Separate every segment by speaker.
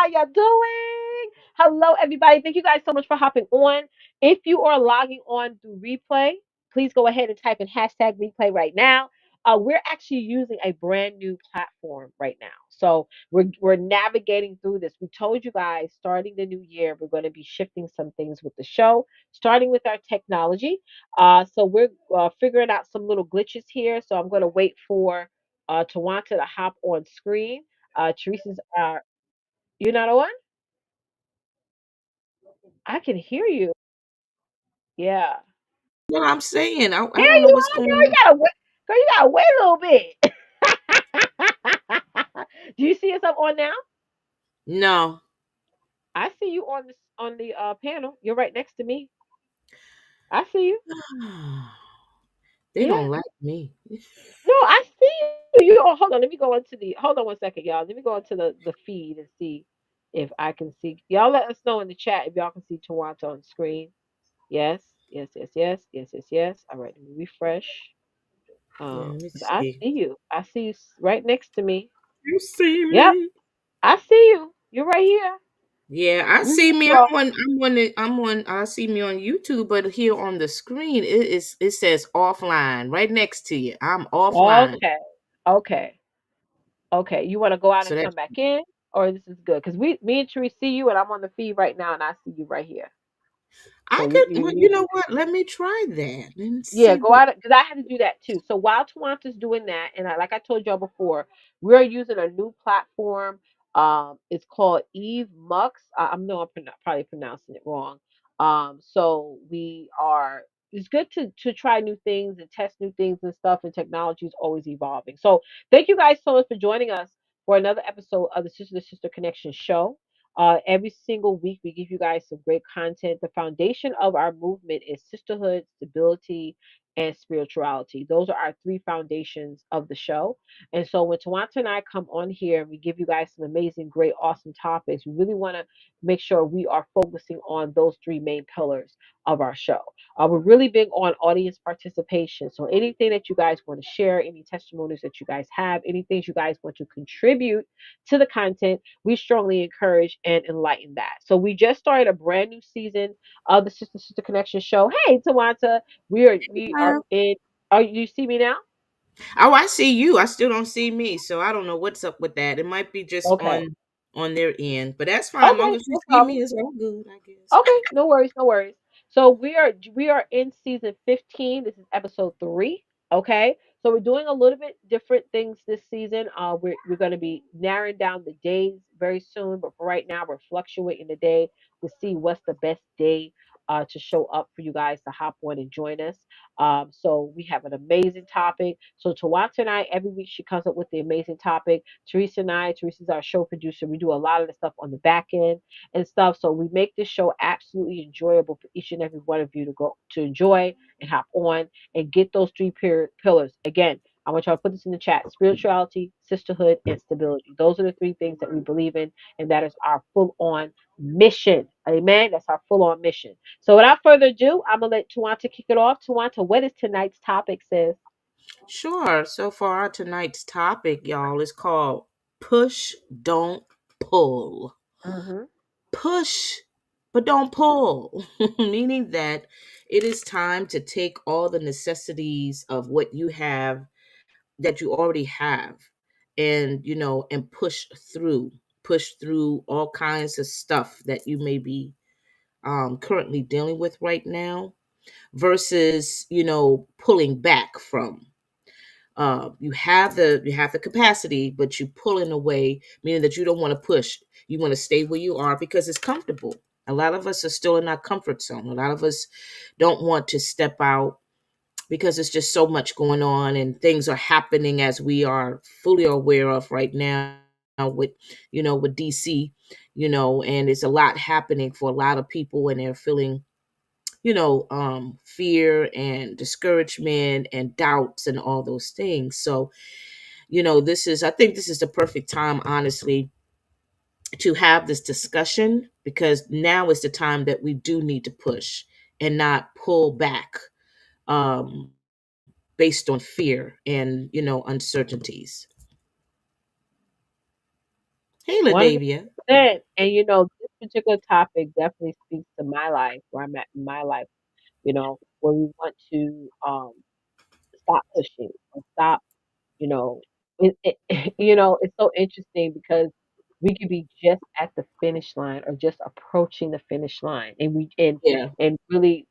Speaker 1: How y'all doing? Hello, everybody. Thank you guys so much for hopping on. If you are logging on through replay, please go ahead and type in hashtag replay right now. We're actually using a brand new platform right now. So we're navigating through this. We told you guys starting the new year, we're going to be shifting some things with the show, starting with our technology. So we're figuring out some little glitches here. So I'm going to wait for Twonta to hop on screen. Teresa's you're not on? I can hear you. Yeah.
Speaker 2: What I'm saying. I
Speaker 1: There
Speaker 2: don't know
Speaker 1: you
Speaker 2: what's
Speaker 1: are,
Speaker 2: going
Speaker 1: girl. You
Speaker 2: on.
Speaker 1: gotta wait. Girl, you gotta wait a little bit. Do you see us up on now?
Speaker 2: No.
Speaker 1: I see you on the panel. You're right next to me. I see you.
Speaker 2: They
Speaker 1: Yeah.
Speaker 2: don't like me.
Speaker 1: No, I see you. You hold on. Let me go into the hold on one second, y'all. Let me go into the feed and see if I can see. Y'all let us know in the chat if y'all can see Toronto on screen. Yes, yes, yes, yes, yes, yes, yes. All right, let me refresh.
Speaker 2: Yeah, let me
Speaker 1: But I
Speaker 2: see.
Speaker 1: see you. I see you right next to me.
Speaker 2: You see
Speaker 1: Yep,
Speaker 2: me?
Speaker 1: I see you. You're right here.
Speaker 2: Yeah, I
Speaker 1: We
Speaker 2: see
Speaker 1: see
Speaker 2: me.
Speaker 1: you all.
Speaker 2: I'm on. I see me on YouTube, but here on the screen, it says offline right next to you. I'm offline.
Speaker 1: Okay. Okay. Okay. You want to go out
Speaker 2: So
Speaker 1: and come
Speaker 2: that's
Speaker 1: back in, or this is good? Because me and Tree see you, and I'm on the feed right now, and I see you right here. So
Speaker 2: I
Speaker 1: we,
Speaker 2: could.
Speaker 1: you,
Speaker 2: Well,
Speaker 1: you
Speaker 2: you know what? Let me try that and
Speaker 1: Yeah,
Speaker 2: see
Speaker 1: go
Speaker 2: what.
Speaker 1: out because I had to do that too. So while Tawanta's doing that, and like I told y'all before, we're using a new platform. It's called Eve Mux. I know probably pronouncing it wrong. So we are. It's good to try new things and test new things and stuff. And technology is always evolving. So thank you guys so much for joining us for another episode of the Sister to Sister Connection show. Every single week, we give you guys some great content. The foundation of our movement is sisterhood, stability, and spirituality. Those are our three foundations of the show. And so when Tawanta and I come on here and we give you guys some amazing, great, awesome topics, we really want to make sure we are focusing on those three main pillars of our show. We're really big on audience participation. So anything that you guys want to share, any testimonies that you guys have, anything you guys want to contribute to the content, we strongly encourage and enlighten that. So we just started a brand new season of the Sister Sister Connection show. Hey, Tawanta, we are
Speaker 2: Uh,
Speaker 1: in. Oh, you see me now?
Speaker 2: Oh, I see you. I still don't see me, so I don't know what's up with that. It might be just
Speaker 1: Okay.
Speaker 2: on their end, but that's fine. As long
Speaker 1: Okay,
Speaker 2: as you
Speaker 1: no
Speaker 2: see
Speaker 1: problem.
Speaker 2: me, it's all good, I guess.
Speaker 1: Okay, no worries, no worries. So we are in season 15. This is episode 3. Okay. So we're doing a little bit different things this season. We're going to be narrowing down the days very soon, but for right now we're fluctuating the day to see what's the best day to show up for you guys to hop on and join us. So we have an amazing topic. So Tawata and I, every week she comes up with the amazing topic. Teresa and I, Teresa's our show producer. We do a lot of the stuff on the back end and stuff. So we make this show absolutely enjoyable for each and every one of you to go to enjoy and hop on and get those three pillars. Again, I want y'all to put this in the chat: spirituality, sisterhood, and stability. Those are the three things that we believe in, and that is our full on mission. Amen. That's our full on mission. So without further ado, I'm gonna let Tuwanta kick it off. Tuwanta, what is tonight's topic, sis?
Speaker 2: Sure. So for our tonight's topic, y'all, is called Push Don't Pull.
Speaker 1: Mm-hmm.
Speaker 2: Push, but don't pull. Meaning that it is time to take all the necessities of what you have that you already have and and push through all kinds of stuff that you may be currently dealing with right now versus pulling back from. You have the capacity, but you pulling away, meaning that you don't want to push. You want to stay where you are because it's comfortable. A lot of us are still in our comfort zone. A lot of us don't want to step out because it's just so much going on and things are happening as we are fully aware of right now with with DC, and it's a lot happening for a lot of people, and they're feeling fear and discouragement and doubts and all those things. So I think this is the perfect time, honestly, to have this discussion, because now is the time that we do need to push and not pull back, um, based on fear and uncertainties. Hey,
Speaker 1: 100%.
Speaker 2: Ladavia.
Speaker 1: And you know, this particular topic definitely speaks to my life, where I'm at in my life, where we want to stop pushing or stop, you know, it's so interesting because we could be just at the finish line or just approaching the finish line, and
Speaker 2: Yeah.
Speaker 1: really,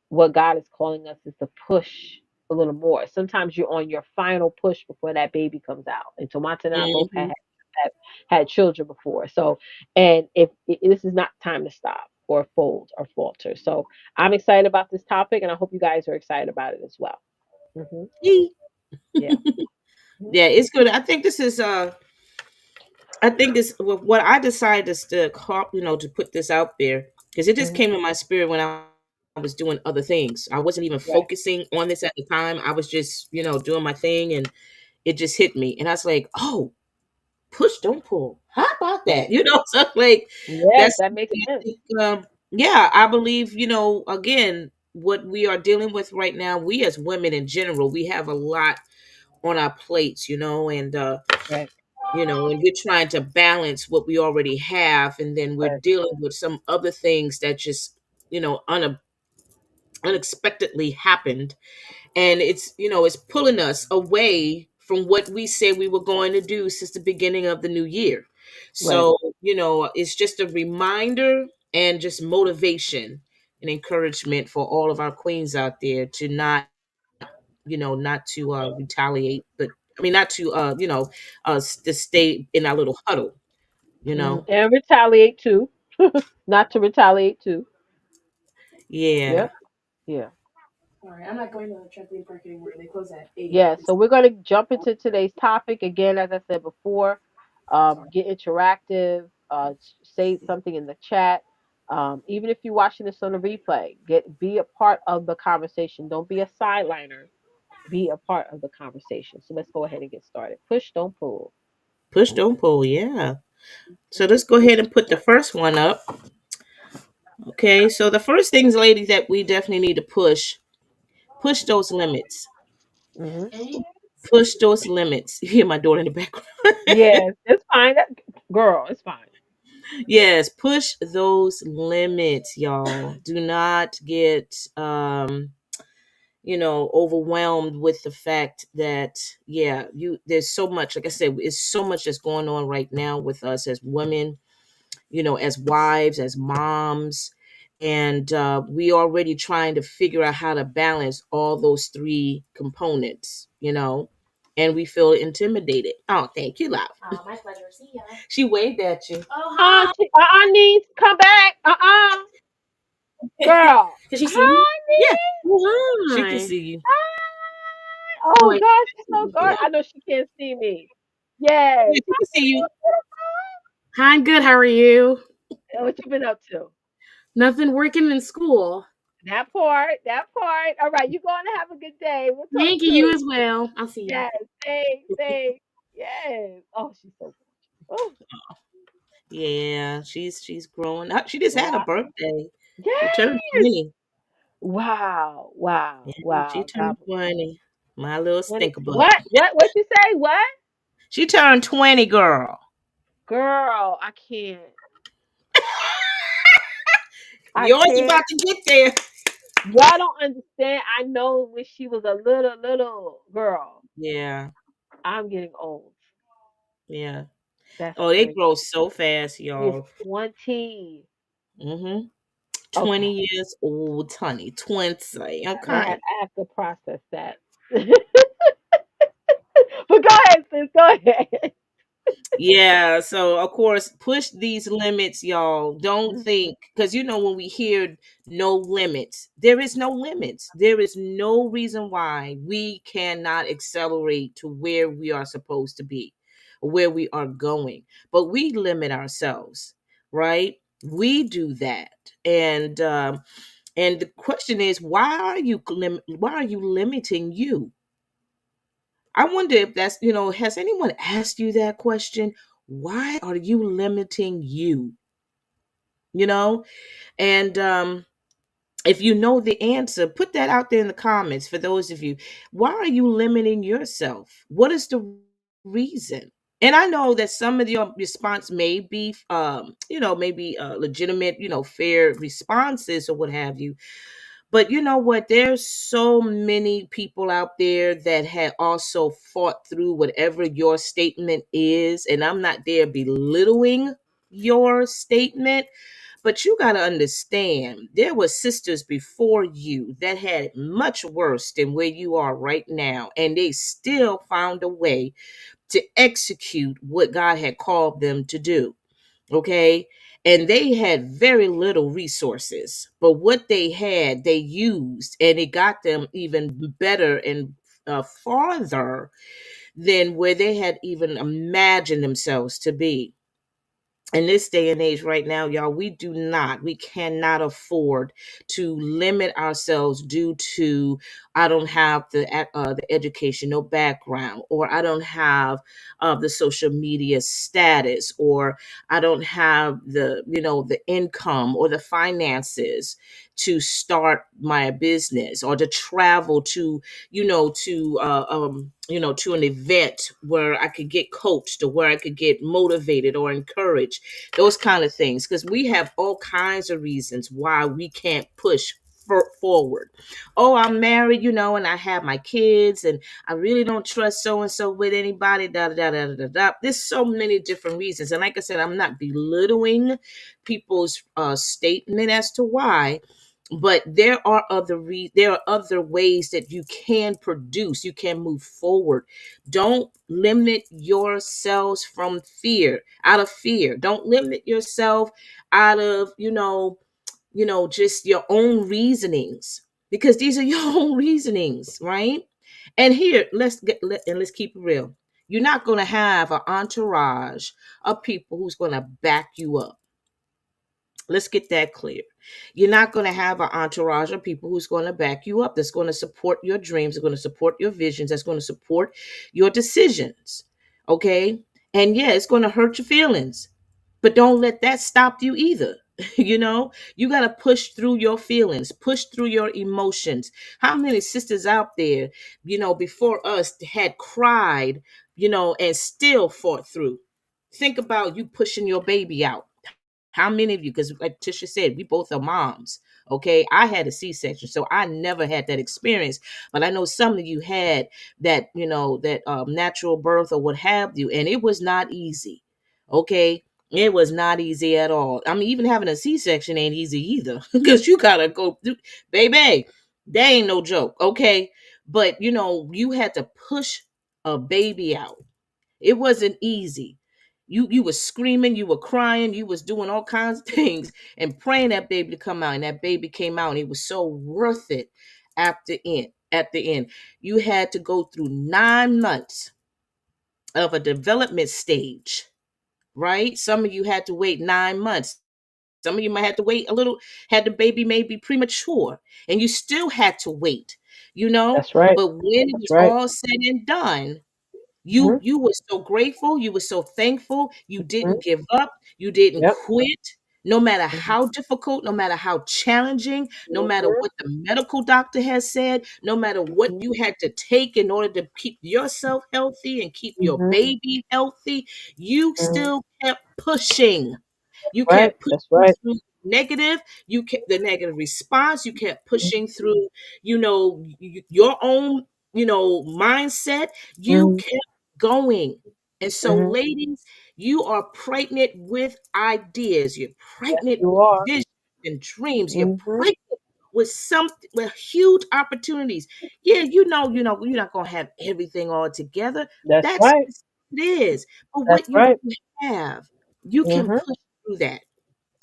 Speaker 1: what God is calling us is to push a little more. Sometimes you're on your final push before that baby comes out. And Tomonta and I both
Speaker 2: Hmm.
Speaker 1: had, had children before, so and if this is not time to stop or fold or falter. So I'm excited about this topic, and I hope you guys are excited about it as well. Hmm.
Speaker 2: Hey.
Speaker 1: Yeah. Mhm.
Speaker 2: Yeah, it's good. I think this what I decided is to to put this out there because it just
Speaker 1: Mhm.
Speaker 2: came in my spirit when I was doing other things. I wasn't even
Speaker 1: Right.
Speaker 2: focusing on this at the time. I was just, doing my thing and it just hit me. And I was like, oh, push, don't pull. How about that?
Speaker 1: Right.
Speaker 2: So like
Speaker 1: Yes,
Speaker 2: that's
Speaker 1: that makes
Speaker 2: I
Speaker 1: sense.
Speaker 2: think, yeah, I believe, again, what we are dealing with right now, we as women in general, we have a lot on our plates,
Speaker 1: Right.
Speaker 2: and we're trying to balance what we already have, and then we're
Speaker 1: Right.
Speaker 2: dealing with some other things that just, unexpectedly happened, and it's pulling us away from what we said we were going to do since the beginning of the new year.
Speaker 1: Right.
Speaker 2: So, it's just a reminder and just motivation and encouragement for all of our queens out there to not to retaliate, but I mean not to to stay in our little huddle, you
Speaker 1: Mhm.
Speaker 2: know.
Speaker 1: And retaliate too. Not to retaliate too.
Speaker 2: Yeah.
Speaker 1: Yep. Yeah.
Speaker 2: All right, I'm not going to the trampoline park anymore. They close at 8.
Speaker 1: Yeah. So we're gonna jump into today's topic again, as I said before.
Speaker 2: Sorry.
Speaker 1: Get interactive. Say something in the chat. Even if you're watching this on a replay, be a part of the conversation. Don't be a sideliner. Be a part of the conversation. So let's go ahead and get started. Push, don't pull.
Speaker 2: Push, don't pull. Yeah. So let's go ahead and put the first one up. Okay. So the first things, ladies, that we definitely need to push those limits.
Speaker 1: Hmm.
Speaker 2: Push those limits. You hear my daughter in the background.
Speaker 1: Yes, it's fine. Girl, it's fine.
Speaker 2: Yes, push those limits, y'all. Do not get overwhelmed with the fact that, yeah, there's so much, like I said, it's so much that's going on right now with us as women, as wives, as moms, and we already trying to figure out how to balance all those three components, and we feel intimidated. Oh, thank you, love. My pleasure. See ya. She waved at you. Oh, hi.
Speaker 1: Niece, come back. Girl.
Speaker 2: Can she see me?
Speaker 1: Hi,
Speaker 2: Yeah,
Speaker 3: Oh,
Speaker 2: she can
Speaker 3: hi.
Speaker 2: see you.
Speaker 3: Oh,
Speaker 1: oh
Speaker 3: I,
Speaker 1: gosh, she's so good. I know she can't see me. Yes.
Speaker 2: Yeah, she can see you.
Speaker 3: hi, I'm good. How are you?
Speaker 1: What you been up to?
Speaker 3: Nothing working in school.
Speaker 1: That part, that part. All right, you going to have a good day. We'll talk
Speaker 3: Thank you. You
Speaker 1: soon.
Speaker 3: as well. I'll see you.
Speaker 1: Yes, thanks, thanks. Yes. Oh, she's so good. Oh,
Speaker 2: Yeah, she's growing up. She just had a
Speaker 1: wow.
Speaker 2: birthday. She turned
Speaker 1: Yes.
Speaker 2: 20.
Speaker 1: Wow, wow,
Speaker 2: Yeah, she
Speaker 1: wow.
Speaker 2: turned 20. My little
Speaker 1: 20.
Speaker 2: stinker butt.
Speaker 1: What you say? What?
Speaker 2: She turned 20, girl.
Speaker 1: Girl, I can't. I
Speaker 2: Yours about
Speaker 1: can't.
Speaker 2: to get there.
Speaker 1: Y'all don't understand. I know when she was a little girl.
Speaker 2: Yeah,
Speaker 1: I'm getting old.
Speaker 2: yeah.
Speaker 1: That's
Speaker 2: Oh, they
Speaker 1: crazy.
Speaker 2: grow so fast,
Speaker 1: She is
Speaker 2: y'all.
Speaker 1: 20.
Speaker 2: 20
Speaker 1: Okay.
Speaker 2: years old, honey. 20. Okay.
Speaker 1: I have to process that. But go ahead, sis. Go ahead.
Speaker 2: Yeah, so of course, push these limits, y'all. Don't
Speaker 1: Mhm.
Speaker 2: think, because when we hear no limits, there is no limits. There is no reason why we cannot accelerate to where we are supposed to be, where we are going. But we limit ourselves, right? We do that, and the question is, why are you limiting you? I wonder if has anyone asked you that question? Why are you limiting you? You know? And if you know the answer, put that out there in the comments for those of you. Why are you limiting yourself? What is the reason? And I know that some of your response may be, maybe legitimate, fair responses or what have you. But you know what? There's so many people out there that had also fought through whatever your statement is. And I'm not there belittling your statement, but you got to understand there were sisters before you that had it much worse than where you are right now. And they still found a way to execute what God had called them to do. Okay. And they had very little resources, but what they had, they used, and it got them even better and farther than where they had even imagined themselves to be. In this day and age right now, y'all, we cannot afford to limit ourselves due to I don't have the educational background, or I don't have the social media status, or I don't have the income or the finances to start my business, or to travel to to an event where I could get coached, or where I could get motivated or encouraged, those kind of things. Because we have all kinds of reasons why we can't push forward. Oh, I'm married, and I have my kids, and I really don't trust so and so with anybody. Da da da da da da. There's so many different reasons, and like I said, I'm not belittling people's statement as to why, but there are other ways that you can produce, you can move forward. Don't limit yourselves from fear, out of fear. Don't limit yourself out of just your own reasonings, because these are your own reasonings, right? And here, let's keep it real. You're not going to have an entourage of people who's going to back you up. Let's get that clear. You're not going to have an entourage of people who's going to back you up, that's going to support your dreams, that's going to support your visions, that's going to support your decisions. Okay? And yeah, it's going to hurt your feelings, but don't let that stop you either. You got to push through your feelings, push through your emotions. How many sisters out there, before us had cried, and still fought through? Think about you pushing your baby out. How many of you, because like Tisha said, we both are moms. Okay. I had a C-section, so I never had that experience. But I know some of you had that, that natural birth or what have you, and it was not easy. Okay. It was not easy at all. I mean, even having a C-section ain't easy either, because you gotta go through, baby. That ain't no joke. Okay. But you had to push a baby out. It wasn't easy. You was screaming, you were crying, you was doing all kinds of things and praying that baby to come out. And that baby came out, and it was so worth it at the end. You had to go through 9 months of a development stage, right? Some of you had to wait 9 months. Some of you might have to wait a little, had the baby maybe premature, and you still had to wait,
Speaker 1: That's right.
Speaker 2: but when it
Speaker 1: That's
Speaker 2: was
Speaker 1: right.
Speaker 2: all said and done, you
Speaker 1: Mhm.
Speaker 2: you were so grateful, you were so thankful, you didn't
Speaker 1: Mhm.
Speaker 2: give up, you didn't
Speaker 1: Yep.
Speaker 2: quit, no matter
Speaker 1: Mhm.
Speaker 2: how difficult, no matter how challenging, no matter
Speaker 1: Mhm.
Speaker 2: what the medical doctor has said, no matter what
Speaker 1: Mhm.
Speaker 2: you had to take in order to keep yourself healthy and keep your
Speaker 1: Mhm.
Speaker 2: baby healthy, you
Speaker 1: Mhm.
Speaker 2: still kept pushing. You
Speaker 1: Right.
Speaker 2: kept
Speaker 1: That's
Speaker 2: pushing
Speaker 1: right.
Speaker 2: through negative. You kept the negative response. You kept pushing through, your own, mindset. You
Speaker 1: Mhm.
Speaker 2: kept going. And so,
Speaker 1: Mhm.
Speaker 2: ladies, you are pregnant with ideas. You're
Speaker 1: Yes,
Speaker 2: pregnant
Speaker 1: you
Speaker 2: with
Speaker 1: are.
Speaker 2: visions and dreams. You're
Speaker 1: Mhm.
Speaker 2: pregnant with something, with huge opportunities. Yeah, you're not gonna have everything all together.
Speaker 1: That's
Speaker 2: That's
Speaker 1: right.
Speaker 2: just it is. But
Speaker 1: That's
Speaker 2: what you
Speaker 1: right.
Speaker 2: do have, you can
Speaker 1: Mhm.
Speaker 2: push through that.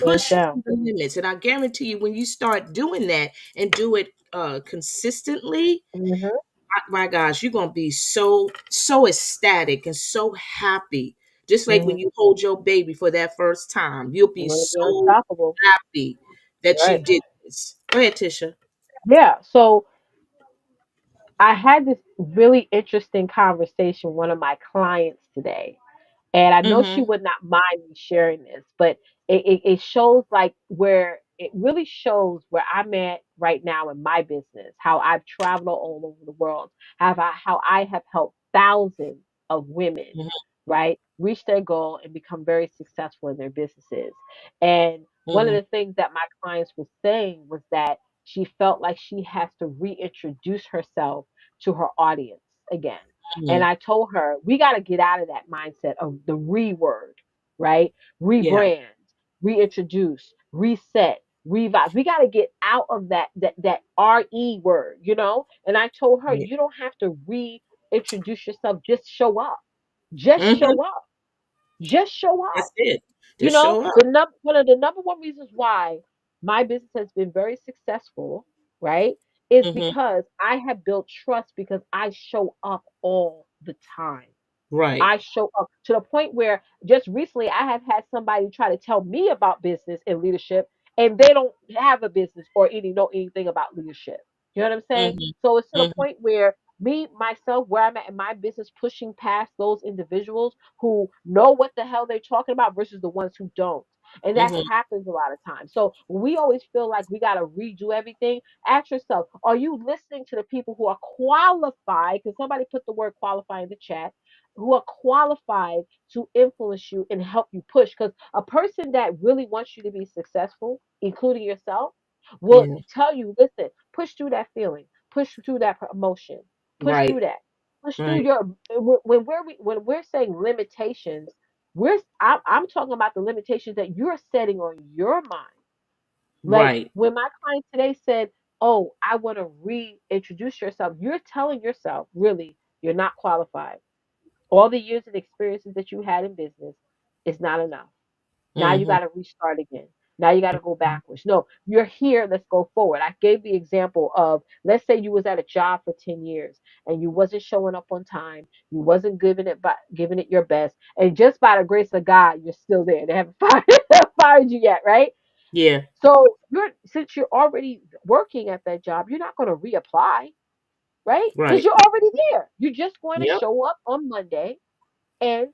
Speaker 1: Hands
Speaker 2: Push
Speaker 1: down.
Speaker 2: through the limits. And I guarantee you, when you start doing that and do it consistently,
Speaker 1: Mhm.
Speaker 2: my gosh, you're gonna be so ecstatic and so happy. Just like when
Speaker 1: Mhm.
Speaker 2: you hold your baby for that first time, you'll
Speaker 1: You're
Speaker 2: be
Speaker 1: gonna be
Speaker 2: so
Speaker 1: unstoppable.
Speaker 2: happy that you
Speaker 1: Right.
Speaker 2: did this. Go ahead, Tisha.
Speaker 1: Yeah. So I had this really interesting conversation with one of my clients today. And I know she
Speaker 2: Mm-hmm.
Speaker 1: would not mind me sharing this, but it shows like where it really shows where I'm at right now in my business, how I've traveled all over the world, how I have helped thousands of women right? Reach their goal and become very successful in their businesses. And one of
Speaker 2: Mhm.
Speaker 1: the things that my clients was saying was that she felt like she has to reintroduce herself to her audience again. And
Speaker 2: Mhm.
Speaker 1: I told her, we got to get out of that mindset of the re word, right?
Speaker 2: Yeah.
Speaker 1: Rebrand, reintroduce, reset, revise. We got to get out of that re word, you know? And I told her,
Speaker 2: Right.
Speaker 1: you don't have to reintroduce yourself, just show up. Just
Speaker 2: Mhm.
Speaker 1: show up. Just show
Speaker 2: That's
Speaker 1: up.
Speaker 2: it.
Speaker 1: You
Speaker 2: Just
Speaker 1: know,
Speaker 2: show up.
Speaker 1: one of the number one reasons why my business has been very successful, right, is
Speaker 2: Mhm.
Speaker 1: because I have built trust because I show up all the time.
Speaker 2: Right.
Speaker 1: I show up to the point where just recently I have had somebody try to tell me about business and leadership, and they don't have a business or any know anything about leadership. You know what I'm saying?
Speaker 2: Mhm.
Speaker 1: So it's to the
Speaker 2: Mhm.
Speaker 1: point where me, myself, where I'm at in my business, pushing past those individuals who know what the hell they're talking about versus the ones who don't. And that
Speaker 2: Mhm.
Speaker 1: happens a lot of times. So we always feel like we got to redo everything. Ask yourself, are you listening to the people who are qualified? Because somebody put the word qualified in the chat, who are qualified to influence you and help you push. Because a person that really wants you to be successful, including yourself, will
Speaker 2: Yeah.
Speaker 1: tell you, listen, push through that feeling, push through that emotion, push through
Speaker 2: Right.
Speaker 1: that, push through
Speaker 2: Right.
Speaker 1: your. When we're saying limitations, I'm talking about the limitations that you're setting on your mind. Like
Speaker 2: Right.
Speaker 1: when my client today said, "Oh, I want to reintroduce yourself," you're telling yourself, really, you're not qualified. All the years and experiences that you had in business is not enough. Now you
Speaker 2: Mhm.
Speaker 1: got to restart again. Now you got to go backwards. No, you're here. Let's go forward. I gave the example of, let's say you was at a job for 10 years and you wasn't showing up on time. You wasn't giving it your best. And just by the grace of God, you're still there. They haven't fired you yet, right?
Speaker 2: Yeah.
Speaker 1: So since you're already working at that job, you're not going to reapply, right? Because
Speaker 2: Right.
Speaker 1: you're already there. You're just going to
Speaker 2: Yep.
Speaker 1: show up on Monday and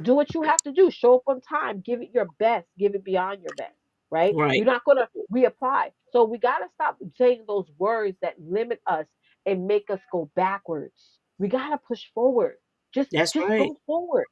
Speaker 1: do what you have to do. Show up on time. Give it your best. Give it beyond your best. Right? You're
Speaker 2: Right.
Speaker 1: not going to reapply. So we got to stop saying those words that limit us and make us go backwards. We got to push forward.
Speaker 2: That's
Speaker 1: Just
Speaker 2: right.
Speaker 1: go forward.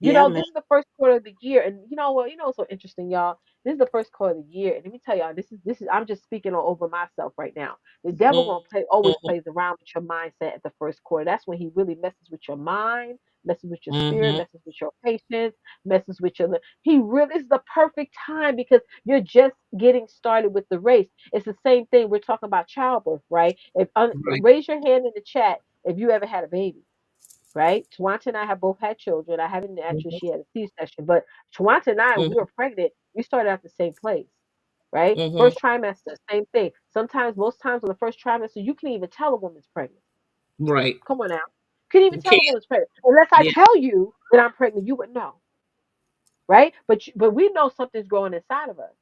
Speaker 1: You
Speaker 2: Yeah,
Speaker 1: know,
Speaker 2: man.
Speaker 1: this is the first quarter of the year, and you know what? You know what's so interesting, y'all. This is the first quarter of the year, and let me tell y'all, this is. I'm just speaking over myself right now. The devil
Speaker 2: Mhm.
Speaker 1: gonna play always
Speaker 2: Mhm.
Speaker 1: plays around with your mindset at the first quarter. That's when he really messes with your mind, messes with your spirit,
Speaker 2: Mhm.
Speaker 1: messes with your patience, messes with your. He really is the perfect time because you're just getting started with the race. It's the same thing. We're talking about childbirth, right?
Speaker 2: Right.
Speaker 1: Raise your hand in the chat if you ever had a baby, right? Twanta and I have both had children. I haven't actually,
Speaker 2: Mhm.
Speaker 1: she had a C-section, but Twanta and I, when we
Speaker 2: Mhm.
Speaker 1: were pregnant, we started at the same place, right?
Speaker 2: Mhm.
Speaker 1: First trimester, same thing. Sometimes, most times on the first trimester, you can't even tell a woman's pregnant.
Speaker 2: Right.
Speaker 1: Come on now. Can't even
Speaker 2: You
Speaker 1: tell
Speaker 2: can't.
Speaker 1: a woman's pregnant. Unless I
Speaker 2: Yeah.
Speaker 1: tell you that I'm pregnant, you would know, right? But we know something's growing inside of us.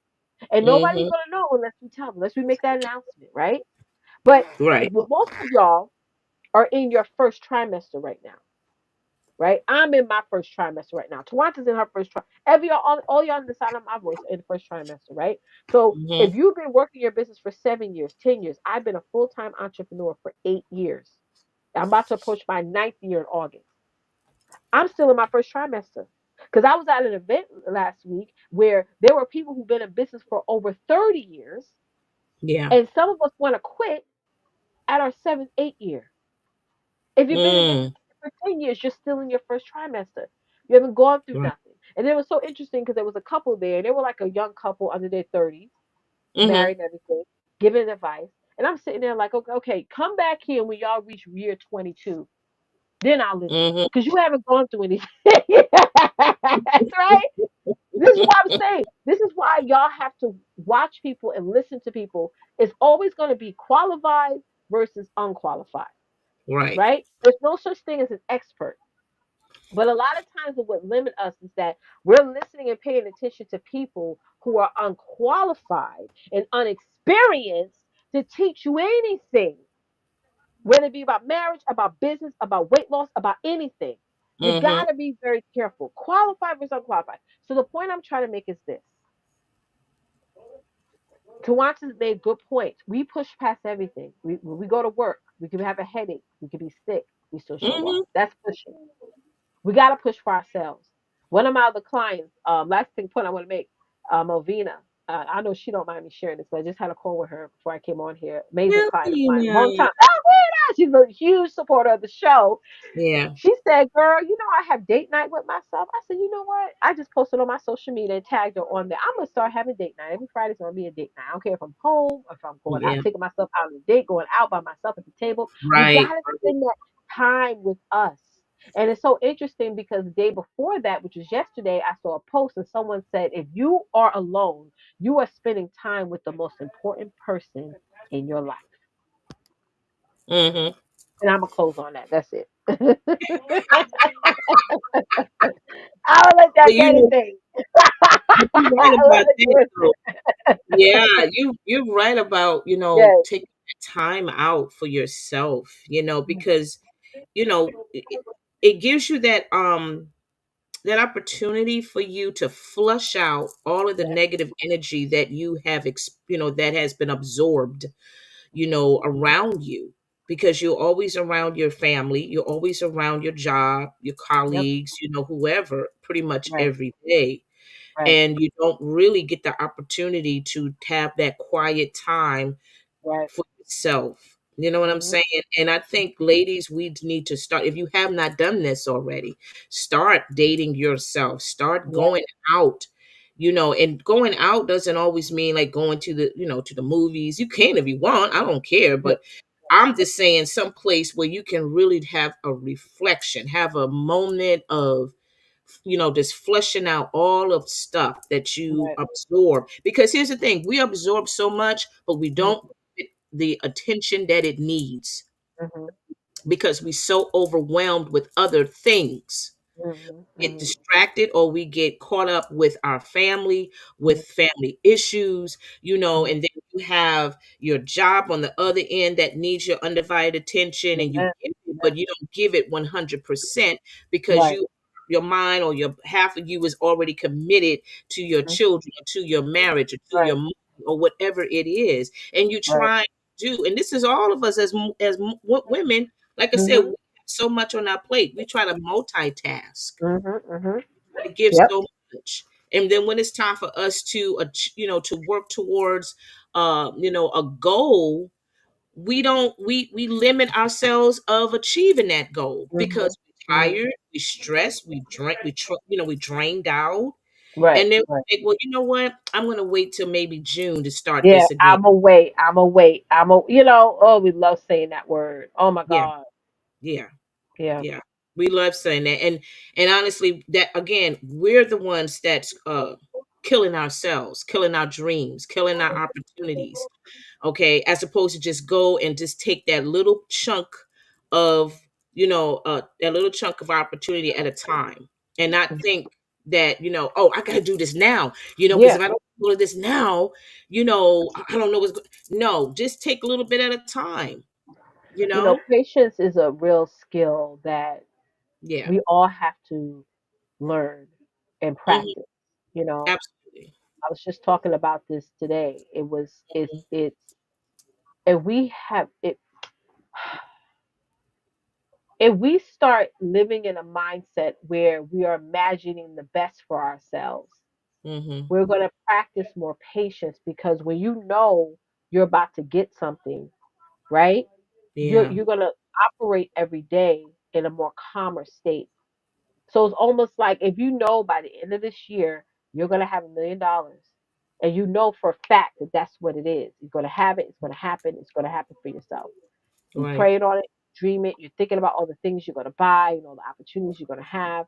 Speaker 1: And nobody's
Speaker 2: Mhm.
Speaker 1: going to know unless we tell them, unless we make that announcement, right? But
Speaker 2: Right.
Speaker 1: most of y'all are in your first trimester right now, right? I'm in my first trimester right now. Tawanta's in her first trimester. All y'all on the side of my voice are in the first trimester, right? So
Speaker 2: Mhm.
Speaker 1: if you've been working your business for 7 years, 10 years, I've been a full-time entrepreneur for 8 years. I'm about to approach my ninth year in August. I'm still in my first trimester. Because I was at an event last week where there were people who've been in business for over 30 years,
Speaker 2: Yeah.
Speaker 1: and some of us want to quit at our seventh, eighth year. If you've been in business
Speaker 2: Mm.
Speaker 1: for 10 years, you're still in your first trimester. You haven't gone through
Speaker 2: Right.
Speaker 1: nothing. And it was so interesting because there was a couple there, and they were like a young couple under their 30s,
Speaker 2: Mhm.
Speaker 1: married and everything, giving advice. And I'm sitting there like, okay, okay, come back here when y'all reach year 22. Then I'll listen.
Speaker 2: Mhm.
Speaker 1: Because you haven't gone through anything. That's right. This is what I'm saying. This is why y'all have to watch people and listen to people. It's always going to be qualified versus unqualified,
Speaker 2: Right.
Speaker 1: right? There's no such thing as an expert. But a lot of times, what limit us is that we're listening and paying attention to people who are unqualified and unexperienced to teach you anything, whether it be about marriage, about business, about weight loss, about anything. You got
Speaker 2: Mhm.
Speaker 1: to be very careful. Qualified versus unqualified. So the point I'm trying to make is this. Tawanta's made good points. We push past everything. When we go to work, we could have a headache. We could be sick. We still show up.
Speaker 2: Mhm.
Speaker 1: That's pushing. We got to push for ourselves. One of my other clients, last thing point I want to make, Movina. I know she don't mind me sharing this, but I just had a call with her before I came on here. Amazing client of
Speaker 2: Really
Speaker 1: mine, long
Speaker 2: nice.
Speaker 1: time. Oh, Movina! She's a huge supporter of the show.
Speaker 2: Yeah.
Speaker 1: She said, "Girl, I have date night with myself." I said, "You know what? I just posted on my social media and tagged her on there. I'm gonna start having date night every Friday's gonna be a date night. I don't care if I'm home, or if I'm going out,
Speaker 2: Yeah.
Speaker 1: taking myself out on a date, going out by myself at the table. We
Speaker 2: Right.
Speaker 1: gotta spend that time with us." And it's so interesting because the day before that, which was yesterday, I saw a post and someone said, "If you are alone, you are spending time with the most important person in your life."
Speaker 2: Mm-hmm.
Speaker 1: And I'm gonna close on that. That's it. I'll let
Speaker 2: But
Speaker 1: that be
Speaker 2: you know,
Speaker 1: anything.
Speaker 2: but you're right
Speaker 1: I'll
Speaker 2: about
Speaker 1: let
Speaker 2: that
Speaker 1: you
Speaker 2: though.
Speaker 1: listen.
Speaker 2: Yeah, you're right about,
Speaker 1: Yes,
Speaker 2: taking time out for yourself, because, it gives you that opportunity for you to flush out all of the
Speaker 1: yes,
Speaker 2: negative energy that you have that has been absorbed, around you, because you're always around your family, you're always around your job, your
Speaker 1: yep,
Speaker 2: colleagues, whoever, pretty much
Speaker 1: right,
Speaker 2: every day,
Speaker 1: right,
Speaker 2: and you don't really get the opportunity to have that quiet time
Speaker 1: right.
Speaker 2: for yourself. You know what I'm
Speaker 1: Mm-hmm,
Speaker 2: saying? And I think, ladies, we need to start, if you have not done this already, start dating yourself, start
Speaker 1: yes,
Speaker 2: going out. And going out doesn't always mean like going to the movies. You can if you want, I don't care,
Speaker 1: yes,
Speaker 2: but I'm just saying some place where you can really have a reflection, have a moment of just flushing out all of stuff that you
Speaker 1: right.
Speaker 2: absorb. Because here's the thing, we absorb so much, but we don't
Speaker 1: Mm-hmm,
Speaker 2: give it the attention that it needs
Speaker 1: mm-hmm,
Speaker 2: because we're so overwhelmed with other things,
Speaker 1: mm-hmm,
Speaker 2: get
Speaker 1: mm-hmm,
Speaker 2: distracted, or we get caught up with our family, with family issues,
Speaker 1: mm-hmm.
Speaker 2: and then you have your job on the other end that needs your undivided attention, and you
Speaker 1: Amen.
Speaker 2: give it,
Speaker 1: Amen.
Speaker 2: but you don't give it 100% because
Speaker 1: Right,
Speaker 2: your mind or your half of you is already committed to your
Speaker 1: mhm,
Speaker 2: children, or to your marriage, or to
Speaker 1: right,
Speaker 2: your money, or whatever it is, and you
Speaker 1: right.
Speaker 2: try to do, and this is all of us women. Like I said, we
Speaker 1: Mm-hmm,
Speaker 2: have so much on our plate. We try to multitask,
Speaker 1: mm-hmm, mm-hmm.
Speaker 2: to give
Speaker 1: Yep.
Speaker 2: so much, and then when it's time for us to to work towards a goal, we limit ourselves of achieving that goal
Speaker 1: Mm-hmm,
Speaker 2: because we're
Speaker 1: mm-hmm.
Speaker 2: tired, we stressed, we drink, we drained out,
Speaker 1: Right,
Speaker 2: and then
Speaker 1: right.
Speaker 2: we think, well, you know what, I'm going to wait till maybe June to start
Speaker 1: Yeah,
Speaker 2: this again.
Speaker 1: I'm a wait. I'm a wait. Oh, we love saying that word. Oh my
Speaker 2: Yeah,
Speaker 1: God.
Speaker 2: yeah.
Speaker 1: Yeah.
Speaker 2: Yeah, we love saying that, and honestly, that again, we're the ones that's killing ourselves, killing our dreams, killing our opportunities. Okay, as opposed to just go and just take that little chunk of that little chunk of opportunity at a time, and not
Speaker 1: Mhm.
Speaker 2: think that oh, I got to do this now, because
Speaker 1: Yeah.
Speaker 2: if I don't do this now, I don't know no, just take a little bit at a time. You know,
Speaker 1: Patience is a real skill that
Speaker 2: yeah.
Speaker 1: we all have to learn and
Speaker 2: Hmm.
Speaker 1: practice. You know,
Speaker 2: Absolutely.
Speaker 1: I was just talking about this today. It's if we have it if we start living in a mindset where we are imagining the best for ourselves,
Speaker 2: Hmm.
Speaker 1: we're going to practice more patience because when you're about to get something, right?
Speaker 2: Yeah.
Speaker 1: You're going to operate every day in a more calmer state. So it's almost like if you know by the end of this year you're going to have $1 million, and you know for a fact that that's what it is. You're going to have it. It's going to happen. It's going to happen for yourself. You
Speaker 2: Right.
Speaker 1: prayed on it, dream it. You're thinking about all the things you're going to buy, the opportunities you're going to have,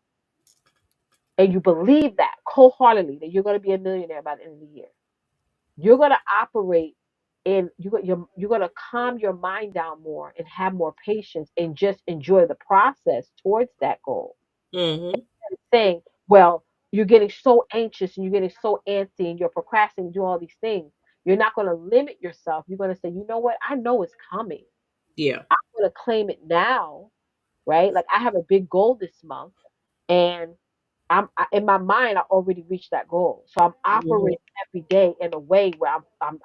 Speaker 1: and you believe that wholeheartedly that you're going to be a millionaire by the end of the year. You're going to operate and you're going to calm your mind down more and have more patience and just enjoy the process towards that goal.
Speaker 2: Hmm.
Speaker 1: Saying, well, you're getting so anxious and you're getting so antsy and you're procrastinating, do all these things. You're not going to limit yourself. You're going to say, you know what? I know it's coming.
Speaker 2: Yeah.
Speaker 1: I'm going to claim it now, right? Like I have a big goal this month, and in my mind, I already reached that goal. So I'm
Speaker 2: Mhm.
Speaker 1: operating every day in a way where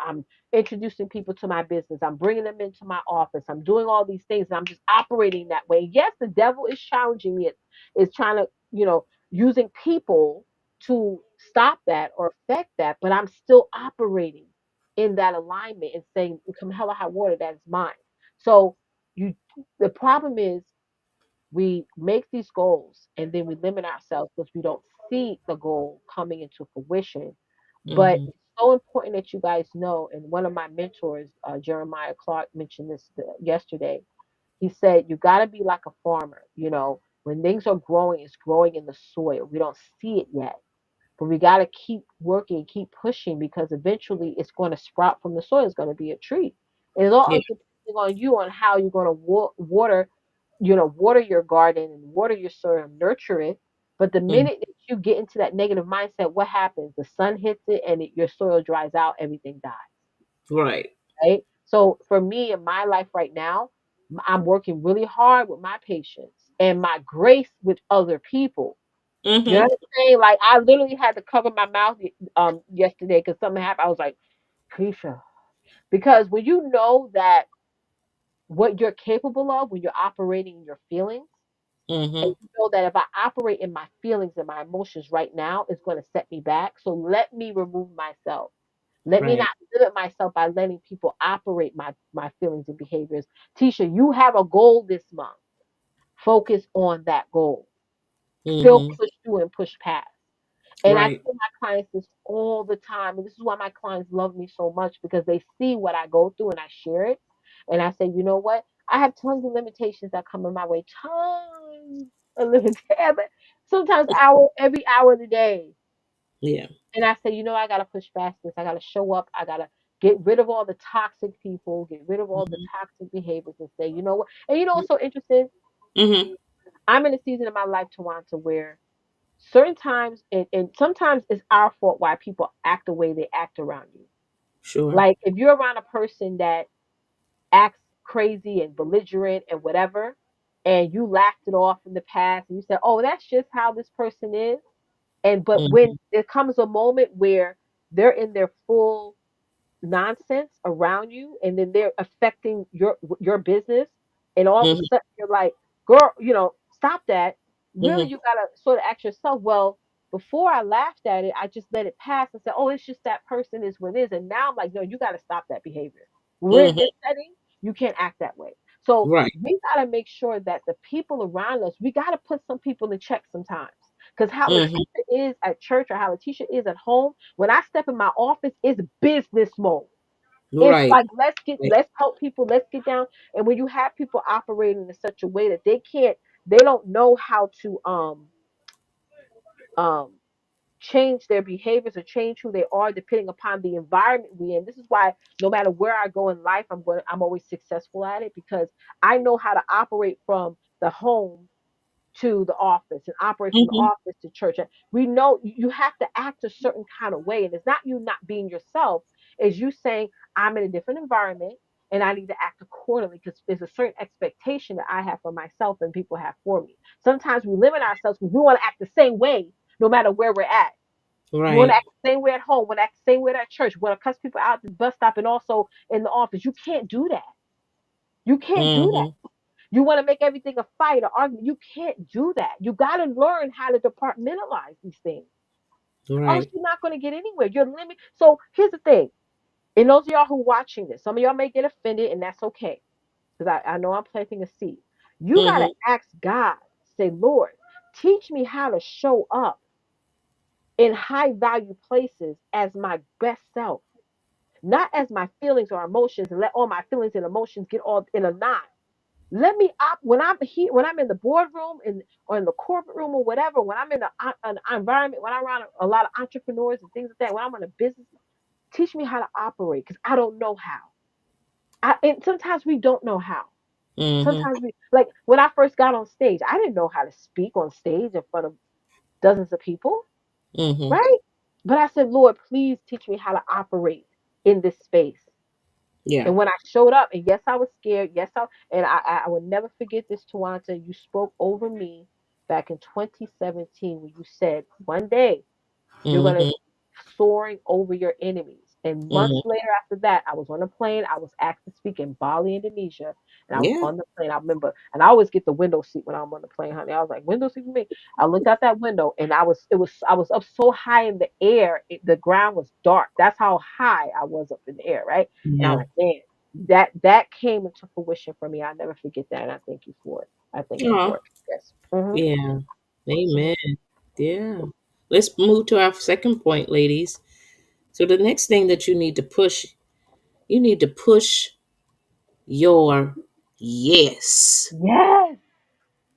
Speaker 1: I'm introducing people to my business. I'm bringing them into my office. I'm doing all these things. And I'm just operating that way. Yes, the devil is challenging me. It's trying to, using people to stop that or affect that. But I'm still operating in that alignment and saying, come hell or high water, that is mine. So you, the problem is we make these goals and then we limit ourselves because we don't see the goal coming into fruition. But
Speaker 2: Mhm.
Speaker 1: it's so important that you guys know. And one of my mentors, Jeremiah Clark, mentioned this yesterday. He said, you got to be like a farmer. When things are growing, it's growing in the soil. We don't see it yet. But we got to keep working, keep pushing because eventually it's going to sprout from the soil. It's going to be a tree. And it's all
Speaker 2: Yeah.
Speaker 1: depending on you on how you're going to water, water your garden and water your soil and nurture it. But the
Speaker 2: Mhm.
Speaker 1: minute that you get into that negative mindset, what happens? The sun hits it and your soil dries out, everything dies,
Speaker 2: Right.
Speaker 1: right? So for me in my life right now, I'm working really hard with my patience and my grace with other people. You know
Speaker 2: Mhm.
Speaker 1: what I'm saying? Like I literally had to cover my mouth yesterday because something happened. I was like, Keisha, because when you know that what you're capable of when you're operating in your feelings, and
Speaker 2: Mhm.
Speaker 1: you know that if I operate in my feelings and my emotions right now, it's going to set me back. So let me remove myself. Let me not
Speaker 2: Right.
Speaker 1: limit myself by letting people operate my feelings and behaviors. Tisha, you have a goal this month. Focus on that goal. Still
Speaker 2: Mhm.
Speaker 1: push through and push past. And I
Speaker 2: Right.
Speaker 1: tell my clients this all the time. And this is why my clients love me so much because they see what I go through and I share it. And I say, you know what? I have tons of limitations that come in my way. Tons of limitations. Sometimes every hour of the day.
Speaker 2: Yeah.
Speaker 1: And I say, I gotta push past this. I gotta show up. I gotta get rid of all the toxic people, get rid of all the
Speaker 2: Mhm.
Speaker 1: toxic behaviors and say, you know what? And you know what's so interesting?
Speaker 2: Mhm.
Speaker 1: I'm in a season of my life, Tawanta, where certain times and sometimes it's our fault why people act the way they act around you.
Speaker 2: Sure.
Speaker 1: Like if you're around a person that acts crazy and belligerent and whatever, and you laughed it off in the past and you said, oh, that's just how this person is. But when
Speaker 2: Mhm.
Speaker 1: there comes a moment where they're in their full nonsense around you and then they're affecting your business and all of a
Speaker 2: Mhm.
Speaker 1: sudden you're like, girl, stop that. Really,
Speaker 2: Mhm.
Speaker 1: you gotta sort of ask yourself, well, before I laughed at it, I just let it pass and said, oh, it's just that person is what it is. And now I'm like, no, you gotta stop that behavior. When we're in
Speaker 2: Mhm.
Speaker 1: this setting, you can't act that way. So
Speaker 2: Right.
Speaker 1: we gotta make sure that the people around us, we gotta put some people in check sometimes. Because how
Speaker 2: Mhm.
Speaker 1: Letitia is at church or how Letitia is at home, when I step in my office, it's business mode. It's
Speaker 2: Right.
Speaker 1: like let's help people, let's get down. And when you have people operating in such a way that they don't know how to um change their behaviors or change who they are depending upon the environment we're in. This is why no matter where I go in life, I'm always successful at it because I know how to operate from the home to the office and operate from the
Speaker 2: Mhm.
Speaker 1: office to church. And we know you have to act a certain kind of way. And it's not you not being yourself, it's you saying, I'm in a different environment and I need to act accordingly because there's a certain expectation that I have for myself and people have for me. Sometimes we limit ourselves because we want to act the same way no matter where we're at. We want to
Speaker 2: Right.
Speaker 1: act the same way at home, want to act the same way at church, we want to cuss people out at the bus stop and also in the office. You can't do that. You can't do that.
Speaker 2: Mhm.
Speaker 1: You want to make everything a fight or argument. You can't do that. You got to learn how to departmentalize these things. Or else
Speaker 2: Right.
Speaker 1: you're not going to get anywhere. You're limited. So here's the thing. And those of y'all who are watching this, some of y'all may get offended, and that's okay. Because I know I'm planting a seed. You got to
Speaker 2: Mhm.
Speaker 1: ask God, say, Lord, teach me how to show up in high value places as my best self, not as my feelings or emotions, and let all my feelings and emotions get all in a knot. Let me op when I'm here, when I'm in the boardroom and or in the corporate room or whatever. When I'm in an environment, when I'm around a lot of entrepreneurs and things like that. When I'm in a business, teach me how to operate because I don't know how. And sometimes we don't know how.
Speaker 2: Mhm.
Speaker 1: Sometimes we like when I first got on stage, I didn't know how to speak on stage in front of dozens of people,
Speaker 2: Mhm.
Speaker 1: right? But I said, Lord, please teach me how to operate in this space.
Speaker 2: Yeah.
Speaker 1: And when I showed up, and yes, I was scared. Yes, and I will never forget this, Tawanta. You spoke over me back in 2017 when you said one day you're going to
Speaker 2: Mm-hmm.
Speaker 1: be soaring over your enemies. And months
Speaker 2: Mm-hmm.
Speaker 1: later after that, I was on a plane. I was asked to speak in Bali, Indonesia. And I was
Speaker 2: Yeah.
Speaker 1: on the plane. I remember, and I always get the window seat when I'm on the plane, honey. I was like, window seat for me. I looked out that window and I was up so high in the air, the ground was dark. That's how high I was up in the air, right? And I
Speaker 2: Yeah.
Speaker 1: was like, man, that came into fruition for me. I'll never forget that. And I thank you for it. I thank you for
Speaker 2: Oh,
Speaker 1: it. Yes. Mm-hmm.
Speaker 2: yeah.
Speaker 1: Mm-hmm.
Speaker 2: Amen. Yeah. Let's move to our second point, ladies. So the next thing that you need to push your yes.
Speaker 1: Yes.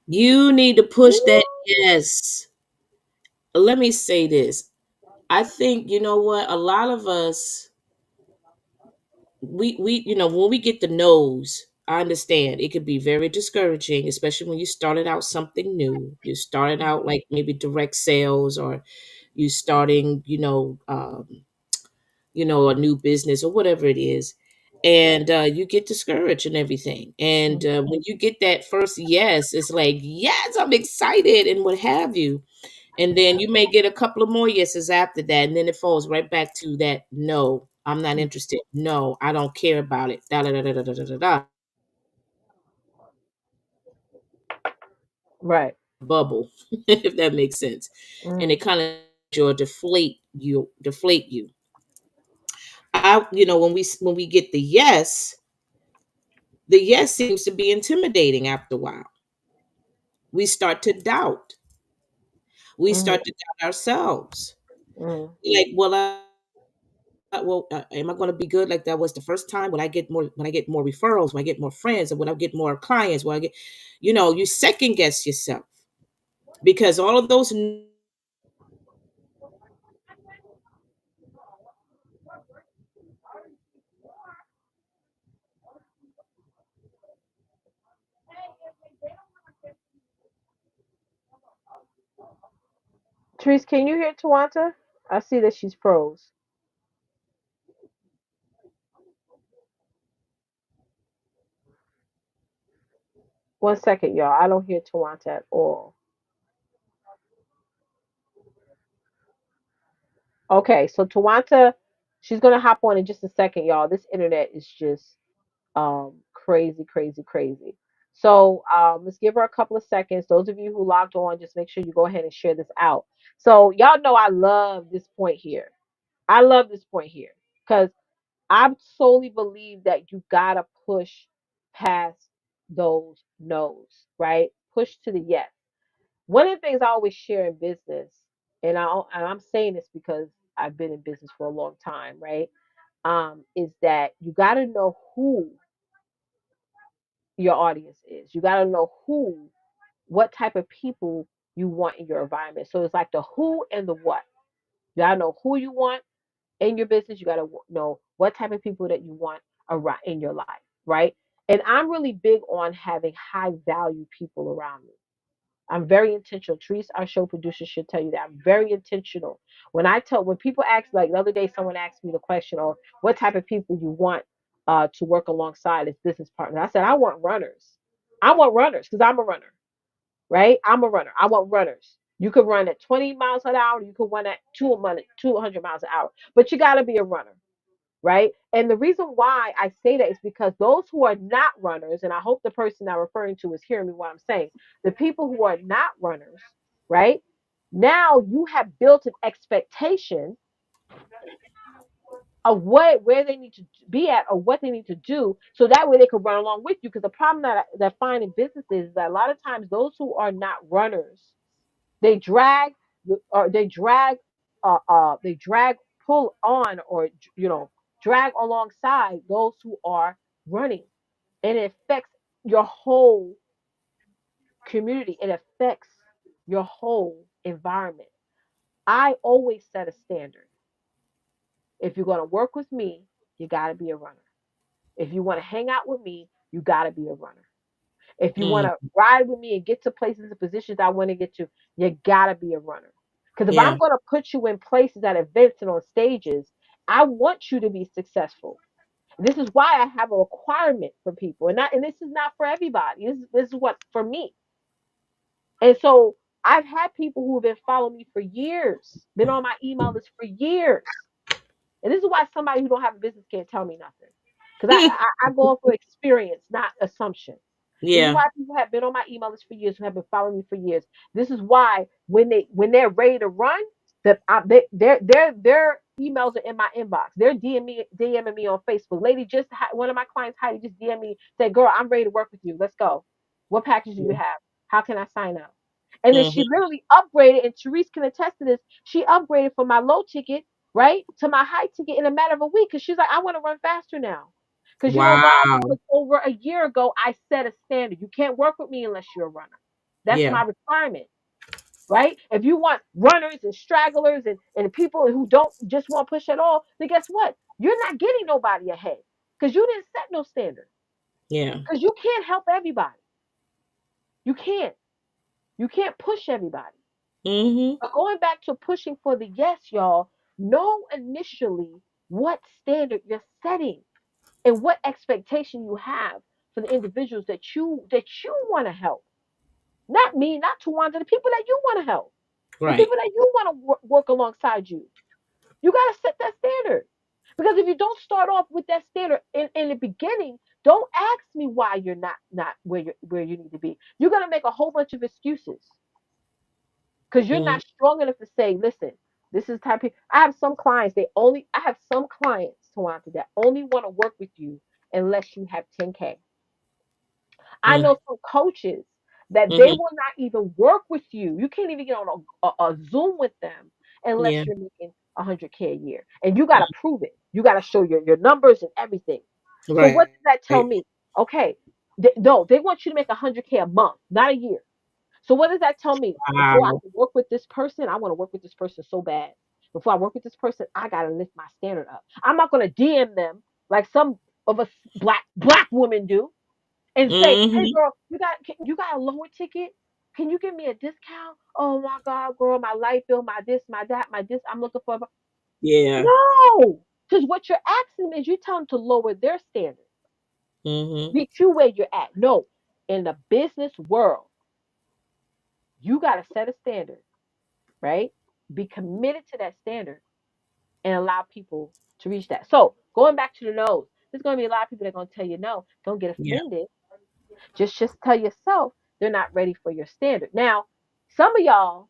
Speaker 2: You need to push that
Speaker 1: Woo.
Speaker 2: yes. Let me say this. I think you know what? A lot of us we when we get the no's, I understand it could be very discouraging, especially when you started out something new. You started out like maybe direct sales, or you starting a new business or whatever it is, and you get discouraged and everything. And when you get that first yes, it's like, yes, I'm excited and what have you. And then you may get a couple of more yeses after that, and then it falls right back to that, no, I'm not interested, no, I don't care about it, da da da da da da da da da.
Speaker 1: Right.
Speaker 2: Bubble, if that makes sense. And
Speaker 1: Mm.
Speaker 2: it kind of deflate you. When we get the yes seems to be intimidating. After a while we start to doubt, we
Speaker 1: Mhm.
Speaker 2: start to doubt ourselves,
Speaker 1: Mhm.
Speaker 2: like, am I going to be good like that was the first time? When I get more referrals, when I get more friends, and when I get more clients, when I get, you second guess yourself, because all of those
Speaker 1: Therese, can you hear Tawanta? I see that she's froze. One second, y'all. I don't hear Tawanta at all. Okay, so Tawanta, she's gonna hop on in just a second, y'all. This internet is just crazy, crazy, crazy. So let's give her a couple of seconds. Those of you who logged on, just make sure you go ahead and share this out. So y'all know I love this point here. I love this point here because I solely believe that you gotta push past those no's, right? Push to the yes. One of the things I always share in business, and I'm saying this because I've been in business for a long time, right? Is that you gotta know who your audience is. You gotta know what type of people you want in your environment. So it's like the who and the what. You gotta know who you want in your business. You got to know what type of people that you want around in your life, right? And I'm really big on having high value people around me. I'm very intentional. Therese, our show producer, should tell you that I'm very intentional. When people ask, like the other day, someone asked me the question, "Or what type of people you want to work alongside as business partners?" I said, "I want runners. I want runners because I'm a runner, right? I'm a runner. I want runners. You could run at 20 miles an hour. You could run at 200 miles an hour, but you got to be a runner, right? And the reason why I say that is because those who are not runners, and I hope the person I'm referring to is hearing me what I'm saying, the people who are not runners, right? Now you have built an expectation of where they need to be at or what they need to do so that way they can run along with you. Because the problem that I find in businesses is that a lot of times those who are not runners, they drag they drag pull on or drag alongside those who are running, and it affects your whole community. It affects your whole environment. I always set a standard. If you're going to work with me, you got to be a runner. If you want to hang out with me, you got to be a runner. If you want
Speaker 2: mm,
Speaker 1: to ride with me and get to places and positions I want to get to, you gotta be a runner. Because if
Speaker 2: yeah,
Speaker 1: I'm going to put you in places at events and on stages, I want you to be successful. This is why I have a requirement for people, and this is not for everybody. This is what for me. And so I've had people who have been following me for years, been on my email list for years. And this is why somebody who don't have a business can't tell me nothing. Because I go off for experience, not assumption. This is
Speaker 2: Yeah.
Speaker 1: why people have been on my email list for years, who have been following me for years. This is why when they're ready to run, their emails are in my inbox. They're DMing me on Facebook. Lady, one of my clients, Heidi, just DM me, said, "Girl, I'm ready to work with you. Let's go. What package do you have? How can I sign up?" And then she
Speaker 2: Mm-hmm.
Speaker 1: literally upgraded, and Therese can attest to this. She upgraded from my low ticket, right, to my high ticket in a matter of a week because she's like, I want to run faster now. Because you know why?
Speaker 2: Wow.
Speaker 1: Because over a year ago, I set a standard. You can't work with me unless you're a runner. That's
Speaker 2: Yeah.
Speaker 1: my requirement, right? If you want runners and stragglers and people who don't just want to push at all, then guess what? You're not getting nobody ahead because you didn't set no standard.
Speaker 2: Yeah.
Speaker 1: Because you can't help everybody. You can't. You can't push everybody.
Speaker 2: Mm-hmm.
Speaker 1: But going back to pushing for the yes, y'all, know initially what standard you're setting and what expectation you have for the individuals that you want to help. Not me, not Twonta, the people that you want to help, the
Speaker 2: Right.
Speaker 1: people that you want to work alongside you. You got to set that standard. Because if you don't start off with that standard in the beginning, don't ask me why you're not where you need to be. You're gonna make a whole bunch of excuses because you're
Speaker 2: Mm-hmm.
Speaker 1: not strong enough to say, listen, this is the type of I have some clients, Tawanta, that only want to work with you unless you have 10K. I know some coaches that they
Speaker 2: Mm-hmm.
Speaker 1: will not even work with you. You can't even get on a Zoom with them
Speaker 2: Yeah.
Speaker 1: unless you're making 100K a year. And you got to prove it. You got to show your numbers and everything. So
Speaker 2: Right.
Speaker 1: what does that tell me? Okay, no, they want you to make 100K a month, not a year. So what does that tell me? Before I
Speaker 2: Wow.
Speaker 1: can work with this person, I want to work with this person so bad. Before I work with this person, I gotta lift my standard up. I'm not gonna DM them like some of us black women do and say, "Hey,
Speaker 2: Mm-hmm.
Speaker 1: girl, you got a lower ticket? Can you give me a discount? Oh my God, girl, my light bill, my this, my that, my this. I'm looking for."
Speaker 2: Yeah.
Speaker 1: No, because what you're asking is you tell them to lower their standard,
Speaker 2: Mm-hmm.
Speaker 1: meet you where you're at. No, in the business world, you gotta set a standard, right? Be committed to that standard and allow people to reach that. So going back to the no's, there's going to be a lot of people that are going to tell you no. Don't get
Speaker 2: Yeah.
Speaker 1: offended. Just tell yourself they're not ready for your standard. Now, some of y'all,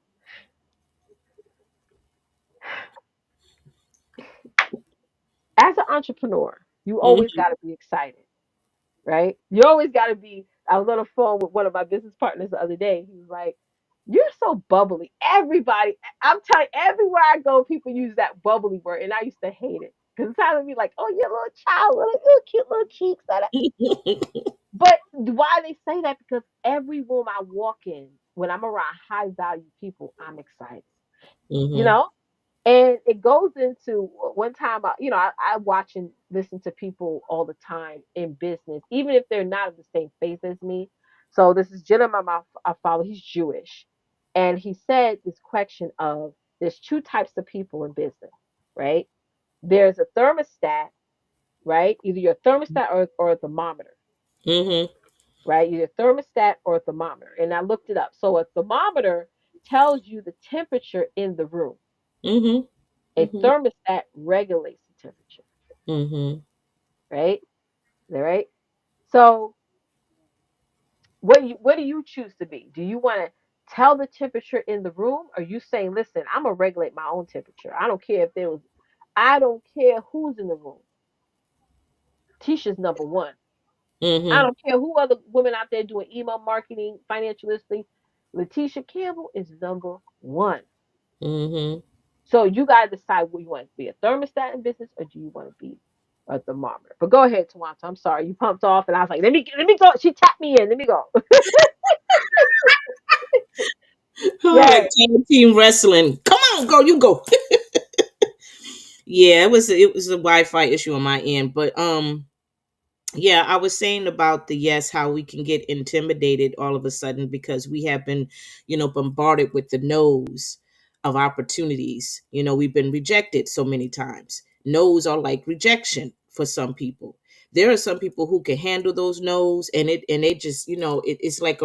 Speaker 1: as an entrepreneur, you always
Speaker 2: Mm-hmm.
Speaker 1: got to be excited, right? You always got to be. I was on the phone with one of my business partners the other day. He was like, "You're so bubbly." Everybody, I'm telling you, everywhere I go, people use that bubbly word, and I used to hate it because it's sounded to me like, "Oh, you're a little child, little cute little cheeks." But why they say that? Because every room I walk in, when I'm around high value people, I'm excited. You
Speaker 2: Mm-hmm.
Speaker 1: know, and it goes into one time, I watch and listen to people all the time in business, even if they're not of the same faith as me. So this is gentleman I follow, he's Jewish. And he said this question of there's two types of people in business, right? There's a thermostat, right? Either your thermostat or a thermometer,
Speaker 2: Mm-hmm.
Speaker 1: right? Either thermostat or a thermometer. And I looked it up. So a thermometer tells you the temperature in the room.
Speaker 2: Mm-hmm.
Speaker 1: A
Speaker 2: Mm-hmm.
Speaker 1: thermostat regulates the temperature,
Speaker 2: Mm-hmm.
Speaker 1: right? All right. So what do you choose to be? Do you want to tell the temperature in the room, or you saying, listen, I'm gonna regulate my own temperature. I don't care who's in the room. Tisha's number one. I
Speaker 2: Mm-hmm.
Speaker 1: don't care who other women out there doing email marketing, financial listing. Leticia Campbell is number one.
Speaker 2: Mm-hmm.
Speaker 1: So you gotta decide where you want to be, a thermostat in business or do you want to be a thermometer. But go ahead, Tawanta. I'm sorry, you pumped off, and I was like, let me go. She tapped me in. Let me go.
Speaker 2: Oh, like
Speaker 1: Yeah.
Speaker 2: tag team wrestling. Come on, girl, you go. Yeah, it was a Wi-Fi issue on my end, but yeah, I was saying about the yes, how we can get intimidated all of a sudden because we have been, bombarded with the no's of opportunities. We've been rejected so many times. No's are like rejection for some people. There are some people who can handle those no's, and they just, it's like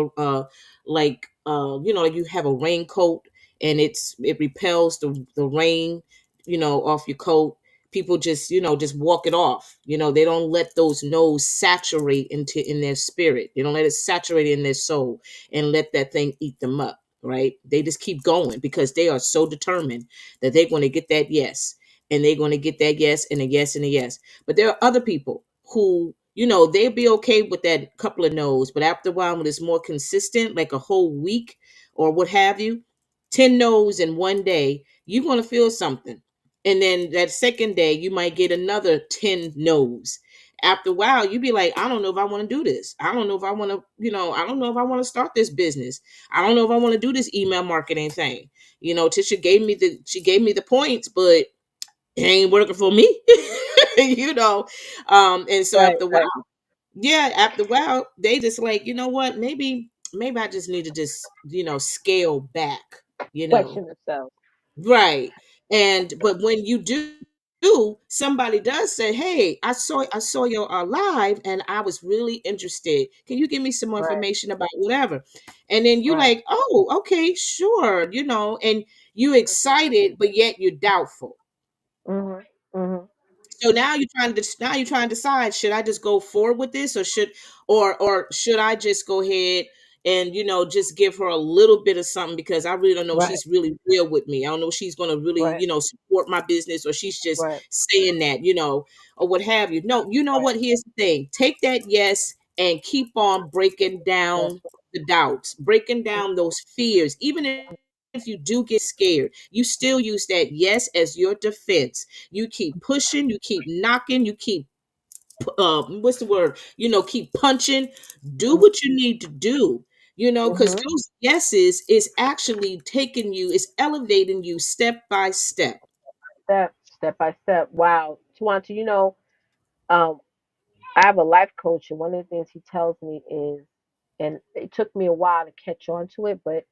Speaker 2: like you have a raincoat and it repels the rain, off your coat. People just, just walk it off. They don't let those no's saturate in their spirit. They don't let it saturate in their soul and let that thing eat them up. Right? They just keep going because they are so determined that they're going to get that yes, and they're going to get that yes and a yes and a yes. But there are other people who, they'll be okay with that couple of no's, but after a while, when it's more consistent, like a whole week or what have you, 10 no's in one day, you're going to feel something. And then that second day, you might get another 10 no's. After a while, you be like, I don't know if I want to do this. I don't know if I want to, I don't know if I want to start this business. I don't know if I want to do this email marketing thing. Tisha she gave me the points, but it ain't working for me. you know. And so
Speaker 1: Right,
Speaker 2: after a
Speaker 1: right.
Speaker 2: while, yeah, after a while, they just like, you know what, maybe I just need to just, scale back, you know.
Speaker 1: Question themselves.
Speaker 2: Right. And but when you do, somebody does say, "Hey, I saw your live, and I was really interested. Can you give me some more
Speaker 1: Right,
Speaker 2: information about whatever?" And then you
Speaker 1: right.
Speaker 2: like, "Oh, okay, sure," and you excited, but yet you're doubtful.
Speaker 1: Mhm. Mhm.
Speaker 2: So now you're trying to decide, should I just go forward with this, or should I just go ahead and just give her a little bit of something, because I really don't know if
Speaker 1: Right,
Speaker 2: she's really real with me. I don't know if she's going to really
Speaker 1: right,
Speaker 2: support my business, or she's just
Speaker 1: right,
Speaker 2: saying that, or what have you. No, you know
Speaker 1: right.
Speaker 2: what? Here's the thing: take that yes and keep on breaking
Speaker 1: That's
Speaker 2: down the doubts, breaking down those fears. Even if you do get scared, you still use that yes as your defense. You keep pushing, you keep knocking, you keep what's the word? Keep punching. Do what you need to do. Because
Speaker 1: mhm.
Speaker 2: those yeses is actually taking you, is elevating you step by step.
Speaker 1: Step by step. Wow. Twanta, um, I have a life coach, and one of the things he tells me is, and it took me a while to catch on to it, but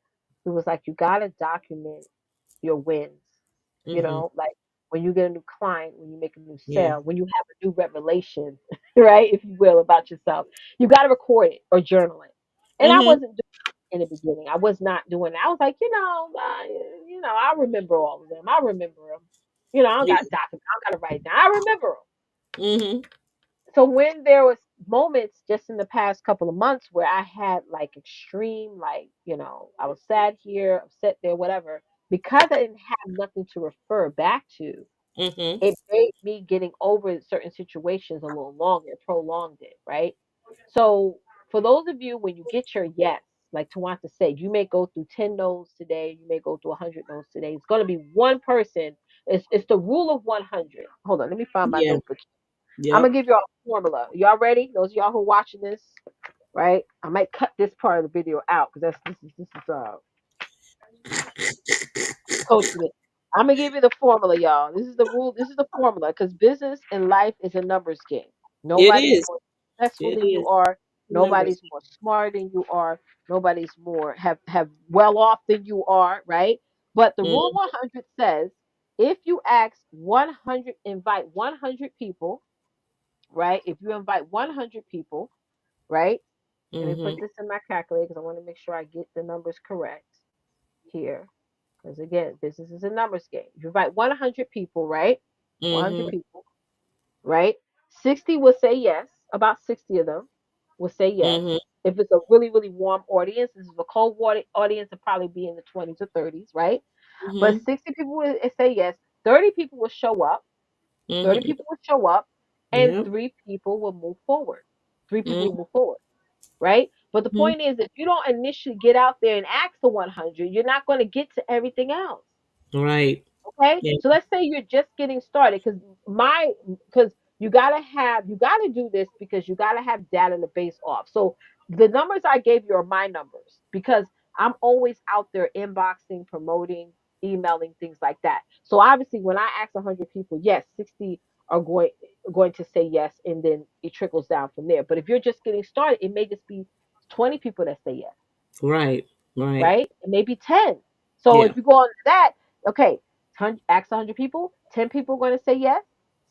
Speaker 1: it was like you gotta document your wins.
Speaker 2: Mm-hmm.
Speaker 1: Like when you get a new client, when you make a new
Speaker 2: Yeah.
Speaker 1: sale, when you have a new revelation, right, if you will, about yourself, you got to record it or journal it. And I
Speaker 2: Mm-hmm.
Speaker 1: wasn't doing it in the beginning. I was not doing that. I was like, I remember all of them. I remember them. I don't
Speaker 2: Yeah.
Speaker 1: got to document. I don't got to write down. I remember them.
Speaker 2: Mm-hmm.
Speaker 1: So when there was moments just in the past couple of months where I had like extreme, like, I was sad here, upset there, whatever, because I didn't have nothing to refer back to,
Speaker 2: Mm-hmm.
Speaker 1: it made me getting over certain situations a little longer, prolonged it, right? So for those of you, when you get your yes, like Tawanta said, you may go through 10 no's today, you may go through 100 no's today. It's going to be one person. It's the rule of 100. Hold on, let me find my
Speaker 2: Yeah.
Speaker 1: notebook. I'm
Speaker 2: Yep.
Speaker 1: gonna give y'all a formula. Y'all ready? Those of y'all who are watching this, right? I might cut this part of the video out because this is coaching it. I'm gonna give you the formula, y'all. This is the rule. This is the formula because business and life is a numbers game.
Speaker 2: It
Speaker 1: Nobody's
Speaker 2: is.
Speaker 1: more successful
Speaker 2: It
Speaker 1: than you
Speaker 2: is.
Speaker 1: are.
Speaker 2: Numbers.
Speaker 1: Nobody's more smart than you are. Nobody's more have well off than you are, right? But the rule of
Speaker 2: Mm-hmm.
Speaker 1: 100 says if you ask 100, invite 100 people, right? If you invite 100 people, right? Let me put
Speaker 2: Mm-hmm.
Speaker 1: this in my calculator because I want to make sure I get the numbers correct here. Because again, business is a numbers game. If you invite 100 people, right? 100
Speaker 2: Mm-hmm.
Speaker 1: people, right? 60 will say yes. About 60 of them will say yes.
Speaker 2: Mm-hmm.
Speaker 1: If it's a really, really warm audience, this is a cold water audience, it'll probably be in the 20s or 30s, right? But
Speaker 2: Mm-hmm.
Speaker 1: 60 people will say yes. 30 people will show up. 30
Speaker 2: Mm-hmm.
Speaker 1: people will show up, and
Speaker 2: Yep.
Speaker 1: three people will move forward. Three people will
Speaker 2: Mm-hmm.
Speaker 1: move forward, right? But the point is, if you don't initially get out there and ask the 100, you're not going to get to everything else.
Speaker 2: Right.
Speaker 1: Okay,
Speaker 2: Yeah.
Speaker 1: so let's say you're just getting started because you gotta do this because you gotta have data to base off. So the numbers I gave you are my numbers because I'm always out there inboxing, promoting, emailing, things like that. So obviously when I ask 100 people, yes, 60 are going to say yes, and then it trickles down from there. But if you're just getting started, it may just be 20 people that say yes,
Speaker 2: Right. Right.
Speaker 1: right? It may be 10. So
Speaker 2: Yeah.
Speaker 1: if you go on to that, okay, ask 100 people, 10 people are going to say yes,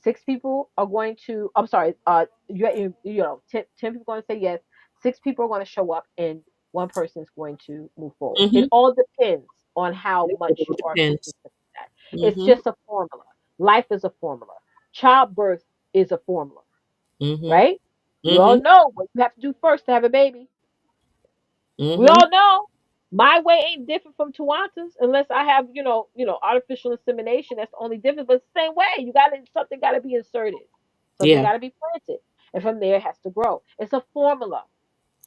Speaker 1: six people are going to, I'm sorry, 10 people are going to say yes, six people are going to show up, and one person is going to move forward. It
Speaker 2: Mhm.
Speaker 1: all depends on how
Speaker 2: It
Speaker 1: much
Speaker 2: all
Speaker 1: you are
Speaker 2: depends.
Speaker 1: consistent with that. It's
Speaker 2: Mhm.
Speaker 1: just a formula. Life is a formula. Childbirth is a formula,
Speaker 2: Mhm.
Speaker 1: right? We all
Speaker 2: Mhm.
Speaker 1: know what you have to do first to have a baby. We
Speaker 2: Mhm.
Speaker 1: all know my way ain't different from Tawanta's unless I have, artificial insemination. That's the only difference. But it's the same way. Something gotta be inserted. Something
Speaker 2: Yeah.
Speaker 1: gotta be planted. And from there it has to grow. It's a formula.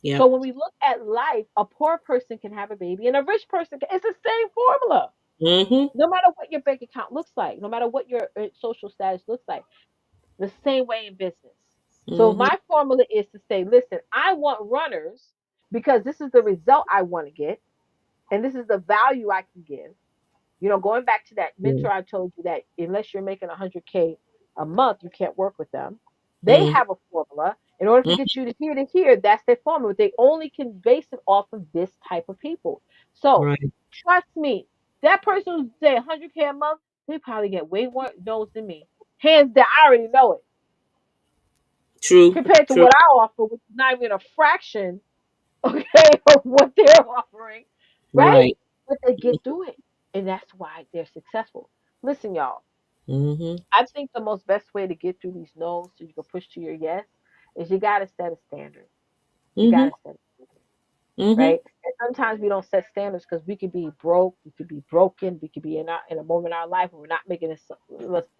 Speaker 1: So
Speaker 2: Yep.
Speaker 1: when we look at life, a poor person can have a baby and a rich person can. It's the same formula.
Speaker 2: Mhm.
Speaker 1: No matter what your bank account looks like, no matter what your social status looks like, the same way in business. So
Speaker 2: Mhm.
Speaker 1: my formula is to say, listen, I want runners because this is the result I want to get, and this is the value I can give. Going back to that
Speaker 2: Yeah.
Speaker 1: mentor I told you that unless you're making 100K a month, you can't work with them. They
Speaker 2: Mhm.
Speaker 1: have a formula. In order to
Speaker 2: Mhm.
Speaker 1: get you to here, that's their formula. They only can base it off of this type of people. So
Speaker 2: Right.
Speaker 1: trust me, that person who's say 100K a month, they probably get way more no's than me. Hands down, I already know it.
Speaker 2: True.
Speaker 1: Compared to
Speaker 2: True.
Speaker 1: what I offer, which is not even a fraction, okay, of what they're offering, right?
Speaker 2: Right.
Speaker 1: But they get through it. And that's why they're successful. Listen, y'all,
Speaker 2: Mhm.
Speaker 1: I think the most best way to get through these no's so you can push to your yes is you gotta set a standard. You
Speaker 2: Mhm.
Speaker 1: gotta set a standard,
Speaker 2: Mhm.
Speaker 1: right? And sometimes we don't set standards because we could be broke, we could be broken, we could be in a moment in our life where we're not making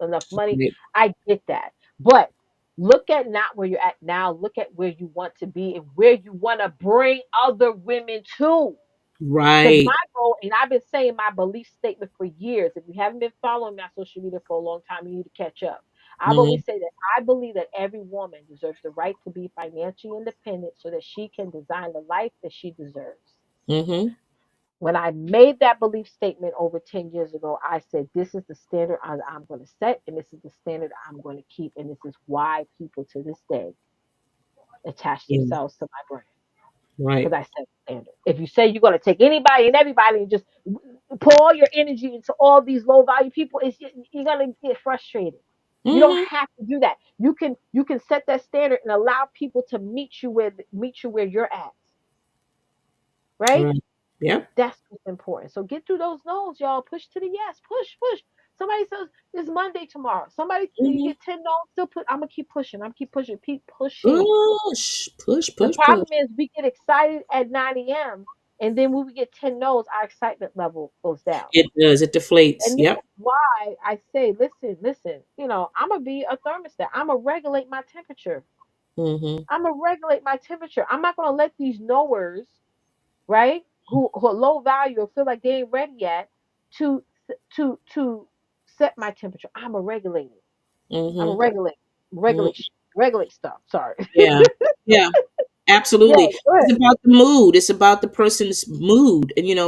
Speaker 1: enough money.
Speaker 2: Right.
Speaker 1: I get that. But look at not where you're at now, look at where you want to be and where you want to bring other women to. Because my
Speaker 2: Right.
Speaker 1: goal, and I've been saying my belief statement for years. If you haven't been following my social media for a long time, you need to catch up. I've
Speaker 2: Mhm.
Speaker 1: always said that I believe that every woman deserves the right to be financially independent so that she can design the life that she deserves.
Speaker 2: Mhm.
Speaker 1: When I made that belief statement over 10 years ago, I said, this is the standard I'm going to set, and this is the standard I'm going to keep. And this is why people to this day attach
Speaker 2: Yeah.
Speaker 1: themselves to my brand
Speaker 2: Right.
Speaker 1: because I set the standard. If you say you're going to take anybody and everybody and just pour all your energy into all these low value people, you're going to get frustrated. You don't
Speaker 2: Mhm.
Speaker 1: have to do that. You can set that standard and allow people to meet you where you're at, right?
Speaker 2: Right. Yep.
Speaker 1: That's what's important. So get through those no's, y'all. Push to the yes. Push, push. Somebody says it's Monday tomorrow. Somebody you
Speaker 2: Mhm.
Speaker 1: get 10 no's, still put. I'm gonna keep pushing. I'm keep pushing. Keep pushing.
Speaker 2: Push. Push.
Speaker 1: The
Speaker 2: Push. Push.
Speaker 1: problem is we get excited at 9 a.m. and then when we get 10 no's, our excitement level goes down.
Speaker 2: It does. It deflates.
Speaker 1: And this
Speaker 2: Yep.
Speaker 1: is why I say, listen, listen, I'm gonna be a thermostat. I'm gonna regulate my temperature.
Speaker 2: Mhm.
Speaker 1: I'm gonna regulate my temperature. I'm not gonna let these knowers, right, who are low value or feel like they ain't ready yet to to set my temperature. I'm a regulator. I'm a
Speaker 2: Mhm.
Speaker 1: regulate
Speaker 2: Mhm.
Speaker 1: regulate stuff. Sorry.
Speaker 2: Yeah. Yeah.
Speaker 1: Yeah,
Speaker 2: Absolutely.
Speaker 1: go
Speaker 2: It's
Speaker 1: ahead.
Speaker 2: about the mood. It's about the person's mood. And you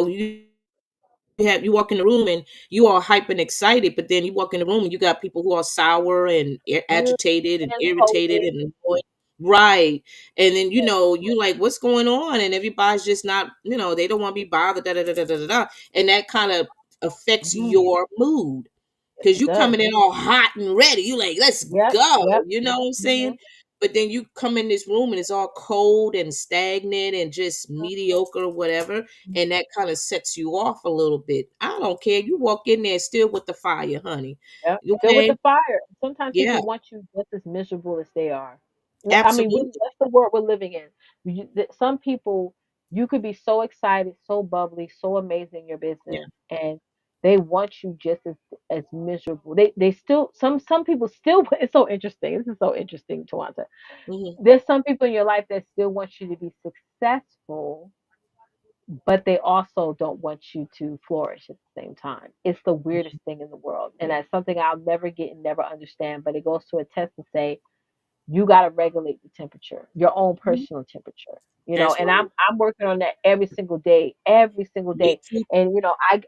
Speaker 2: walk in the room and you all hype and excited, but then you walk in the room and you got people who are sour and
Speaker 1: Mm,
Speaker 2: agitated and
Speaker 1: and
Speaker 2: irritated
Speaker 1: holding.
Speaker 2: and annoyed. Right. And then you like, what's going on? And everybody's just not, they don't want to be bothered, da da da da da da. Da. And that kind of affects
Speaker 1: Mhm.
Speaker 2: your mood.
Speaker 1: Yes,
Speaker 2: Cause
Speaker 1: it
Speaker 2: you
Speaker 1: does.
Speaker 2: coming in all hot and ready. You like, let's
Speaker 1: Yep,
Speaker 2: go.
Speaker 1: yep.
Speaker 2: You know what I'm
Speaker 1: Hmm.
Speaker 2: saying? But then you come in this room and it's all cold and stagnant and just mediocre or whatever, and that kind of sets you off a little bit. I don't care. You walk in there still with the fire, honey.
Speaker 1: Yep. Still with
Speaker 2: Okay?
Speaker 1: the fire. Sometimes
Speaker 2: Yeah,
Speaker 1: people want you just as miserable as they are. I mean,
Speaker 2: absolutely.
Speaker 1: that's the world we're living in. Some people, you could be so excited, so bubbly, so amazing in your
Speaker 2: Yeah.
Speaker 1: business, and they want you just as miserable. They still some people still. It's so interesting. This is so interesting, Tawanta.
Speaker 2: Hmm.
Speaker 1: There's some people in your life that still want you to be successful, but they also don't want you to flourish at the same time. It's the weirdest thing in the world. And that's something I'll never get and never understand. But it goes to a test to say you gotta regulate the temperature, your own personal temperature.
Speaker 2: That's
Speaker 1: And
Speaker 2: right.
Speaker 1: I'm working on that every single
Speaker 2: Me
Speaker 1: day.
Speaker 2: too.
Speaker 1: And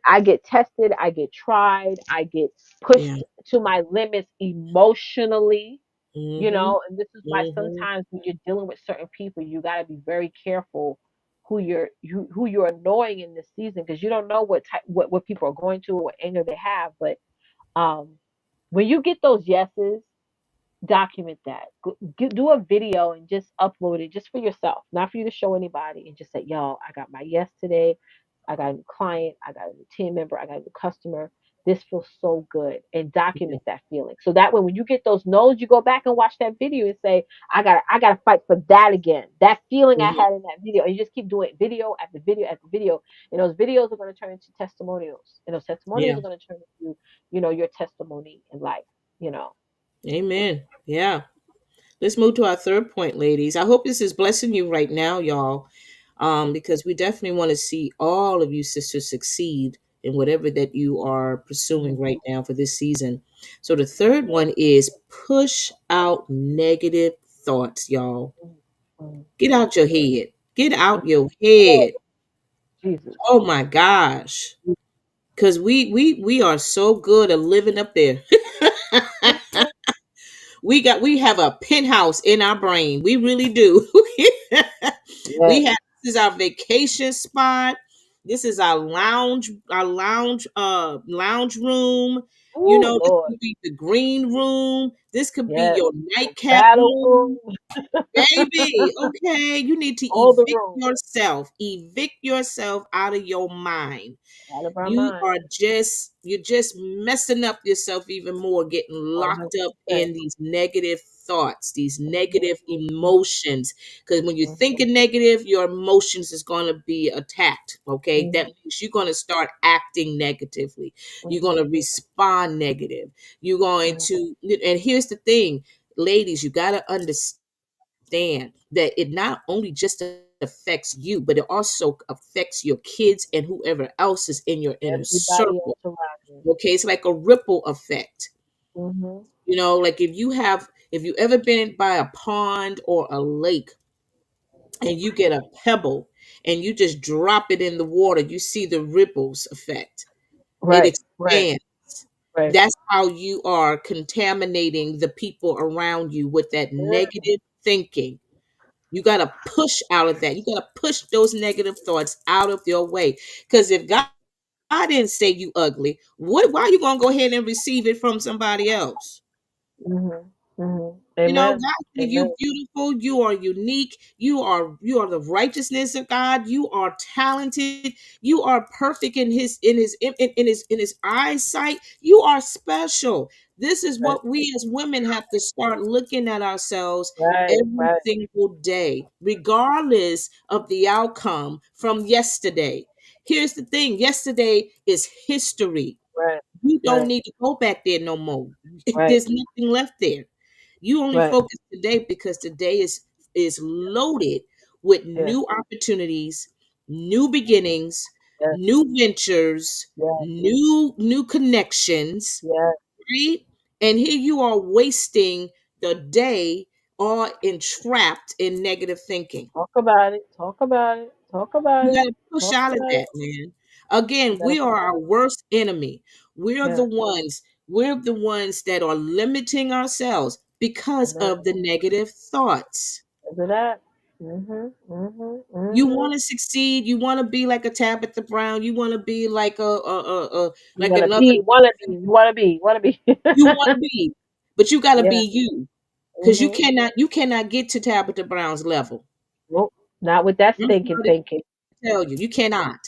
Speaker 1: I get tested, I get tried, I get
Speaker 2: Yeah.
Speaker 1: pushed to my limits emotionally,
Speaker 2: Hmm.
Speaker 1: and this is why
Speaker 2: Hmm.
Speaker 1: sometimes when you're dealing with certain people, you got to be very careful who you're annoying in this season because you don't know what people are going to or what anger they have. But um, when you get those yeses, document that. Do a video and just upload it just for yourself, not for you to show anybody. And just say, "Yo, I got my yes today. I got a new client. I got a new team member. I got a new customer. This feels so good." And
Speaker 2: Yeah.
Speaker 1: document that feeling. So that way, when you get those no's, you go back and watch that video and say, I got to fight for that again. That feeling I
Speaker 2: Mhm.
Speaker 1: had in that video." And you just keep doing video after video after video. And those videos are going to turn into testimonials. And those testimonials
Speaker 2: Yeah.
Speaker 1: are going to turn into, your testimony in life, you know.
Speaker 2: Amen. Yeah. Let's move to our third point, ladies. I hope this is blessing you right now, y'all, because we definitely want to see all of you sisters succeed in whatever that you are pursuing
Speaker 1: Mhm.
Speaker 2: right now for this season. So the third one is push out negative thoughts, y'all.
Speaker 1: Mm, mm,
Speaker 2: Get
Speaker 1: mm,
Speaker 2: out your head. Get
Speaker 1: mm.
Speaker 2: out your
Speaker 1: Oh,
Speaker 2: head.
Speaker 1: Jesus.
Speaker 2: Oh my gosh. Cause we are so good at living up there.
Speaker 1: Mhm.
Speaker 2: We have a penthouse in our brain. We really do.
Speaker 1: Yes.
Speaker 2: We have this is our vacation spot. This is our lounge room.
Speaker 1: Oh,
Speaker 2: This
Speaker 1: Lord.
Speaker 2: could be the green room. This could be
Speaker 1: Yes.
Speaker 2: your
Speaker 1: The
Speaker 2: nightcap
Speaker 1: battle
Speaker 2: room.
Speaker 1: room.
Speaker 2: Baby, okay, you need to
Speaker 1: All the
Speaker 2: evict
Speaker 1: rooms.
Speaker 2: yourself. Evict yourself out of your mind.
Speaker 1: Out of our
Speaker 2: You
Speaker 1: mind.
Speaker 2: are just you're just messing up yourself even more, getting locked up
Speaker 1: 100%.
Speaker 2: in these negative thoughts, these
Speaker 1: Mhm,
Speaker 2: negative emotions. Because when you're
Speaker 1: mhm,
Speaker 2: thinking negative, your emotions is going to be attacked. Okay, that
Speaker 1: mhm,
Speaker 2: means you're going to start acting negatively. You're going
Speaker 1: mhm,
Speaker 2: to respond negative. You're going
Speaker 1: mhm.
Speaker 2: to, and here's the thing, ladies, you got to understand that it not only just affects you, but it also affects your kids and whoever else is in your inner
Speaker 1: Everybody
Speaker 2: circle.
Speaker 1: else around you.
Speaker 2: Okay, it's like a ripple effect.
Speaker 1: Mhm.
Speaker 2: Like if you ever been by a pond or a lake and you get a pebble and you just drop it in the water, you see the ripples effect. It
Speaker 1: Right. Right.
Speaker 2: expands.
Speaker 1: Right.
Speaker 2: That's how you are contaminating the people around you with that
Speaker 1: Mm,
Speaker 2: negative thinking. You got to push out of that. You got to push those negative thoughts out of your way. Because if God didn't say you ugly, why are you going to go ahead and receive it from somebody else?
Speaker 1: mhm, mhm.
Speaker 2: God
Speaker 1: Amen.
Speaker 2: said
Speaker 1: Amen.
Speaker 2: you beautiful, you are unique, you are the righteousness of God, you are talented, you are perfect in his eyesight. You are special. This is
Speaker 1: Right.
Speaker 2: what we as women have to start looking at ourselves
Speaker 1: Right.
Speaker 2: every
Speaker 1: Right.
Speaker 2: single day, regardless of the outcome from yesterday. Here's the thing, yesterday is history.
Speaker 1: Right.
Speaker 2: You don't
Speaker 1: Right.
Speaker 2: need to go back there no more.
Speaker 1: Right.
Speaker 2: There's nothing left there. You only
Speaker 1: Right.
Speaker 2: focus today because today is loaded with
Speaker 1: Yes.
Speaker 2: new opportunities, new beginnings,
Speaker 1: Yes.
Speaker 2: new ventures,
Speaker 1: Yes.
Speaker 2: new connections,
Speaker 1: Yes.
Speaker 2: right? And here you are wasting the day all entrapped in negative thinking.
Speaker 1: Talk about it. Talk about it. Talk about
Speaker 2: You
Speaker 1: it.
Speaker 2: got to push
Speaker 1: Talk
Speaker 2: out of
Speaker 1: about it.
Speaker 2: that, man.
Speaker 1: You
Speaker 2: Again,
Speaker 1: gotta
Speaker 2: we are
Speaker 1: push
Speaker 2: our
Speaker 1: out.
Speaker 2: worst enemy. We are the
Speaker 1: Yeah.
Speaker 2: ones, we're the ones that are limiting ourselves because
Speaker 1: Amen.
Speaker 2: of the negative thoughts.
Speaker 1: Look at that. Mhm. Mhm.
Speaker 2: You
Speaker 1: Mhm.
Speaker 2: want to succeed, you want to be like a Tabitha Brown, you want to be like a
Speaker 1: You
Speaker 2: like
Speaker 1: wanna
Speaker 2: another,
Speaker 1: be, wanna be, you wanna be, wanna be.
Speaker 2: you want to be, but you got to
Speaker 1: Yeah.
Speaker 2: be you, because you
Speaker 1: Mhm.
Speaker 2: cannot get to Tabitha Brown's level.
Speaker 1: Nope. Not with that
Speaker 2: I'm
Speaker 1: stinking
Speaker 2: sorry
Speaker 1: thinking.
Speaker 2: tell you, you cannot.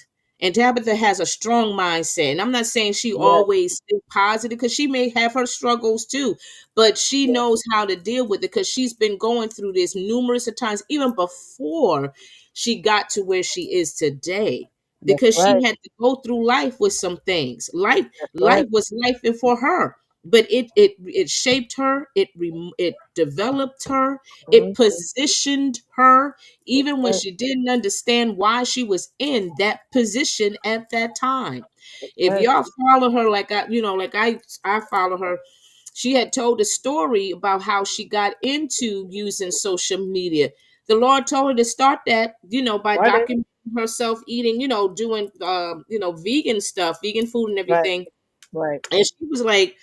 Speaker 2: And Tabitha has a strong mindset. And I'm not saying she
Speaker 1: Yes.
Speaker 2: always think positive, because she may have her struggles too, but she
Speaker 1: Yes.
Speaker 2: knows how to deal with it because she's been going through this numerous of times, even before she got to where she is today.
Speaker 1: That's
Speaker 2: Because she
Speaker 1: right.
Speaker 2: had to go through life with some things. Life,
Speaker 1: That's
Speaker 2: life
Speaker 1: right.
Speaker 2: was life for her, but it shaped her. It developed her. It
Speaker 1: Mhm.
Speaker 2: positioned her
Speaker 1: That's
Speaker 2: even when
Speaker 1: right.
Speaker 2: she didn't understand why she was in that position at that time.
Speaker 1: That's
Speaker 2: If
Speaker 1: right.
Speaker 2: y'all follow her, like I follow her, she had told a story about how she got into using social media. The Lord told her to start that, by
Speaker 1: Right.
Speaker 2: documenting herself eating, doing vegan stuff, vegan food and
Speaker 1: Right.
Speaker 2: everything.
Speaker 1: Right.
Speaker 2: And she was like,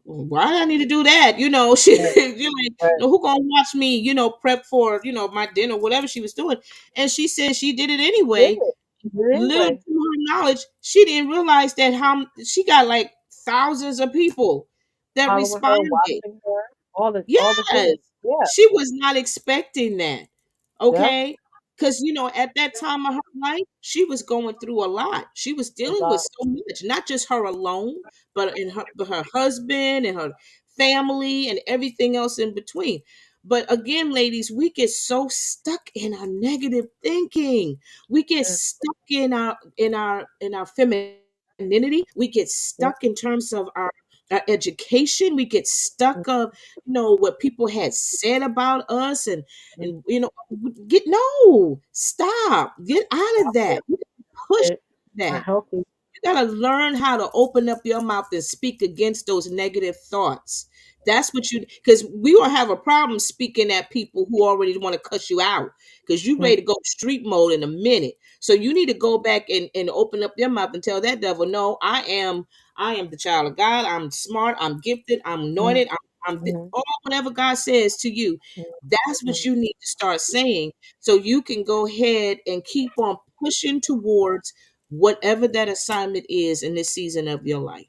Speaker 2: why do I need to do that? She
Speaker 1: Right.
Speaker 2: you're like,
Speaker 1: Right.
Speaker 2: no, who gonna watch me, prep for, my dinner, whatever she was doing. And she said she did it
Speaker 1: You did
Speaker 2: anyway.
Speaker 1: it. You did it
Speaker 2: Little to
Speaker 1: anyway.
Speaker 2: her knowledge, she didn't realize that how she got like thousands of people that
Speaker 1: Following her,
Speaker 2: responded.
Speaker 1: watching her. all the
Speaker 2: Yes.
Speaker 1: things. Yeah,
Speaker 2: She was not expecting that.
Speaker 1: yep,
Speaker 2: Okay. Because, at that time of her life, she was going through a lot. She was
Speaker 1: a
Speaker 2: dealing with
Speaker 1: lot.
Speaker 2: so much, not just her alone, but her husband and her family and everything else in between. But again, ladies, we get so stuck in our negative thinking. We get
Speaker 1: Yeah,
Speaker 2: stuck in our femininity. We get
Speaker 1: yep,
Speaker 2: stuck in terms of our education. We get stuck of what people had said about us, and
Speaker 1: mhm.
Speaker 2: and get no stop, get out of
Speaker 1: Stop
Speaker 2: that.
Speaker 1: it.
Speaker 2: You push
Speaker 1: It's not
Speaker 2: that.
Speaker 1: healthy.
Speaker 2: You gotta learn how to open up your mouth and speak against those negative thoughts. That's what you, because we will have a problem speaking at people who already want to cuss you out, because you
Speaker 1: Mm,
Speaker 2: ready to go street mode in a minute. So you need to go back and open up your mouth and tell that devil, no, I am the child of God. I'm smart. I'm gifted. I'm
Speaker 1: mm,
Speaker 2: anointed. I'm
Speaker 1: mm,
Speaker 2: all whatever God says to you.
Speaker 1: mm,
Speaker 2: That's what
Speaker 1: mm.
Speaker 2: you need to start saying, so you can go ahead and keep on pushing towards whatever that assignment is in this season of your life.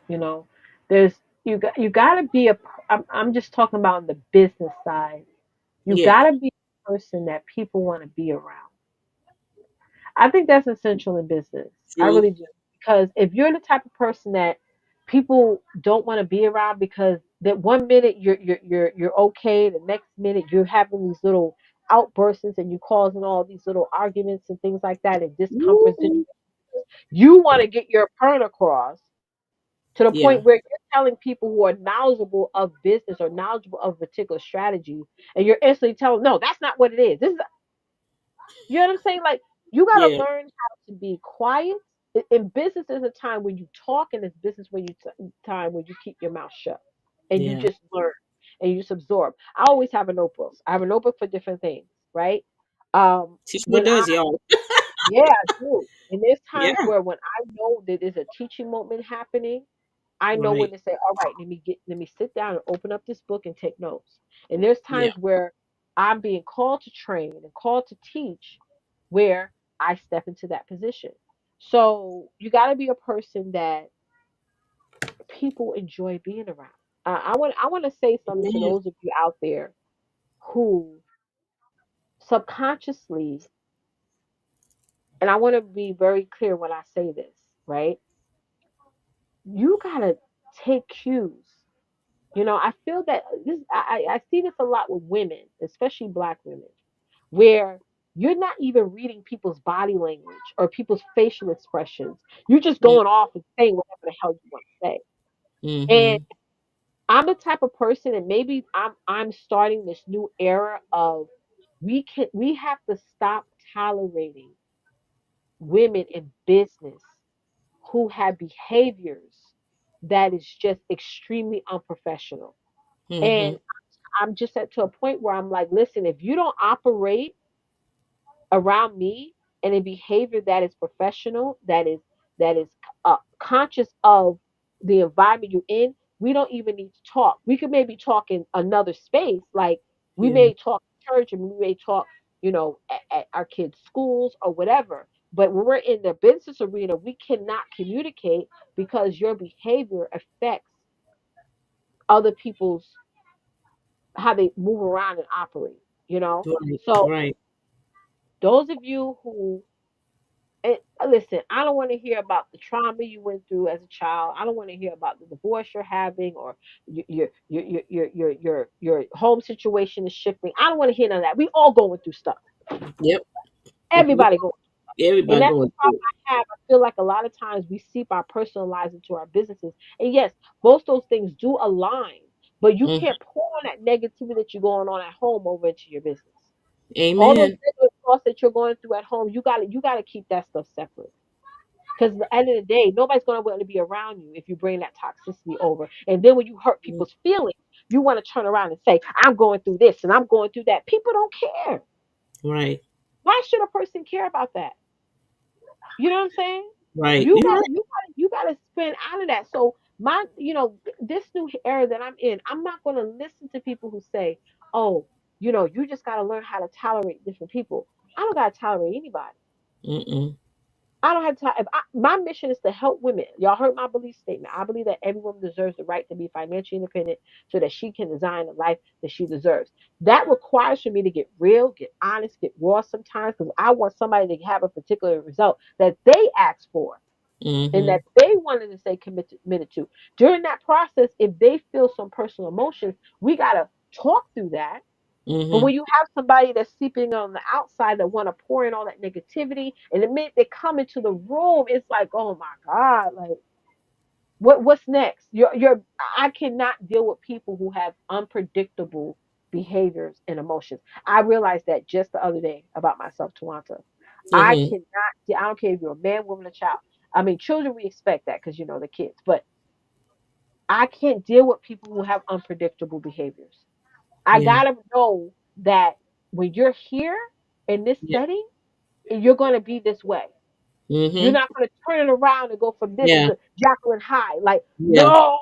Speaker 1: You know, there's you got to be a. I'm just talking about on the business side. You
Speaker 2: Yeah,
Speaker 1: got to be a person that people want to be around. I think that's essential in business. I
Speaker 2: true.
Speaker 1: really do. Because if you're the type of person that people don't want to be around because that one minute you're okay, the next minute you're having these little outbursts and you causing all these little arguments and things like that and discomfort
Speaker 2: Woo.
Speaker 1: situations. You want to get your point across to the
Speaker 2: Yeah,
Speaker 1: point where you're telling people who are knowledgeable of business or knowledgeable of a particular strategy, and you're instantly telling, no, that's not what it is. This is, you know what I'm saying? Like, you got to
Speaker 2: yeah,
Speaker 1: learn how to be quiet. In business, there's a time when you talk, and there's business when time when you keep your mouth shut, and you
Speaker 2: yeah.
Speaker 1: just learn and you just absorb. I always have a notebook. I have a notebook for different things, right?
Speaker 2: She sure
Speaker 1: When I
Speaker 2: does, y'all.
Speaker 1: Yeah, I do. And there's
Speaker 2: Yeah,
Speaker 1: times where when I know that there's a teaching moment happening, I know when
Speaker 2: right.
Speaker 1: to say, all right, let me sit down and open up this book and take notes. And there's
Speaker 2: Yeah.
Speaker 1: times where I'm being called to train and called to teach where I step into that position. So you got to be a person that people enjoy being around. I want to say something to
Speaker 2: Man.
Speaker 1: those of you out there who subconsciously, and I want to be very clear when I say this, right? You gotta take cues. I feel that I see this a lot with women, especially black women, where you're not even reading people's body language or people's facial expressions. You're just going off and saying whatever the hell you want to say. And
Speaker 2: Mm-hmm.
Speaker 1: I'm the type of person, and maybe I'm starting this new era of we have to stop tolerating women in business who have behaviors that is just extremely unprofessional.
Speaker 2: Mm-hmm.
Speaker 1: And I'm just to a point where I'm like, listen, if you don't operate around me in a behavior that is professional, that is conscious of the environment you're in, we don't even need to talk. We could maybe talk in another space, like we
Speaker 2: Yeah.
Speaker 1: may talk in church and we may talk, at our kids' schools or whatever. But when we're in the business arena, we cannot communicate because your behavior affects other people's how they move around and operate.
Speaker 2: Right.
Speaker 1: So
Speaker 2: Right.
Speaker 1: those of you who and listen, I don't want to hear about the trauma you went through as a child. I don't want to hear about the divorce you're having or your home situation is shifting. I don't want to hear none of that. We all going through stuff.
Speaker 2: Yep. We,
Speaker 1: Everybody going. And
Speaker 2: everybody
Speaker 1: that's the
Speaker 2: going
Speaker 1: problem
Speaker 2: through it.
Speaker 1: I have. I feel like a lot of times we seep our personal lives into our businesses. And yes, most of those things do align, but you
Speaker 2: Mhm.
Speaker 1: can't pour on that negativity that you're going on at home over into your business. All those
Speaker 2: Amen.
Speaker 1: negative thoughts that you're going through at home, you gotta keep that stuff separate. Because at the end of the day, nobody's going to want to be around you if you bring that toxicity over. And then when you hurt
Speaker 2: Mm.
Speaker 1: people's feelings, you want to turn around and say, I'm going through this and I'm going through that. People don't care.
Speaker 2: Right.
Speaker 1: Why should a person care about that? You know what I'm saying?
Speaker 2: Right.
Speaker 1: You
Speaker 2: You're
Speaker 1: gotta
Speaker 2: right.
Speaker 1: you gotta you gotta spend out of that. So this new era that I'm in, I'm not gonna listen to people who say, oh, you just gotta learn how to tolerate different people. I don't gotta tolerate anybody.
Speaker 2: Mm-mm.
Speaker 1: I don't have time. My mission is to help women. Y'all heard my belief statement. I believe that every woman deserves the right to be financially independent so that she can design the life that she deserves. That requires for me to get real, get honest, get raw sometimes because I want somebody to have a particular result that they asked for and
Speaker 2: Mm-hmm.
Speaker 1: that they wanted to stay committed to. During that process, if they feel some personal emotions, we got to talk through that. But
Speaker 2: Mm-hmm.
Speaker 1: when you have somebody that's sleeping on the outside that want to pour in all that negativity, and the minute they come into the room, it's like, oh my God, like what's next? I cannot deal with people who have unpredictable behaviors and emotions. I realized that just the other day about myself, Tawanta. I
Speaker 2: Mm-hmm.
Speaker 1: cannot. I don't care if you're a man, woman, or child. I mean, children we expect that because you know the kids, but I can't deal with people who have unpredictable behaviors. I
Speaker 2: Yeah.
Speaker 1: gotta know that when you're here in this
Speaker 2: Yeah.
Speaker 1: setting, you're gonna be this way. You're
Speaker 2: Mm-hmm.
Speaker 1: not gonna turn it around and go from this
Speaker 2: Yeah.
Speaker 1: to Jacqueline High. Like,
Speaker 2: Yeah.
Speaker 1: no,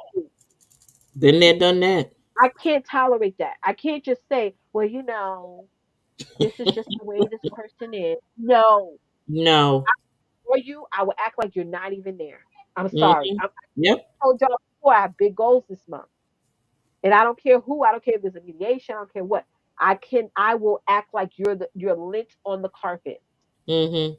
Speaker 2: Been there, done that.
Speaker 1: I can't tolerate that. I can't just say, well, this is just the way this person is. No,
Speaker 2: No.
Speaker 1: for you, I will act like you're not even there. I'm sorry.
Speaker 2: Mm-hmm.
Speaker 1: I
Speaker 2: Yep.
Speaker 1: told y'all before I have big goals this month. And I don't care who, I don't care if there's a mediation, I don't care what. I will act like you're lint on the carpet
Speaker 2: Mm-hmm.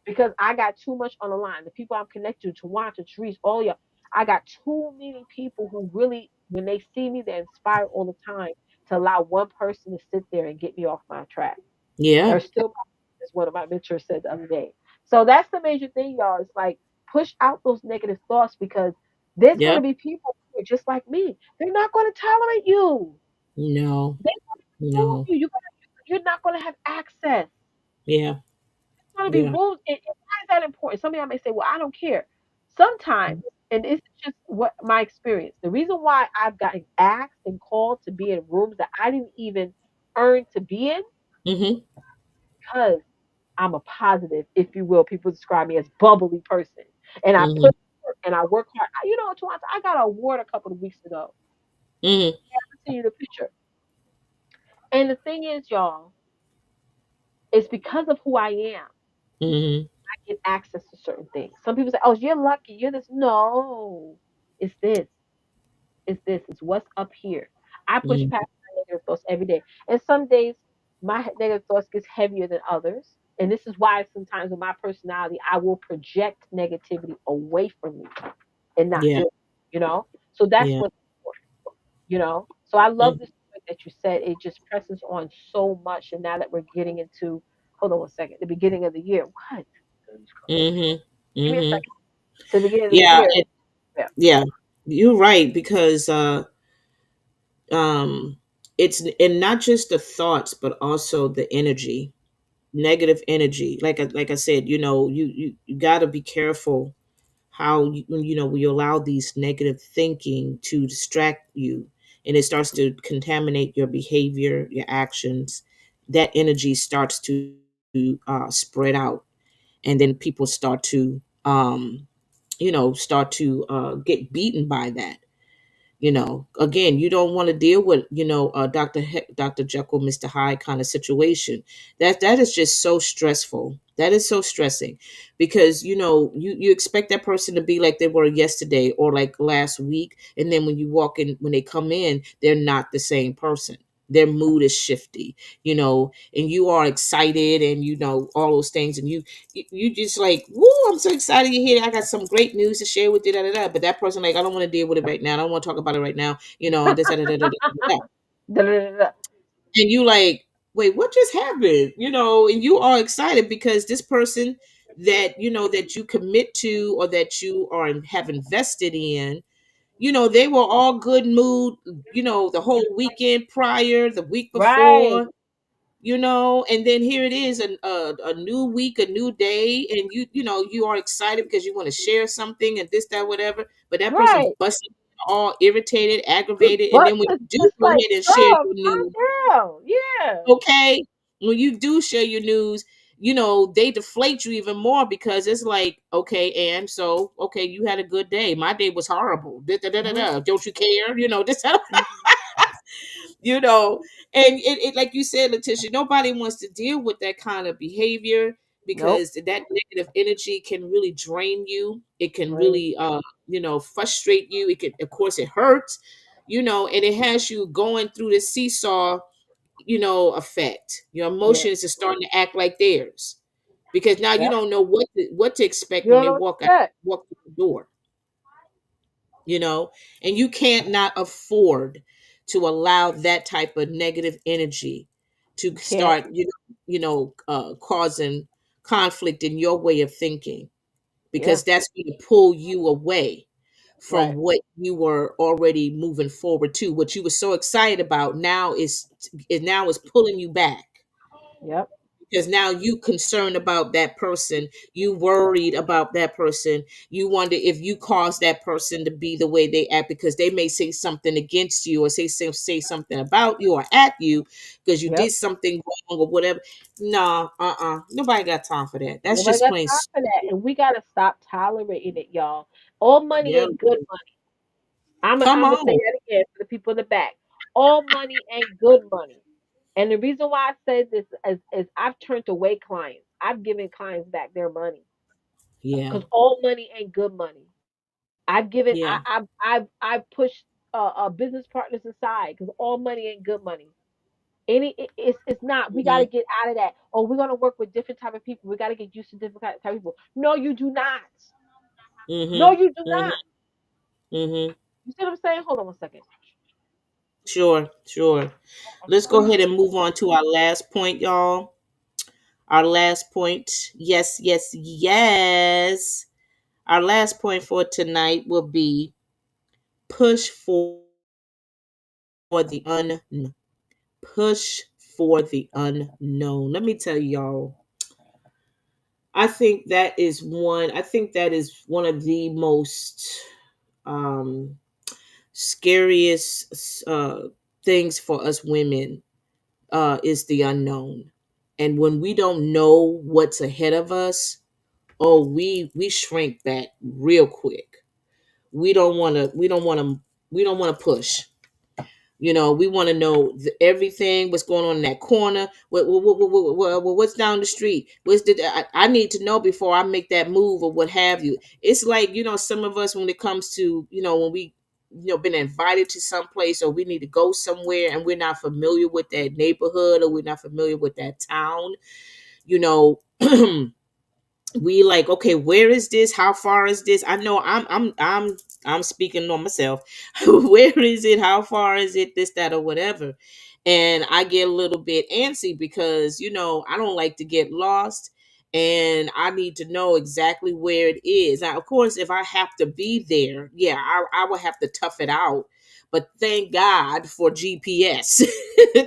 Speaker 1: because I got too much on the line. The people I'm connected to, Wanda, Therese, all y'all, I got too many people who really, when they see me, they're inspired all the time to allow one person to sit there and get me off my track.
Speaker 2: Yeah.
Speaker 1: Or still, as one of my mentors said the other day. So that's the major thing, y'all. It's like push out those negative thoughts because there's going to
Speaker 2: Yep.
Speaker 1: be people who are just like me. They're not going to tolerate you.
Speaker 2: No.
Speaker 1: They're going to remove
Speaker 2: No.
Speaker 1: you. You're not going to have access.
Speaker 2: Yeah.
Speaker 1: Going to be
Speaker 2: Yeah.
Speaker 1: rules. And why is that important? Some of y'all may say, well, I don't care. Sometimes, and it's just what my experience, the reason why I've gotten asked and called to be in rooms that I didn't even earn to be in,
Speaker 2: Mm-hmm.
Speaker 1: because I'm a positive, if you will. People describe me as bubbly person. And I
Speaker 2: Mm-hmm.
Speaker 1: put work and I work hard. You know, Twanta, I got an award a couple of weeks ago.
Speaker 2: Mm-hmm.
Speaker 1: I'll send you the picture. And the thing is, y'all, it's because of who I am.
Speaker 2: Mm-hmm.
Speaker 1: I get access to certain things. Some people say, "Oh, you're lucky. You're this." No, it's this. It's this. It's what's up here. I push
Speaker 2: Mm-hmm.
Speaker 1: past my negative thoughts every day, and some days my negative thoughts gets heavier than others. And this is why sometimes with my personality, I will project negativity away from me and not
Speaker 2: Yeah.
Speaker 1: do it. You know, so that's
Speaker 2: Yeah.
Speaker 1: what's important. You know, so I love
Speaker 2: Mm-hmm.
Speaker 1: this point that you said. It just presses on so much. And now that we're getting into, hold on one second, the beginning of the year. What?
Speaker 2: Mm-hmm.
Speaker 1: Give me a
Speaker 2: Mm-hmm.
Speaker 1: second. To the beginning of the
Speaker 2: Yeah.
Speaker 1: year. Yeah.
Speaker 2: Yeah. You're right because um it's and not just the thoughts but also the energy, negative energy. Like I said, you got to be careful how when you allow these negative thinking to distract you and it starts to contaminate your behavior, your actions. That energy starts to spread out, and then people start to get beaten by that. Again, you don't want to deal with Dr. Jekyll, Mr. Hyde kind of situation. That is just so stressful. That is so stressing because you expect that person to be like they were yesterday or like last week, and then when you walk in, when they come in, they're not the same person. Their mood is shifty, and you are excited, and all those things, and you just like, woo, I'm so excited you're here. I got some great news to share with you, da, da, da. But that person, like, I don't want to deal with it right now. I don't want to talk about it right now. This, da, da, da, da, da, da.
Speaker 1: Da, da, da, da.
Speaker 2: And you like, wait, what just happened? And you are excited because this person that you commit to or that you have invested in, they were all good mood, the whole weekend prior, the week
Speaker 1: Right.
Speaker 2: before, and then here it is, a new week, a new day, and you are excited because you want to share something and this, that, whatever, but that person
Speaker 1: Right.
Speaker 2: busted all irritated,
Speaker 1: It
Speaker 2: aggravated, and then when
Speaker 1: busts
Speaker 2: you do
Speaker 1: just
Speaker 2: go
Speaker 1: like,
Speaker 2: ahead and share
Speaker 1: girl,
Speaker 2: your
Speaker 1: calm
Speaker 2: news,
Speaker 1: down. Yeah.
Speaker 2: okay, when you do share your news, they deflate you even more because it's like, okay, and so, okay, you had a good day, my day was horrible, da, da, da, da,
Speaker 1: Mhm,
Speaker 2: da. Don't you care, this,
Speaker 1: mhm.
Speaker 2: you know and it like you said, Letitia, nobody wants to deal with that kind of behavior.
Speaker 1: Nope.
Speaker 2: because that negative energy can really drain you. It can
Speaker 1: Right.
Speaker 2: really frustrate you. It can, of course, it hurts, and it has you going through the seesaw, effect. Your
Speaker 1: Yeah.
Speaker 2: emotions are starting to act like theirs because now you
Speaker 1: Yep.
Speaker 2: don't know what to expect
Speaker 1: You
Speaker 2: when
Speaker 1: don't
Speaker 2: they
Speaker 1: know what to
Speaker 2: walk through the door, you know, and you can't not afford to allow that type of negative energy to
Speaker 1: You can't.
Speaker 2: start, causing conflict in your way of thinking,
Speaker 1: Yeah.
Speaker 2: because that's going to pull you away from
Speaker 1: Right.
Speaker 2: what you were already moving forward to. What you were so excited about now is pulling you back,
Speaker 1: Yep.
Speaker 2: because now you concerned about that person, you worried about that person, you wonder if you caused that person to be the way they act, because they may say something against you or say something about you or at you because you
Speaker 1: Yep.
Speaker 2: did something wrong or whatever. No, nobody got time for that. That's
Speaker 1: Nobody
Speaker 2: just
Speaker 1: got
Speaker 2: plain
Speaker 1: time for that.
Speaker 2: stupid.
Speaker 1: And we gotta stop tolerating it, y'all. All money
Speaker 2: Yeah,
Speaker 1: ain't good money.
Speaker 2: come
Speaker 1: I'm gonna say
Speaker 2: on.
Speaker 1: that again for the people in the back. All money ain't good money. And the reason why I said this is I've turned away clients. I've given clients back their money
Speaker 2: Yeah,
Speaker 1: because all money ain't good money. I've given
Speaker 2: yeah.
Speaker 1: I've pushed business partners aside because all money ain't good money. It's not. We got to
Speaker 2: Hmm.
Speaker 1: get out of that. Oh, we're gonna work with different type of people. We got to get used to different type of people. No, you do not. No,
Speaker 2: Hmm.
Speaker 1: you do
Speaker 2: Hmm.
Speaker 1: not.
Speaker 2: Hmm.
Speaker 1: You see what I'm saying? Hold on one second.
Speaker 2: Sure, sure.
Speaker 1: I'm
Speaker 2: Let's go
Speaker 1: freezing.
Speaker 2: ahead and move on to our last point, y'all. Our last point. Yes, yes, yes. Our last point for tonight will be push for the push for the unknown. Let me tell y'all, I think that is one of the most um scariest things for us women, is the unknown. And when we don't know what's ahead of us, oh, we shrink back real quick. We don't want to push. We want to know everything, what's going on in that corner, what's down the street, I need to know before I make that move or what have you. It's like, some of us, when it comes to, when we, been invited to some place, or we need to go somewhere and we're not familiar with that neighborhood, or we're not familiar with that town, you know we like, okay, where is this, how far is this? I know I'm speaking on myself. Where is it, how far is it, this, that, or whatever. And I get a little bit antsy because, I don't like to get lost, and I need to know exactly where it is. Now, of course, if I have to be there, yeah, I will have to tough it out. But thank God for GPS.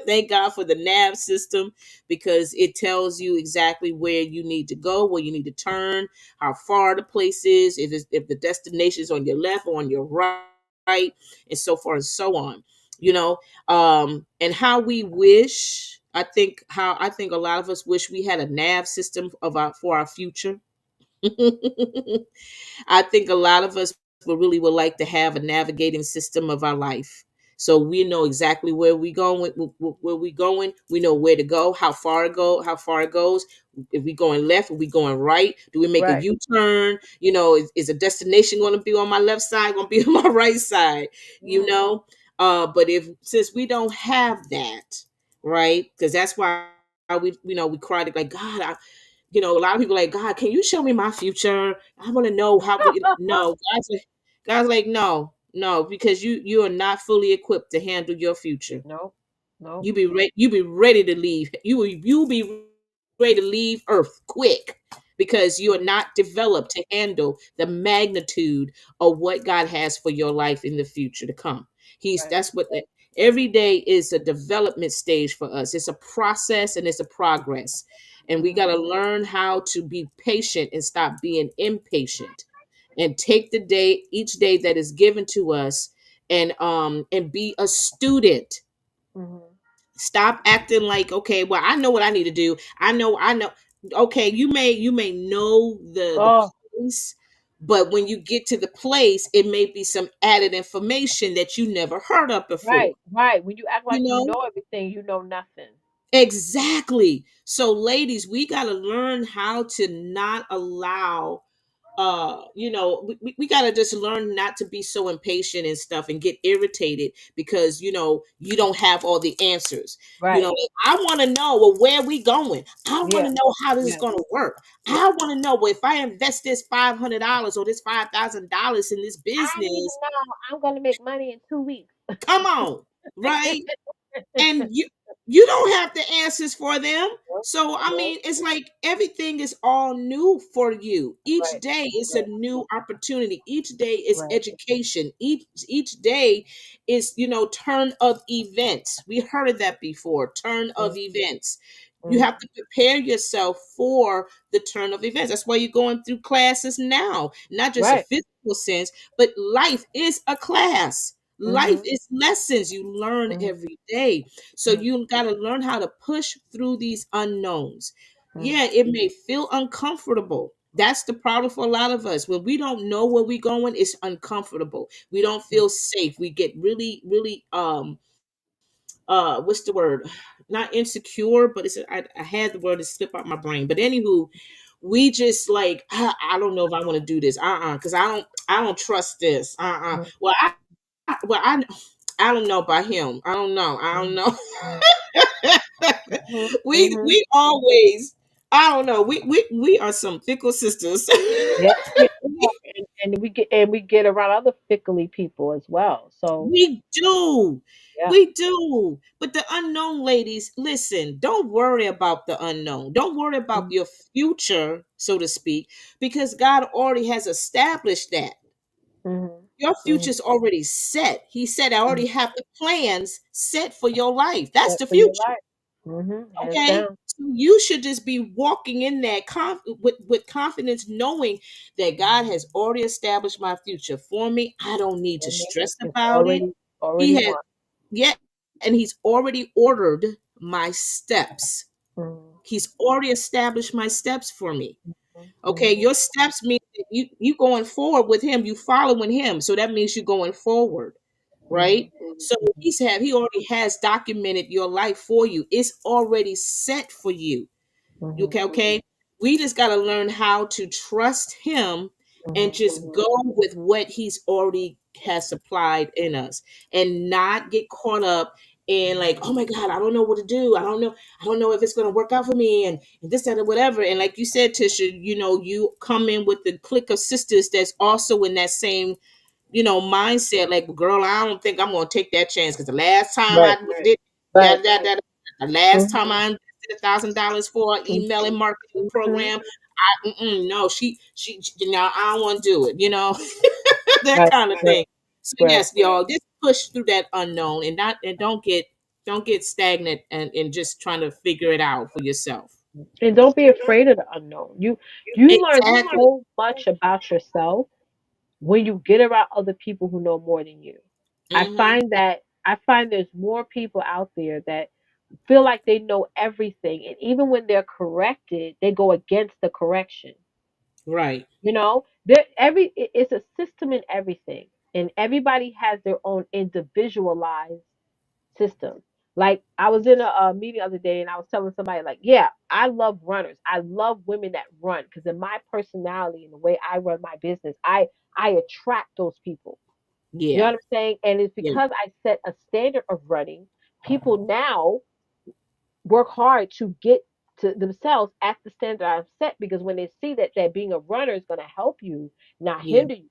Speaker 2: Thank God for the nav system, because it tells you exactly where you need to go, where you need to turn, how far the place is, if the destination is on your left or on your right, and so forth and so on. And how we wish. I think a lot of us wish we had a nav system for our future. I think a lot of us would like to have a navigating system of our life, so we know exactly where we going, where we going. We know where to go, how far it goes. If we going left, are we going right? Do we make a
Speaker 1: Right.
Speaker 2: U-turn? Is a destination going to be on my left side, going to be on my right side? You
Speaker 1: Mm.
Speaker 2: know, but if since we don't have that, right? Because that's why we cried like, God, a lot of people like, God, can you show me my future? I want to know how. No, God's like, no, no, because you are not fully equipped to handle your future.
Speaker 1: No. No.
Speaker 2: You be ready to leave. You be ready to leave Earth quick, because you are not developed to handle the magnitude of what God has for your life in the future to come. He's
Speaker 1: Right.
Speaker 2: that's what every day is a development stage for us. It's a process and it's a progress. And we got to
Speaker 1: Hmm.
Speaker 2: learn how to be patient and stop being impatient, and take the day each day that is given to us, and be a student.
Speaker 1: Hmm.
Speaker 2: Stop acting like, okay, well, I know what I need to do. I know. Okay, you may know the
Speaker 1: Oh,
Speaker 2: place, but when you get to the place, it may be some added information that you never heard of before.
Speaker 1: right. Right. When you act
Speaker 2: You
Speaker 1: like you
Speaker 2: know?
Speaker 1: know everything, you know nothing.
Speaker 2: Exactly. So ladies, we got to learn how to not allow we got to just learn not to be so impatient and stuff and get irritated because you don't have all the answers.
Speaker 1: Right.
Speaker 2: I want to know, well, where are we going? I want
Speaker 1: Yeah.
Speaker 2: to know how this is
Speaker 1: Yeah.
Speaker 2: going to work.
Speaker 1: Yeah.
Speaker 2: I want to know, well, if I invest this $500 or this $5,000 in this
Speaker 1: I need to
Speaker 2: business,
Speaker 1: know I'm gonna make money in 2 weeks.
Speaker 2: come on, right? And you don't have the answers for them.
Speaker 1: Nope,
Speaker 2: So I
Speaker 1: nope.
Speaker 2: mean, it's like everything is all new for you. Each
Speaker 1: Right.
Speaker 2: day is a
Speaker 1: Right.
Speaker 2: new opportunity. Each day is
Speaker 1: Right.
Speaker 2: education. Each day is turn of events. We heard of that before. Turn of
Speaker 1: Mhm,
Speaker 2: events. You
Speaker 1: mhm.
Speaker 2: have to prepare yourself for the turn of events. That's why you're going through classes now, not just a
Speaker 1: Right.
Speaker 2: physical sense, but life is a class. Life
Speaker 1: Mhm,
Speaker 2: is lessons you learn
Speaker 1: mhm,
Speaker 2: every day. So
Speaker 1: mhm,
Speaker 2: you got to learn how to push through these unknowns.
Speaker 1: mhm,
Speaker 2: Yeah, it may feel uncomfortable. That's the problem for a lot of us. When we don't know where we're going, it's uncomfortable. We don't
Speaker 1: mhm.
Speaker 2: feel safe. We get really, really what's the word? Not insecure, but I had the word to slip out my brain. But anywho, we just like I don't know if I want to do this. Because I don't trust this.
Speaker 1: Mhm,
Speaker 2: Well, I don't know about him. I don't know. I don't
Speaker 1: mhm,
Speaker 2: know.
Speaker 1: mhm, mhm, mhm.
Speaker 2: We always, I don't know. We are some fickle sisters.
Speaker 1: Yep, we are, and we get around other fickly people as well. So
Speaker 2: We do.
Speaker 1: yeah.
Speaker 2: We do. But the unknown, ladies, listen, don't worry about the unknown. Don't worry about
Speaker 1: Mhm,
Speaker 2: your future, so to speak, because God already has established that.
Speaker 1: mhm,
Speaker 2: Your
Speaker 1: mhm,
Speaker 2: future's already set. He said, I
Speaker 1: mhm.
Speaker 2: already have the plans set for your life. That's
Speaker 1: That's
Speaker 2: the
Speaker 1: for your
Speaker 2: future.
Speaker 1: life. Hands
Speaker 2: Okay.
Speaker 1: down.
Speaker 2: So you should just be walking in that with confidence, knowing that God has already established my future for me. I don't need to
Speaker 1: Mhm.
Speaker 2: stress
Speaker 1: It's
Speaker 2: about it.
Speaker 1: already
Speaker 2: He has,
Speaker 1: won.
Speaker 2: yeah, and He's already ordered my steps.
Speaker 1: Mhm,
Speaker 2: He's already established my steps for me.
Speaker 1: mhm,
Speaker 2: Okay,
Speaker 1: mhm,
Speaker 2: your steps mean that you going forward with Him, you following Him. So that means you're going forward, right?
Speaker 1: mhm,
Speaker 2: So
Speaker 1: mhm,
Speaker 2: he already has documented your life for you. It's already set for you.
Speaker 1: mhm,
Speaker 2: Okay. We just got to learn how to trust Him and
Speaker 1: mhm,
Speaker 2: just go with what He's already has supplied in us, and not get caught up in like, oh my God, I don't know what to do. I don't know if it's going to work out for me, and this, that, or whatever. And like you said, Tisha, you come in with the clique of sisters that's also in that same mindset. Like, girl, I don't think I'm gonna take that chance because the last time
Speaker 1: Right.
Speaker 2: I did
Speaker 1: Right.
Speaker 2: that, the last time
Speaker 1: Mhm,
Speaker 2: I invested $1,000 for an
Speaker 1: mhm,
Speaker 2: email and marketing
Speaker 1: mhm.
Speaker 2: program, no, I don't want to do it. That
Speaker 1: Right.
Speaker 2: kind of
Speaker 1: Right.
Speaker 2: thing. So
Speaker 1: Right.
Speaker 2: yes, y'all, just push through that unknown and don't get stagnant and just trying to figure it out for yourself.
Speaker 1: And don't be afraid of the unknown. You learn
Speaker 2: Exactly.
Speaker 1: so much about yourself when you get around other people who know more than you.
Speaker 2: Hmm.
Speaker 1: I find there's more people out there that feel like they know everything, and even when they're corrected, they go against the correction.
Speaker 2: Right.
Speaker 1: It's a system in everything, and everybody has their own individualized system. Like I was in a meeting the other day, and I was telling somebody, like, yeah, I love runners. I love women that run because in my personality and the way I run my business, I attract those people. You know
Speaker 2: Yeah.
Speaker 1: what I'm saying? And it's
Speaker 2: Yeah.
Speaker 1: because I set a standard of running. People now work hard to get to themselves at the standard I've set because when they see that being a runner is going to help you, not
Speaker 2: Yeah.
Speaker 1: hinder you,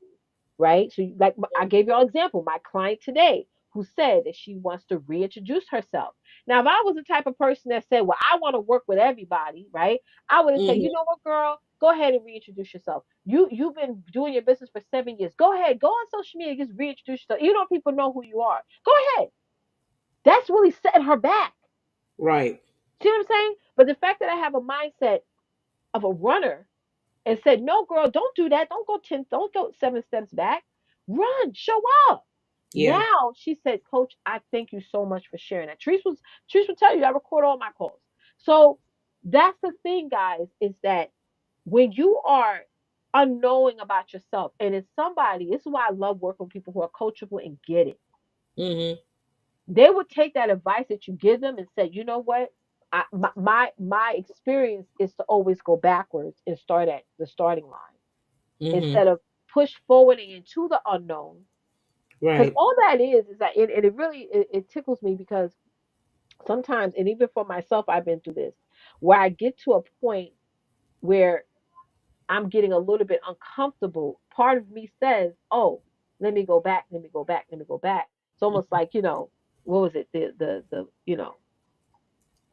Speaker 1: right? So, like I gave you all example, my client today who said that she wants to reintroduce herself. Now, if I was the type of person that said, "Well, I want to work with everybody," right? I would have said,
Speaker 2: Hmm.
Speaker 1: "You know what, girl? Go ahead and reintroduce yourself. You've been doing your business for 7 years. Go ahead, go on social media, just reintroduce yourself. You know people know who you are. Go ahead." That's really setting her back.
Speaker 2: Right.
Speaker 1: See what I'm saying? But the fact that I have a mindset of a runner and said, "No, girl, don't do that. Don't go 7 steps back. Run, show up."
Speaker 2: Yeah.
Speaker 1: Now she said, "Coach, I thank you so much for sharing that." Trish will tell you I record all my calls. So that's the thing, guys, is that when you are unknowing about yourself, and it's somebody, this is why I love working with people who are coachable and get it.
Speaker 2: Hmm.
Speaker 1: They would take that advice that you give them and say, "You know what? my experience is to always go backwards and start at the starting line
Speaker 2: Mm-hmm.
Speaker 1: instead of push forwarding into the unknown. Because
Speaker 2: Right.
Speaker 1: all that is that, and it really it tickles me because sometimes, and even for myself, I've been through this, where I get to a point where I'm getting a little bit uncomfortable. Part of me says, "Oh, let me go back, let me go back, let me go back." It's almost like, what was it? The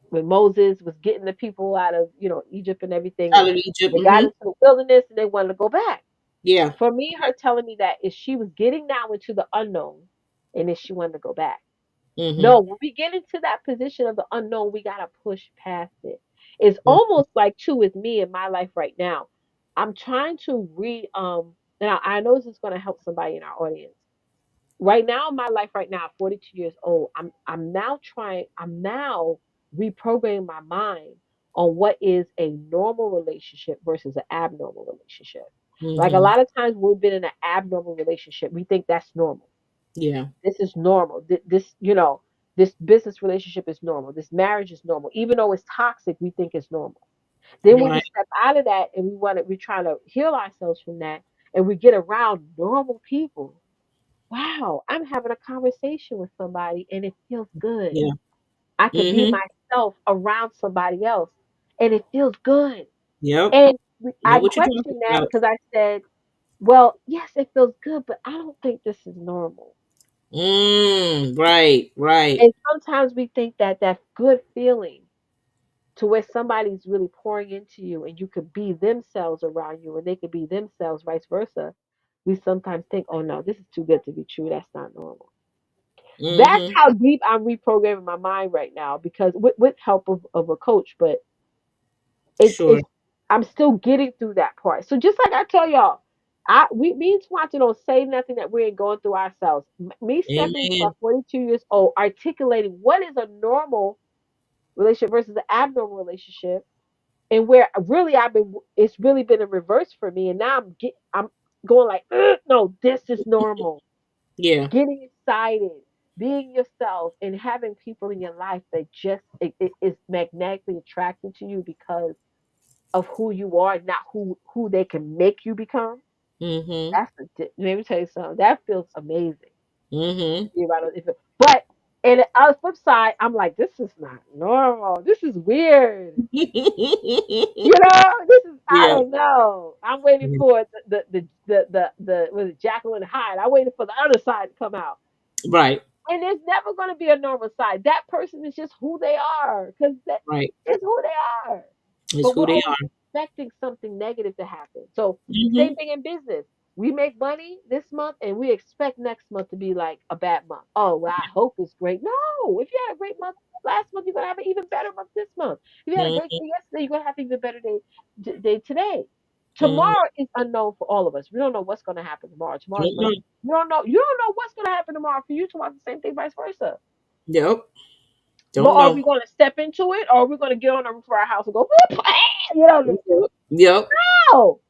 Speaker 1: when Moses was getting the people out of, Egypt and everything,
Speaker 2: Out
Speaker 1: and
Speaker 2: of Egypt.
Speaker 1: they got
Speaker 2: Mm-hmm.
Speaker 1: into the wilderness and they wanted to go back.
Speaker 2: Yeah.
Speaker 1: For me, her telling me that is she was getting now into the unknown, and then she wanted to go back.
Speaker 2: Mm-hmm.
Speaker 1: No, when we get into that position of the unknown, we gotta push past it. It's almost like too with me in my life right now. I'm trying to read. Now I know this is gonna help somebody in our audience. Right now in my life, right now, 42 years old, I'm now reprogramming my mind on what is a normal relationship versus an abnormal relationship. Like a
Speaker 2: Mm-hmm.
Speaker 1: lot of times we've been in an abnormal relationship, we think that's normal.
Speaker 2: Yeah.
Speaker 1: This is normal. This business relationship is normal. This marriage is normal. Even though it's toxic, we think it's normal. Then when we
Speaker 2: Right.
Speaker 1: step out of that and we're trying to heal ourselves from that, and we get around normal people. Wow, I'm having a conversation with somebody and it feels good.
Speaker 2: Yeah.
Speaker 1: I could be
Speaker 2: Mm-hmm.
Speaker 1: myself around somebody else and it feels good.
Speaker 2: Yep.
Speaker 1: And
Speaker 2: Know
Speaker 1: I
Speaker 2: what you're talking
Speaker 1: questioned that
Speaker 2: about.
Speaker 1: because I said, well, yes, it feels good, but I don't think this is normal.
Speaker 2: Right. Right.
Speaker 1: And sometimes we think that that good feeling to where somebody's really pouring into you and you could be themselves around you and they could be themselves, vice versa. We sometimes think, oh no, this is too good to be true. That's not normal. That's
Speaker 2: Mm-hmm.
Speaker 1: how deep I'm reprogramming my mind right now because with help of a coach, but
Speaker 2: Sure.
Speaker 1: it's I'm still getting through that part. So just like I tell y'all, me and Twanta don't say nothing that we ain't going through ourselves. Me stepping into my
Speaker 2: Amen.
Speaker 1: 42 years old, articulating what is a normal relationship versus an abnormal relationship, and where really it's really been a reverse for me, and now I'm going like, "Ugh, no, this is normal."
Speaker 2: Yeah.
Speaker 1: Getting excited, being yourself, and having people in your life that just it is magnetically attracted to you because of who you are, not who they can make you become.
Speaker 2: Mm-hmm.
Speaker 1: Let me tell you something. That feels amazing.
Speaker 2: Mm-hmm.
Speaker 1: But and on the flip side, I'm like, this is not normal. This is weird. This is I
Speaker 2: Yeah.
Speaker 1: don't know. I'm waiting for the was it Jacqueline Hyde? I'm waiting for the other side to come out.
Speaker 2: Right.
Speaker 1: And there's never going to be a normal side. That person is just who they are because that
Speaker 2: Right.
Speaker 1: is who they are.
Speaker 2: It's
Speaker 1: But
Speaker 2: who
Speaker 1: we're
Speaker 2: they
Speaker 1: always
Speaker 2: are.
Speaker 1: expecting something negative to happen. So
Speaker 2: Mm-hmm.
Speaker 1: same thing in business. We make money this month and we expect next month to be like a bad month. Oh, well, I hope it's great. No, if you had a great month last month, you're gonna have an even better month this month. If you had a great
Speaker 2: Mm-hmm.
Speaker 1: day yesterday, you're gonna have an even better day today.
Speaker 2: Mm-hmm.
Speaker 1: Tomorrow is unknown for all of us. We don't know what's gonna happen tomorrow. Tomorrow's
Speaker 2: Don't know.
Speaker 1: Monday. You don't know what's gonna happen tomorrow for you. Tomorrow, the same thing, vice versa.
Speaker 2: Yep.
Speaker 1: But
Speaker 2: Don't
Speaker 1: are
Speaker 2: know.
Speaker 1: we going to step into it, or are we going to get on the roof of our house and go,
Speaker 2: Yep. Yep.
Speaker 1: no?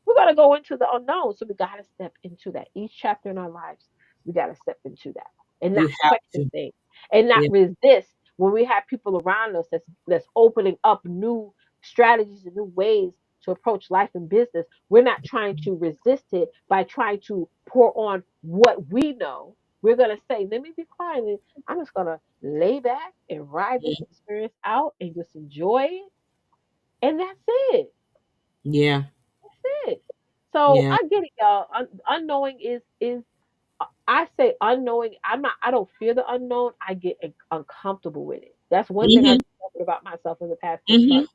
Speaker 1: We're going to go into the unknown. So we got to step into that. Each chapter in our lives, we got to step into that and not
Speaker 2: You have
Speaker 1: question
Speaker 2: to.
Speaker 1: things and not
Speaker 2: Yeah.
Speaker 1: resist when we have people around us that's opening up new strategies and new ways to approach life and business. We're not trying to resist it by trying to pour on what we know. We're going to say, let me be quiet. And I'm just going to lay back and ride this
Speaker 2: Mm.
Speaker 1: experience out and just enjoy it. And that's it.
Speaker 2: Yeah.
Speaker 1: It. So
Speaker 2: Yeah.
Speaker 1: I get it, y'all. Unknowing is I say unknowing. I don't fear the unknown. I get uncomfortable with it. That's one thing
Speaker 2: Mm-hmm.
Speaker 1: I've discovered about myself in the past six
Speaker 2: Mm-hmm.
Speaker 1: months.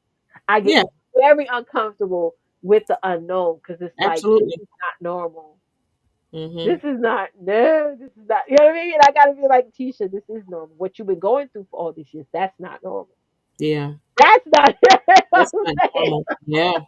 Speaker 1: I get
Speaker 2: Yeah.
Speaker 1: very uncomfortable with the unknown because it's like this
Speaker 2: Absolutely.
Speaker 1: is not normal.
Speaker 2: Mm-hmm.
Speaker 1: This is not no. This is not. You know what I mean? And I gotta be like Tisha. This is normal. What you've been going through for all these years. That's not normal.
Speaker 2: Yeah.
Speaker 1: That's not.
Speaker 2: That's
Speaker 1: I'm
Speaker 2: not
Speaker 1: saying.
Speaker 2: normal. Yeah.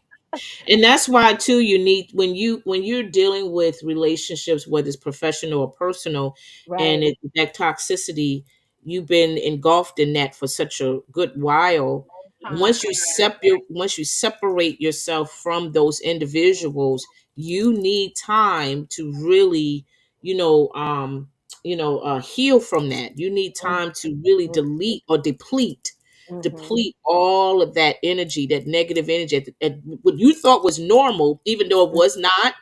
Speaker 2: And that's why too you need when you're dealing with relationships, whether it's professional or personal, and
Speaker 1: Right.
Speaker 2: that toxicity, you've been engulfed in that for such a good while.
Speaker 1: Time.
Speaker 2: Once you separate yourself from those individuals, you need time to really, you know, heal from that. You need time to really delete or deplete
Speaker 1: Mhm.
Speaker 2: deplete all of that energy, that negative energy, at what you thought was normal, even though it was not.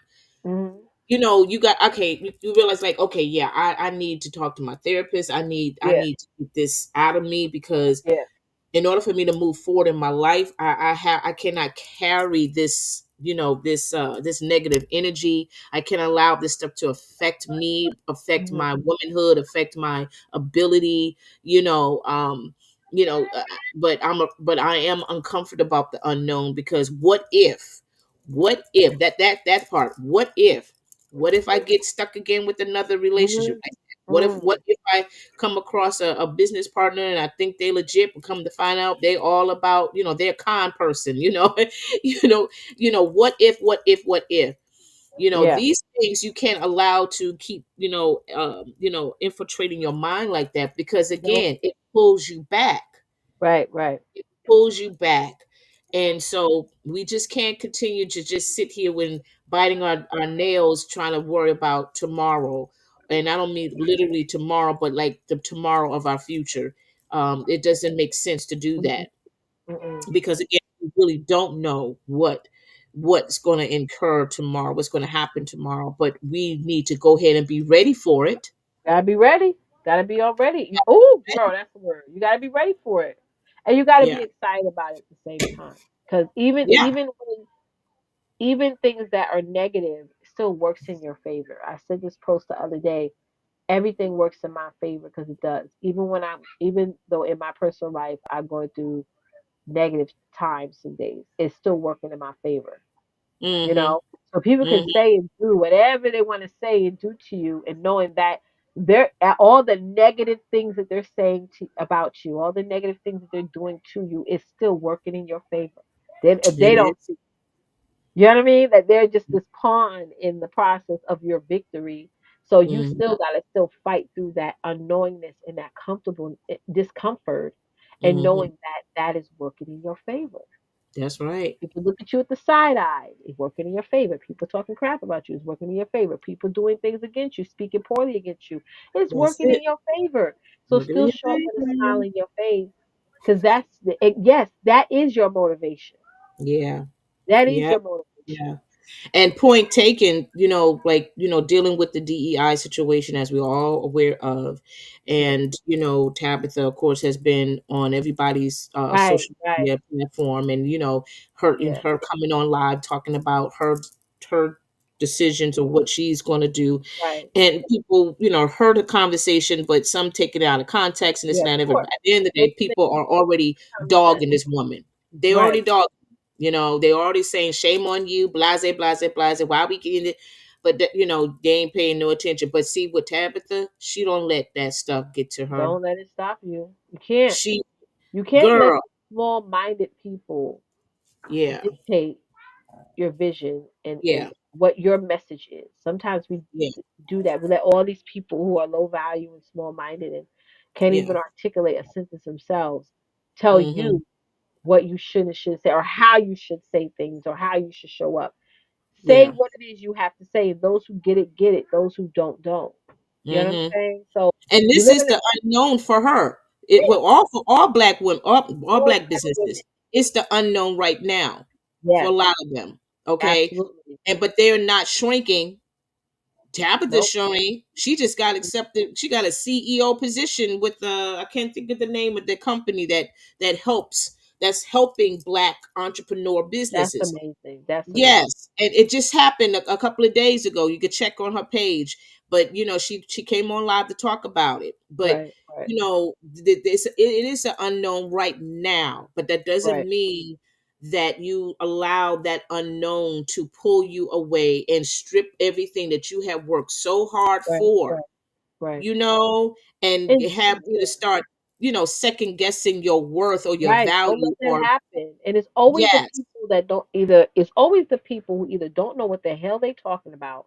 Speaker 1: Mhm.
Speaker 2: You got, okay, you realize, like, okay, yeah, I need to talk to my therapist. I
Speaker 1: Yeah.
Speaker 2: need to get this out of me, because
Speaker 1: Yeah.
Speaker 2: in order for me to move forward in my life, I cannot carry this, this negative energy. I can't allow this stuff to affect me, affect
Speaker 1: Mhm.
Speaker 2: my womanhood, affect my ability, you know, um, but I am uncomfortable about the unknown, because what if that part, what if I get stuck again with another relationship
Speaker 1: Mhm.
Speaker 2: like that? What
Speaker 1: Mhm.
Speaker 2: if I come across a business partner and I think they legit, but come to find out they all about, they're a con person, you know, what if,
Speaker 1: Yeah.
Speaker 2: these things you can't allow to keep, infiltrating your mind like that, because
Speaker 1: No.
Speaker 2: again, it pulls you back.
Speaker 1: Right. Right.
Speaker 2: It pulls you back. And so we just can't continue to just sit here when biting our nails trying to worry about tomorrow. And I don't mean literally tomorrow, but like the tomorrow of our future. It doesn't make sense to do
Speaker 1: Mhm.
Speaker 2: that,
Speaker 1: Mhm.
Speaker 2: because again, we really don't know what's going to incur tomorrow, what's going to happen tomorrow, but we need to go ahead and be ready for it.
Speaker 1: Gotta be ready. Gotta be all ready. Oh, girl, that's the word. You gotta be ready for it, and you gotta
Speaker 2: Yeah.
Speaker 1: be excited about it at the same time. Because even
Speaker 2: Yeah.
Speaker 1: even when even things that are negative still works in your favor. I said this post the other day. Everything works in my favor because it does. Even though in my personal life I'm going through negative times some days, it's still working in my favor. You
Speaker 2: Mm-hmm.
Speaker 1: know, so people can
Speaker 2: Mm-hmm.
Speaker 1: say and do whatever they want to say and do to you, and knowing that they're all the negative things that they're saying about you, all the negative things that they're doing to you, is still working in your favor. They
Speaker 2: It
Speaker 1: don't
Speaker 2: is.
Speaker 1: see. You know what I mean? That they're just this pawn in the process of your victory. So you
Speaker 2: Mm-hmm.
Speaker 1: still gotta still fight through that unknowingness and that comfortable discomfort, and
Speaker 2: Mm-hmm.
Speaker 1: knowing that that is working in your favor.
Speaker 2: That's right.
Speaker 1: People look at you with the side eye, it's working in your favor. People talking crap about you, it's working in your favor. People doing things against you, speaking poorly against you, it's
Speaker 2: That's
Speaker 1: working in
Speaker 2: it.
Speaker 1: your favor. So
Speaker 2: Working in
Speaker 1: still
Speaker 2: your
Speaker 1: show up with a smile
Speaker 2: favor.
Speaker 1: in your face, because yes, that is your motivation.
Speaker 2: Yeah.
Speaker 1: That is
Speaker 2: Yeah.
Speaker 1: your motivation.
Speaker 2: Yeah. And point taken, like, dealing with the DEI situation, as we're all aware of.
Speaker 1: Yeah.
Speaker 2: And, Tabitha, of course, has been on everybody's
Speaker 1: Right,
Speaker 2: social
Speaker 1: right.
Speaker 2: media platform. And,
Speaker 1: Yeah,
Speaker 2: her coming on live talking about her decisions or what she's going to do.
Speaker 1: right.
Speaker 2: And people, heard the conversation, but some take it out of context, and it's
Speaker 1: Yeah, of
Speaker 2: not ever. At
Speaker 1: course.
Speaker 2: the end of the day,
Speaker 1: Making things
Speaker 2: people are already
Speaker 1: common sense.
Speaker 2: dogging this woman. They already
Speaker 1: Right.
Speaker 2: dogging. They're already saying shame on you, blase, blase, blase. Why we getting it? But they ain't paying no attention. But see, with Tabitha, she don't let that stuff get to her.
Speaker 1: Don't let it stop you. You can't.
Speaker 2: She,
Speaker 1: You can't let
Speaker 2: girl,
Speaker 1: small minded people
Speaker 2: yeah,
Speaker 1: dictate your vision and
Speaker 2: yeah,
Speaker 1: what your message is. Sometimes we
Speaker 2: yeah,
Speaker 1: do that. We let all these people who are low value and small minded and can't
Speaker 2: yeah.
Speaker 1: even articulate a sentence themselves tell
Speaker 2: Mm-hmm.
Speaker 1: you what you should and shouldn't say, or how you should say things, or how you should show up. Say
Speaker 2: Yeah.
Speaker 1: what it is you have to say. Those who get it, get it. Those who don't, don't. You know what I'm
Speaker 2: Mm-hmm.
Speaker 1: saying? So
Speaker 2: And
Speaker 1: we
Speaker 2: this
Speaker 1: live
Speaker 2: is
Speaker 1: in a
Speaker 2: the unknown for her. It
Speaker 1: yeah,
Speaker 2: will all for all black women, all
Speaker 1: all
Speaker 2: black
Speaker 1: black women.
Speaker 2: businesses. It's the unknown right now for a
Speaker 1: Yes,
Speaker 2: lot of them. Okay,
Speaker 1: absolutely.
Speaker 2: and but they're not shrinking. Tabitha
Speaker 1: Nope.
Speaker 2: showing she just got accepted. She got a CEO position with I can't think of the name of the company that's helping black entrepreneur
Speaker 1: That's
Speaker 2: businesses.
Speaker 1: amazing. That's amazing.
Speaker 2: Yes, and it just happened a couple of days ago. You could check on her page, but she came on live to talk about it. But
Speaker 1: Right, right,
Speaker 2: it is an unknown right now, but that doesn't
Speaker 1: right,
Speaker 2: mean that you allow that unknown to pull you away and strip everything that you have worked so hard
Speaker 1: right,
Speaker 2: for,
Speaker 1: right, right.
Speaker 2: you know, and
Speaker 1: And
Speaker 2: have you to
Speaker 1: yeah,
Speaker 2: start, second guessing your worth or your
Speaker 1: right. Don't let
Speaker 2: value
Speaker 1: that
Speaker 2: or
Speaker 1: happen. And it's always the
Speaker 2: yes,
Speaker 1: people that don't either. It's always the people who either don't know what the hell they talking about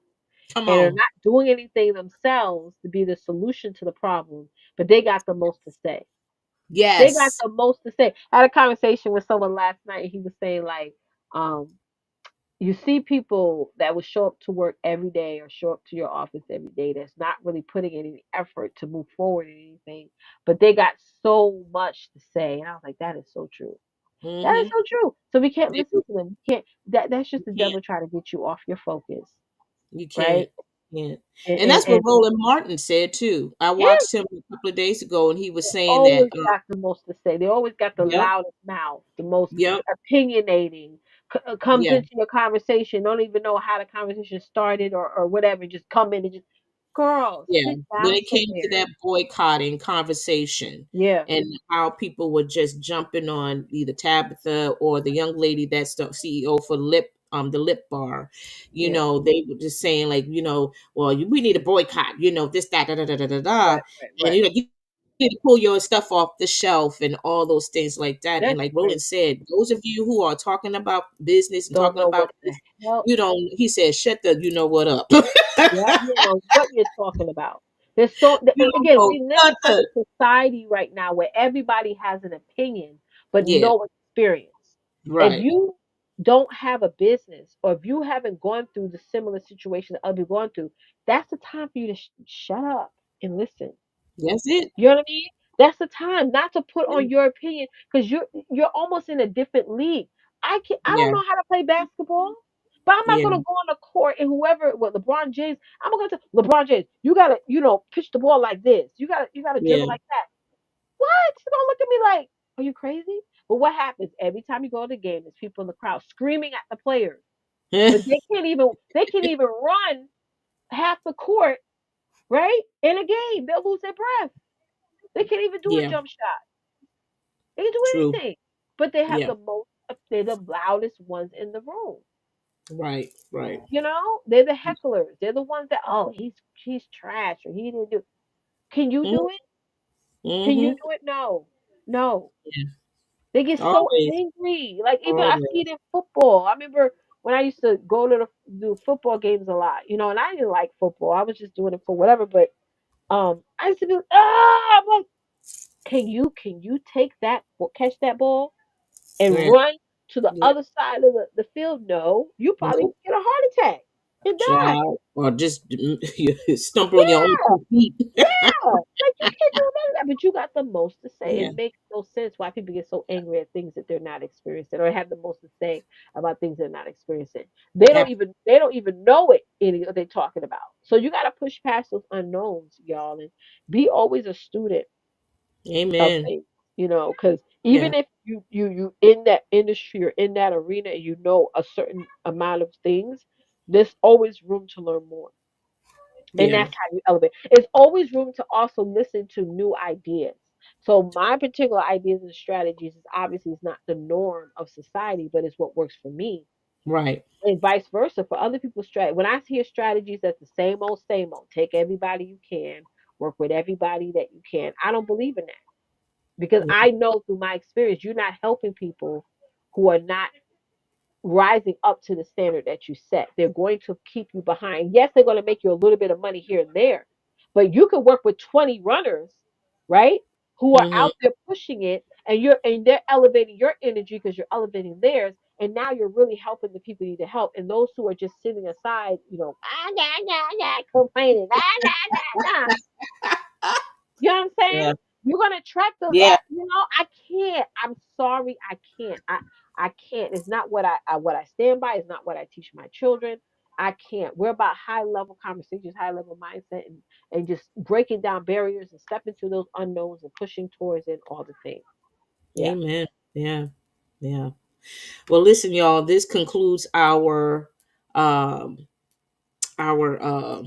Speaker 2: come
Speaker 1: and are
Speaker 2: on,
Speaker 1: not doing anything themselves to be the solution to the problem, but they got the most to say. They got
Speaker 2: yes.
Speaker 1: the most to say. I had a conversation with someone last night, and he was saying like, um, you see people that would show up to work every day or show up to your office every day that's not really putting in any effort to move forward in anything, but they got so much to say. And I was like, that is so true. That is
Speaker 2: Mm-hmm.
Speaker 1: so true. So we can't
Speaker 2: They
Speaker 1: listen
Speaker 2: do.
Speaker 1: to them. We can't. That's just
Speaker 2: You
Speaker 1: the
Speaker 2: can't.
Speaker 1: devil trying to get you off your focus,
Speaker 2: You
Speaker 1: right?
Speaker 2: can't. Can't.
Speaker 1: And
Speaker 2: And
Speaker 1: and,
Speaker 2: that's what
Speaker 1: and
Speaker 2: Roland Martin said too. I
Speaker 1: yeah,
Speaker 2: watched him a couple of days ago, and he was saying that.
Speaker 1: always got the most to say. They always got the
Speaker 2: Yep.
Speaker 1: loudest mouth, the most
Speaker 2: Yep.
Speaker 1: opinionating. Comes
Speaker 2: Yeah.
Speaker 1: into your conversation, don't even know how the conversation started or whatever. Just come in and just, girl,
Speaker 2: Yeah,
Speaker 1: sit
Speaker 2: when
Speaker 1: down
Speaker 2: it came to
Speaker 1: somewhere.
Speaker 2: that boycotting conversation
Speaker 1: Yeah,
Speaker 2: and how people were just jumping on either Tabitha or the young lady that's the CEO for the lip bar,
Speaker 1: yeah,
Speaker 2: they were just saying like, well, we need a boycott, this, that, da, da, da, da, da, da.
Speaker 1: right, right,
Speaker 2: And
Speaker 1: right.
Speaker 2: you need to pull your stuff off the shelf and all those things like that. And
Speaker 1: That's
Speaker 2: like
Speaker 1: crazy.
Speaker 2: Roland said, those of you who are talking about business and
Speaker 1: Don't
Speaker 2: talking
Speaker 1: know what
Speaker 2: about
Speaker 1: the
Speaker 2: this,
Speaker 1: hell.
Speaker 2: you don't, he said, shut the, you know what up.
Speaker 1: Yeah, you don't know what you're talking about. There's so
Speaker 2: You don't
Speaker 1: again,
Speaker 2: know
Speaker 1: we live in such
Speaker 2: nothing.
Speaker 1: a society right now where everybody has an opinion but
Speaker 2: Yeah,
Speaker 1: no experience. If
Speaker 2: right.
Speaker 1: you don't have a business or if you haven't gone through the similar situation that other people gone through, that's the time for you to shut up and listen.
Speaker 2: That's it.
Speaker 1: You know what I mean? That's the time not to put
Speaker 2: Yeah.
Speaker 1: on your opinion because you're almost in a different league. I don't
Speaker 2: Yeah.
Speaker 1: know how to play basketball, but I'm not
Speaker 2: Yeah.
Speaker 1: gonna go on the court and whoever what LeBron James, I'm gonna tell LeBron James, you gotta, pitch the ball like this. You gotta
Speaker 2: Yeah.
Speaker 1: dribble like that. What? You don't look at me like, are you crazy? But what happens every time you go to the game? There's people in the crowd screaming at the players, but they can't even run half the court, right? In a game, they'll lose their breath. They can't even do a
Speaker 2: Yeah.
Speaker 1: jump shot. They can do
Speaker 2: True.
Speaker 1: anything, but they have
Speaker 2: Yeah.
Speaker 1: the most. They're the loudest ones in the room.
Speaker 2: Right. Right.
Speaker 1: They're the hecklers. They're the ones that, oh, he's trash or he didn't do. Can you do it? Can you
Speaker 2: Mm-hmm.
Speaker 1: do it? No, no.
Speaker 2: Yeah.
Speaker 1: They get so
Speaker 2: Always.
Speaker 1: angry. Like even I see
Speaker 2: Always.
Speaker 1: it in football. I remember when I used to go to do football games a lot, and I didn't like football. I was just doing it for whatever. But I used to be I'm like, can you take catch that ball and
Speaker 2: Yeah.
Speaker 1: run to the
Speaker 2: Yeah.
Speaker 1: other side of the field? No, you probably
Speaker 2: Nope.
Speaker 1: get a heart attack and die.
Speaker 2: Child. Or just you stumble on your own
Speaker 1: Yeah,
Speaker 2: 2 feet.
Speaker 1: yeah. Like you can't do none of that, but you got the most to say.
Speaker 2: Yeah.
Speaker 1: It makes no sense why people get so angry at things that they're not experiencing, or have the most to say about things they're not experiencing. They don't even know it. What they're talking about. So you got to push past those unknowns, y'all, and be always a student of
Speaker 2: Amen.
Speaker 1: things. Because
Speaker 2: Yeah.
Speaker 1: even if you in that industry or in that arena and you know a certain amount of things, there's always room to learn more. And
Speaker 2: Yeah.
Speaker 1: that's how you elevate. It's always room to also listen to new ideas. So my particular ideas and strategies is obviously is not the norm of society, but it's what works for me.
Speaker 2: Right.
Speaker 1: And vice versa for other people's strategy. When I hear strategies that's the same old, take everybody you can, work with everybody that you can. I don't believe in that because
Speaker 2: Yeah.
Speaker 1: I know through my experience, you're not helping people who are not rising up to the standard that you set. They're going to keep you behind. Yes, they're going to make you a little bit of money here and there, but you can work with 20 runners, right? Who are
Speaker 2: Mm-hmm.
Speaker 1: out there pushing it and they're elevating your energy because you're elevating theirs. And now you're really helping the people you need to help. And those who are just sitting aside, complaining, you know what I'm saying?
Speaker 2: Yeah.
Speaker 1: You're gonna attract those.
Speaker 2: Yeah.
Speaker 1: I can't. I'm sorry, I can't. I can't. It's not what I stand by. It's not what I teach my children. I can't. We're about high level conversations, high level mindset, and just breaking down barriers and stepping through those unknowns and pushing towards it. All the things. Yeah.
Speaker 2: Amen. Yeah. Yeah. Well, listen, y'all. This concludes um our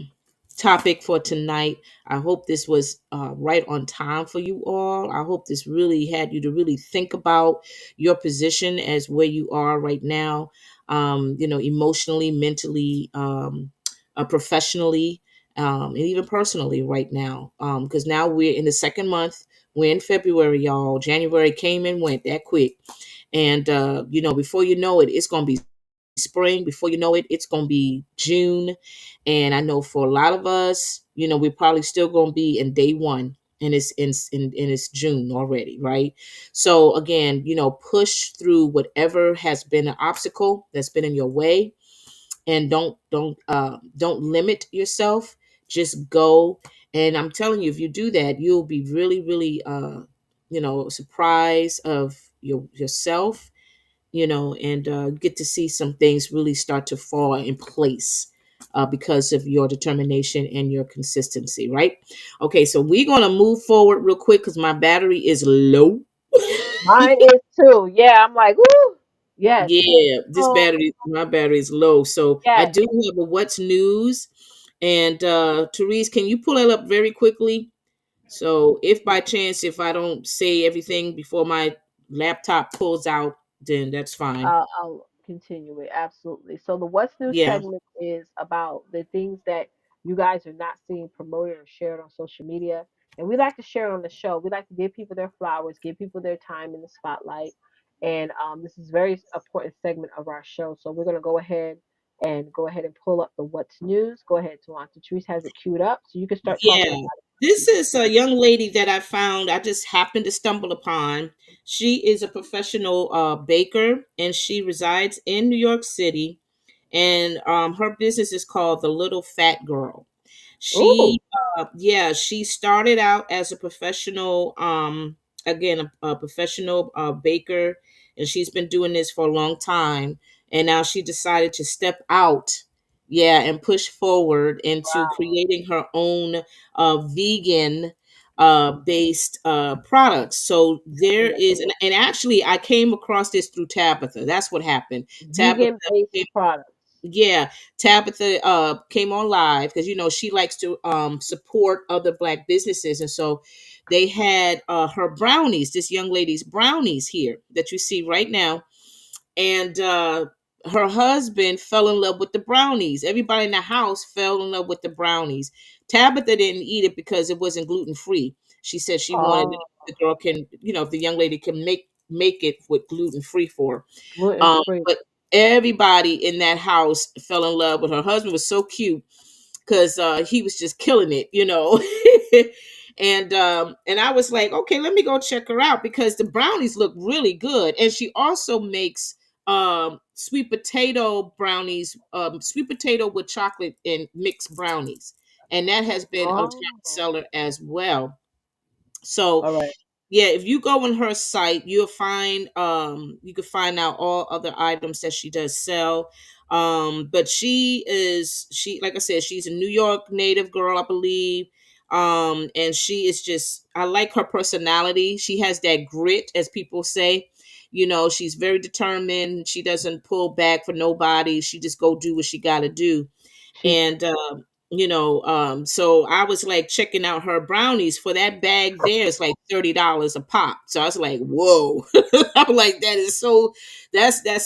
Speaker 2: topic for tonight. I hope this was right on time for you all. I hope this really had you to really think about your position as where you are right now, emotionally, mentally, professionally, and even personally right now. Because now we're in the second month. We're in February, y'all. January came and went that quick. And, before you know it, it's going to be spring. Before you know it, it's going to be June. And I know for a lot of us, we're probably still going to be in day one. And it's June already, right? So again, push through whatever has been an obstacle that's been in your way. and don't limit yourself. Just go. And I'm telling you, if you do that, you'll be really, really surprised of yourself, and get to see some things really start to fall in place, because of your determination and your consistency, right? Okay, so we're going to move forward real quick because my battery is low.
Speaker 1: Mine is too. Yeah, I'm like, woo. Yes.
Speaker 2: Yeah,
Speaker 1: Oh,
Speaker 2: my battery is low. So I
Speaker 1: yes.
Speaker 2: do have a what's news. And Therese, can you pull it up very quickly? So if by chance, if I don't say everything before my laptop pulls out, then that's fine.
Speaker 1: I'll continue it. Absolutely. So the What's New
Speaker 2: Yeah.
Speaker 1: segment is about the things that you guys are not seeing promoted or shared on social media. And we like to share on the show. We like to give people their flowers, give people their time in the spotlight. And this is a very important segment of our show. So we're going to go ahead and pull up the What's News. Go ahead, Tawanta. Therese has it queued up. So you can start talking
Speaker 2: Yeah.
Speaker 1: about
Speaker 2: This
Speaker 1: it.
Speaker 2: is a young lady that I found, I just happened to stumble upon. She is a professional baker, and she resides in New York City. And her business is called The Little Fat Girl.
Speaker 1: Ooh,
Speaker 2: Yeah, she started out as a professional, again, a professional baker, and she's been doing this for a long time. And now she decided to step out, yeah, and push forward into
Speaker 1: wow.
Speaker 2: creating her own vegan based products. So there is, and actually, I came across this through Tabitha. That's what happened. Tabitha
Speaker 1: Vegan based products.
Speaker 2: yeah, Tabitha came on live because she likes to support other black businesses, and so they had her brownies, this young lady's brownies here that you see right now, and her husband fell in love with the brownies. Everybody in the house fell in love with the brownies. Tabitha didn't eat it because it wasn't gluten free. She said she wanted
Speaker 1: Oh,
Speaker 2: the girl can, if the young lady can make it with gluten free for her.
Speaker 1: gluten free.
Speaker 2: But everybody in that house fell in love with her. Husband was so cute because he was just killing it. And I was like, okay, let me go check her out because the brownies look really good. And she also makes sweet potato brownies, sweet potato with chocolate and mixed brownies. And that has been a top
Speaker 1: Oh,
Speaker 2: seller as well. So
Speaker 1: all right.
Speaker 2: yeah, if you go on her site, you can find out all other items that she does sell. But she like I said, she's a New York native girl, I believe. And she is just, I like her personality. She has that grit, as people say. She's very determined. She doesn't pull back for nobody. She just go do what she gotta do.
Speaker 1: She's
Speaker 2: And so I was like checking out her brownies. For that bag there, it's like $30 a pop. So I was like, whoa. I'm like, that's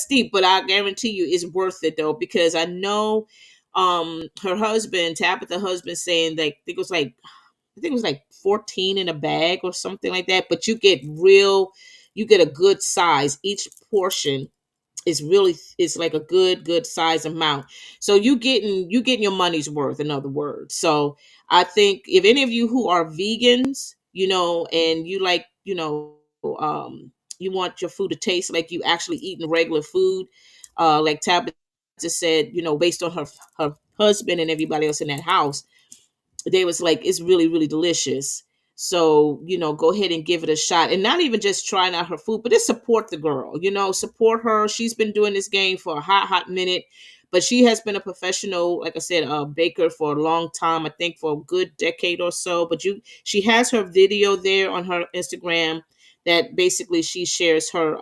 Speaker 2: steep, but I guarantee you it's worth it though, because I know her husband, Tabitha husband, saying like I think it was like 14 in a bag or something like that. But you get a good size. Each portion it's like a good size amount, so you getting your money's worth, in other words. So I think if any of you who are vegans, and you like, you want your food to taste like you actually eating regular food, like Tabitha said, based on her husband and everybody else in that house, they was like, it's really, really delicious. So, go ahead and give it a shot, and not even just trying out her food, but just support the girl, support her. She's been doing this game for a hot minute, but she has been a professional, like I said, a baker for a long time, I think for a good decade or so. But she has her video there on her Instagram that basically she shares her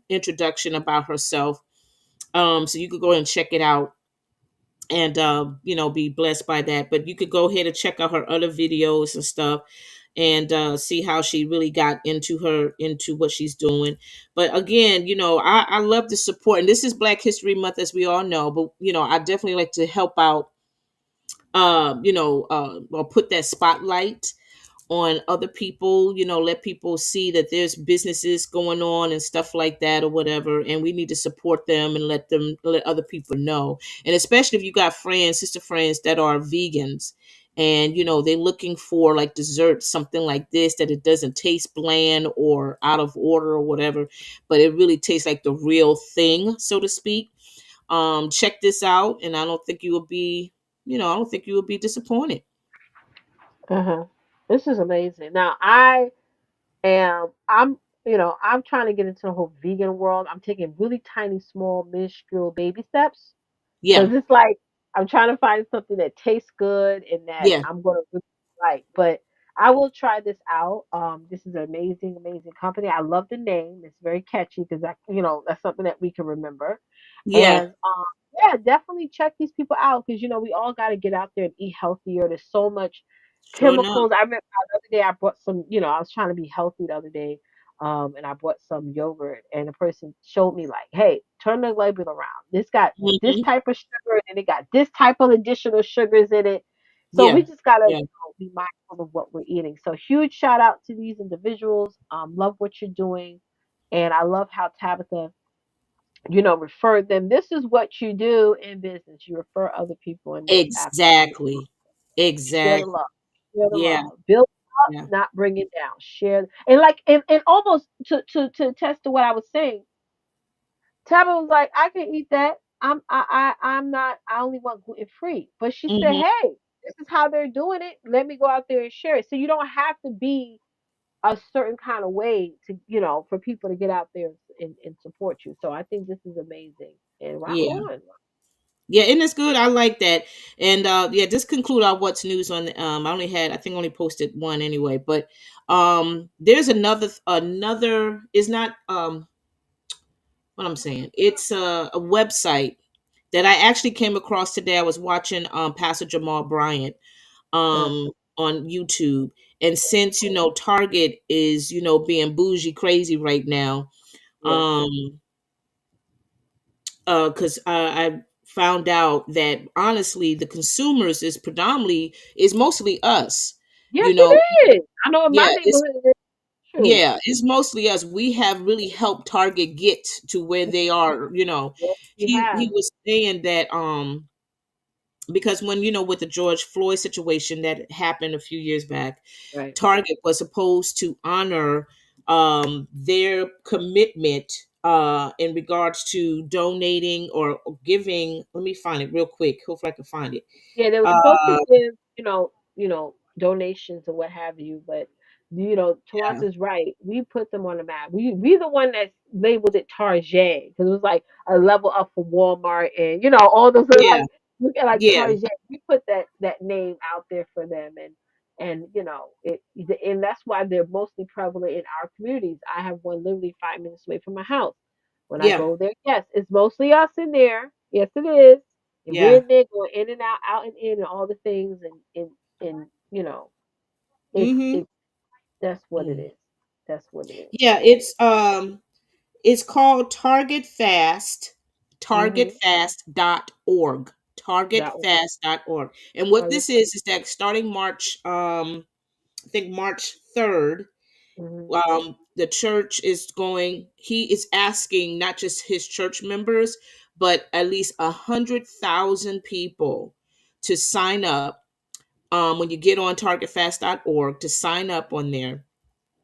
Speaker 2: introduction about herself. So you could go and check it out, and be blessed by that. But you could go ahead and check out her other videos and stuff, and see how she really got into what she's doing. But again, I love the support, and this is Black History Month, as we all know. But I definitely like to help out, or put that spotlight on other people, let people see that there's businesses going on and stuff like that or whatever, and we need to support them and let other people know. And especially if you got friends, sister friends that are vegans, and they're looking for like dessert, something like this, that it doesn't taste bland or out of order or whatever, but it really tastes like the real thing, so to speak. check this out, and I don't think you will be, I don't think you will be disappointed.
Speaker 1: Uh-huh. This is amazing. Now I'm trying to get into the whole vegan world. I'm taking really tiny, small, minuscule baby steps.
Speaker 2: Yeah,
Speaker 1: Because it's like I'm trying to find something that tastes good and that
Speaker 2: yeah,
Speaker 1: I'm gonna really like. But I will try this out. This is an amazing, amazing company. I love the name. It's very catchy because that's something that we can remember.
Speaker 2: yeah.
Speaker 1: And yeah, definitely check these people out because we all got to get out there and eat healthier. There's so much
Speaker 2: Sure enough.
Speaker 1: chemicals. I remember the other day I bought some. I was trying to be healthy the other day, and I bought some yogurt, and the person showed me like, "Hey, turn the label around. This got this
Speaker 2: Hmm.
Speaker 1: type of sugar, and it got this type of additional sugars in it." So we
Speaker 2: Yeah,
Speaker 1: just gotta
Speaker 2: yeah,
Speaker 1: be mindful of what we're eating. So huge shout out to these individuals. Love what you're doing, and I love how Tabitha refer them. This is what you do in business. You refer other people, and that's absolutely
Speaker 2: exactly,
Speaker 1: share the
Speaker 2: exactly.
Speaker 1: love. Share the
Speaker 2: Yeah,
Speaker 1: love. Build up,
Speaker 2: yeah.
Speaker 1: not bring it down. Share and like and almost to attest to what I was saying. Tabitha was like, I can eat that. I'm not. I only want gluten free. But she said,
Speaker 2: Hmm.
Speaker 1: hey, this is how they're doing it. Let me go out there and share it. So you don't have to be a certain kind of way to for people to get out there and support you. So I think this is amazing and rock
Speaker 2: Yeah.
Speaker 1: on.
Speaker 2: Yeah, and it's good. I like that. And yeah, this conclude our what's news on I think I only posted one anyway, but there's another is not what I'm saying. It's a website that I actually came across today. I was watching Pastor Jamal Bryant
Speaker 1: Uh,
Speaker 2: on YouTube. And since Target is, being bougie crazy right now,
Speaker 1: yeah.
Speaker 2: um because I found out that honestly the consumers is mostly us.
Speaker 1: Yes,
Speaker 2: You know,
Speaker 1: it is. I know in my
Speaker 2: yeah, it's
Speaker 1: neighborhood it is true.
Speaker 2: yeah, it's mostly us. We have really helped Target get to where they are.
Speaker 1: Yes, we
Speaker 2: He
Speaker 1: have.
Speaker 2: was saying that because when with the George Floyd situation that happened a few years back,
Speaker 1: Right.
Speaker 2: Target was supposed to honor their commitment in regards to donating or giving. Let me find it real quick. Hopefully, I can find it.
Speaker 1: Yeah, they were supposed to
Speaker 2: Uh,
Speaker 1: give, donations or what have you, but
Speaker 2: yeah,
Speaker 1: Tawanta's right. We put them on the map. We the one that labeled it Target because it was like a level up for Walmart and all those other,
Speaker 2: yeah,
Speaker 1: like look at like
Speaker 2: yeah,
Speaker 1: Target. We put that name out there for them and and that's why they're mostly prevalent in our communities. I have one literally 5 minutes away from my house. When I
Speaker 2: yeah,
Speaker 1: go there, yes, it's mostly us in there. Yes, it is. And we're
Speaker 2: yeah.
Speaker 1: in there going in and out and in, and all the things, and
Speaker 2: Mm-hmm.
Speaker 1: it's that's what it is. That's what it is.
Speaker 2: Yeah,
Speaker 1: So,
Speaker 2: it's called Target Fast,
Speaker 1: mm-hmm.
Speaker 2: targetfast.org.
Speaker 1: That one.
Speaker 2: Targetfast.org. And what
Speaker 1: Target.
Speaker 2: this is that starting March, I think March 3rd,
Speaker 1: Mm-hmm.
Speaker 2: the church is going, he is asking not just his church members, but at least 100,000 people to sign up. When you get on targetfast.org to sign up on there,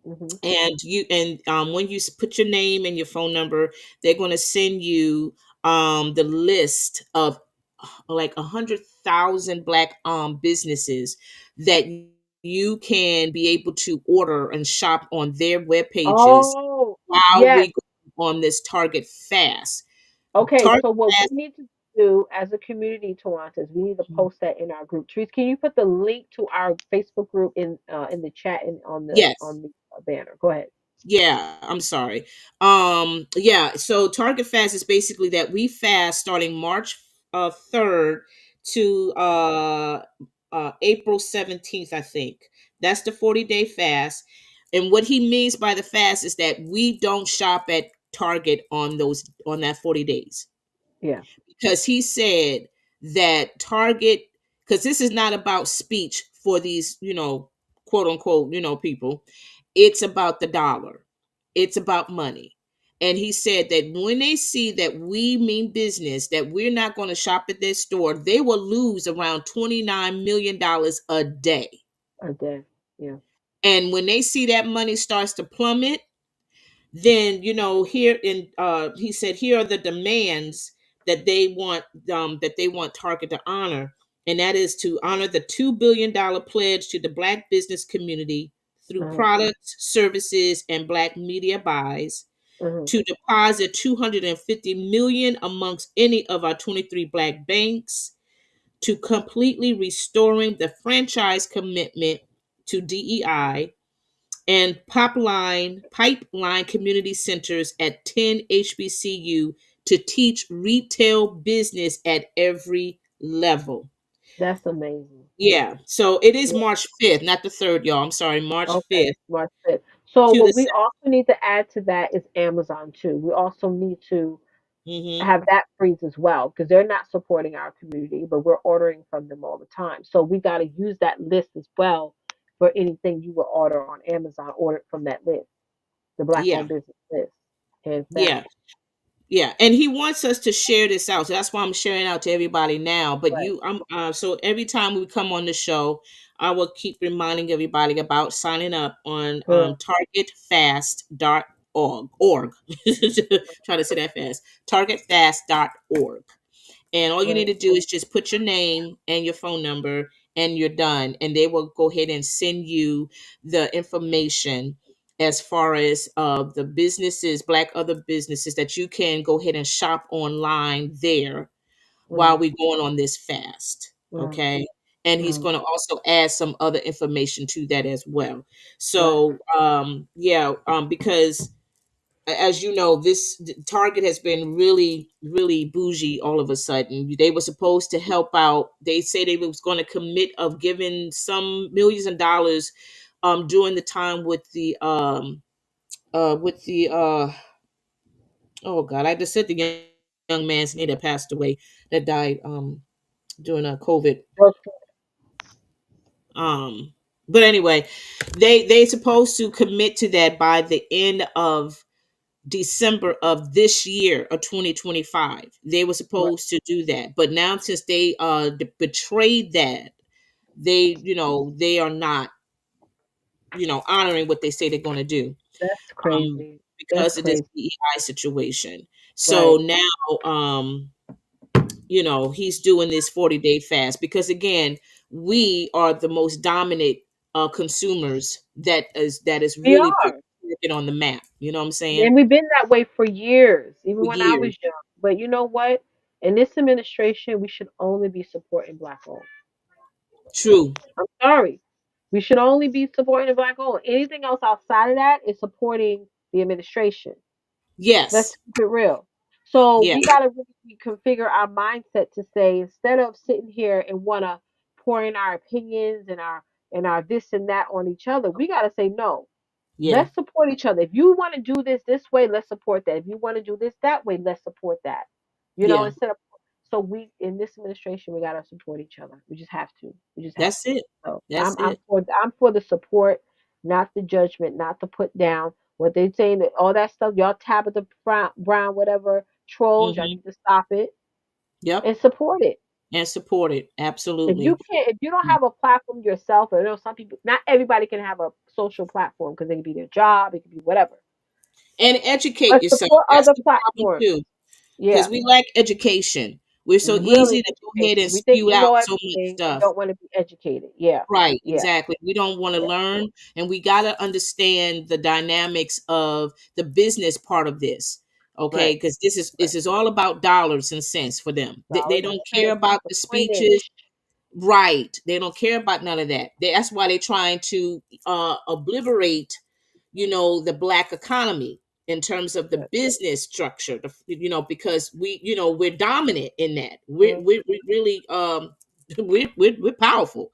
Speaker 1: Mm-hmm.
Speaker 2: and when you put your name and your phone number, they're going to send you the list of like 100,000 black businesses that you can be able to order and shop on their web pages
Speaker 1: Oh,
Speaker 2: while
Speaker 1: yes.
Speaker 2: we go on this Target Fast.
Speaker 1: Okay,
Speaker 2: Target
Speaker 1: so what we
Speaker 2: Fast.
Speaker 1: need to do as a community, Toronto, is we need to post that in our group. Trees, can you put the link to our Facebook group in the chat and on the
Speaker 2: Yes.
Speaker 1: banner? Go ahead.
Speaker 2: Yeah, I'm sorry. Yeah, so Target Fast is basically that we fast starting March 3rd to April 17th, I think. That's the 40-day fast. And what he means by the fast is that we don't shop at Target on that 40 days,
Speaker 1: Yeah.
Speaker 2: because he said that Target, because this is not about speech for these, quote unquote, people. It's about the dollar. It's about money. And he said that when they see that we mean business, that we're not going to shop at their store, they will lose around $29 million a day.
Speaker 1: A day. Yeah.
Speaker 2: And when they see that money starts to plummet, then here in he said here are the demands that they want Target to honor, and that is to honor the $2 billion pledge to the Black business community through
Speaker 1: Mhm.
Speaker 2: products, services, and Black media buys,
Speaker 1: Mhm.
Speaker 2: to deposit 250 million amongst any of our 23 Black banks, to completely restoring the franchise commitment to DEI, and pipeline community centers at 10 HBCU to teach retail business at every level.
Speaker 1: That's amazing.
Speaker 2: Yeah, so it is
Speaker 1: Yeah.
Speaker 2: March 5th, not the 3rd, y'all. I'm sorry, March
Speaker 1: Okay.
Speaker 2: 5th
Speaker 1: March 5th. So
Speaker 2: to the
Speaker 1: what we also need to add to that is Amazon too. We also need to
Speaker 2: mm-hmm.
Speaker 1: have that freeze as well because they're not supporting our community, but we're ordering from them all the time. So we got to use that list as well for anything you will order on Amazon. Order it from that list, the Black
Speaker 2: Yeah,
Speaker 1: owned business list, hands
Speaker 2: yeah.
Speaker 1: down.
Speaker 2: Yeah, and he wants us to share this out. So that's why I'm sharing out to everybody now. But
Speaker 1: Right.
Speaker 2: so every time we come on the show, I will keep reminding everybody about signing up on
Speaker 1: Good.
Speaker 2: targetfast.org. Try to say that fast. Targetfast.org. And all you need
Speaker 1: Right.
Speaker 2: to do is just put your name and your phone number, and you're done. And they will go ahead and send you the information as far as the businesses, Black other businesses that you can go ahead and shop online there while
Speaker 1: Mm,
Speaker 2: we're going on this fast.
Speaker 1: mm,
Speaker 2: Okay. And he's
Speaker 1: mm.
Speaker 2: going to also add some other information to that as well.
Speaker 1: Right.
Speaker 2: So, because as you know, this Target has been really, really bougie all of a sudden. They were supposed to help out. They say they was going to commit of giving some millions of dollars during the time with the oh God, I just said the young man's name that passed away, that died during a COVID.
Speaker 1: Okay.
Speaker 2: Um but anyway, they supposed to commit to that by the end of December of this year of 2025. They were
Speaker 1: Right.
Speaker 2: supposed to do that. But now since they betrayed that, they are not, honoring what they say they're going to do.
Speaker 1: That's
Speaker 2: Um
Speaker 1: crazy. That's
Speaker 2: because of this
Speaker 1: crazy.
Speaker 2: DEI situation. So
Speaker 1: Right.
Speaker 2: now he's doing this 40-day fast because again, we are the most dominant consumers that is
Speaker 1: We
Speaker 2: really put
Speaker 1: are.
Speaker 2: it on the map. You know what I'm saying?
Speaker 1: And we've been that way for years, even
Speaker 2: For
Speaker 1: when I
Speaker 2: years.
Speaker 1: was young. But you know what? In this administration, we should only be supporting Black owned.
Speaker 2: True.
Speaker 1: I'm sorry. We should only be supporting the Black owned. Anything else outside of that is supporting the administration. Let's
Speaker 2: Yes.
Speaker 1: keep it real. So
Speaker 2: Yeah.
Speaker 1: we got to really configure our mindset to say instead of sitting here and want to pour in our opinions and our this and that on each other, we got to say no.
Speaker 2: Yeah.
Speaker 1: Let's support each other. If you want to do this way, let's support that. If you want to do this that way, let's support that.
Speaker 2: Yeah.
Speaker 1: Instead of so we in this administration we gotta support each other. We just have to. We just have
Speaker 2: That's
Speaker 1: to.
Speaker 2: it.
Speaker 1: So
Speaker 2: That's it.
Speaker 1: I'm for the support, not the judgment, not the put down. What they saying that all that stuff, y'all Tabitha Brown, whatever trolls, y'all
Speaker 2: Hmm.
Speaker 1: need to stop it
Speaker 2: Yep.
Speaker 1: and support it.
Speaker 2: And support it. Absolutely.
Speaker 1: If you don't have a platform yourself, I know some people, not everybody can have a social platform because it can be their job, it can be whatever.
Speaker 2: And educate
Speaker 1: But
Speaker 2: yourself.
Speaker 1: support
Speaker 2: That's
Speaker 1: other
Speaker 2: the problem
Speaker 1: platforms.
Speaker 2: too. Because
Speaker 1: Yeah,
Speaker 2: we lack education. We're so
Speaker 1: really
Speaker 2: easy to go ahead
Speaker 1: education.
Speaker 2: and
Speaker 1: We think
Speaker 2: spew
Speaker 1: we
Speaker 2: out
Speaker 1: know
Speaker 2: so much
Speaker 1: everything and
Speaker 2: stuff.
Speaker 1: don't want to be educated. Yeah,
Speaker 2: Right,
Speaker 1: yeah,
Speaker 2: exactly. We don't want to
Speaker 1: yeah.
Speaker 2: learn, and we got to understand the dynamics of the business part of this. Okay,
Speaker 1: Right,
Speaker 2: because this is
Speaker 1: right.
Speaker 2: this is all about dollars and cents for them. They
Speaker 1: Dollars
Speaker 2: don't
Speaker 1: and
Speaker 2: care
Speaker 1: cents,
Speaker 2: about
Speaker 1: the
Speaker 2: the speeches.
Speaker 1: coinage.
Speaker 2: Right. They don't care about none of that. That's why they're trying to obliterate, the black economy in terms of the
Speaker 1: Right,
Speaker 2: business structure. Because we're dominant in that. We're
Speaker 1: mhm,
Speaker 2: we're, we're really we're powerful.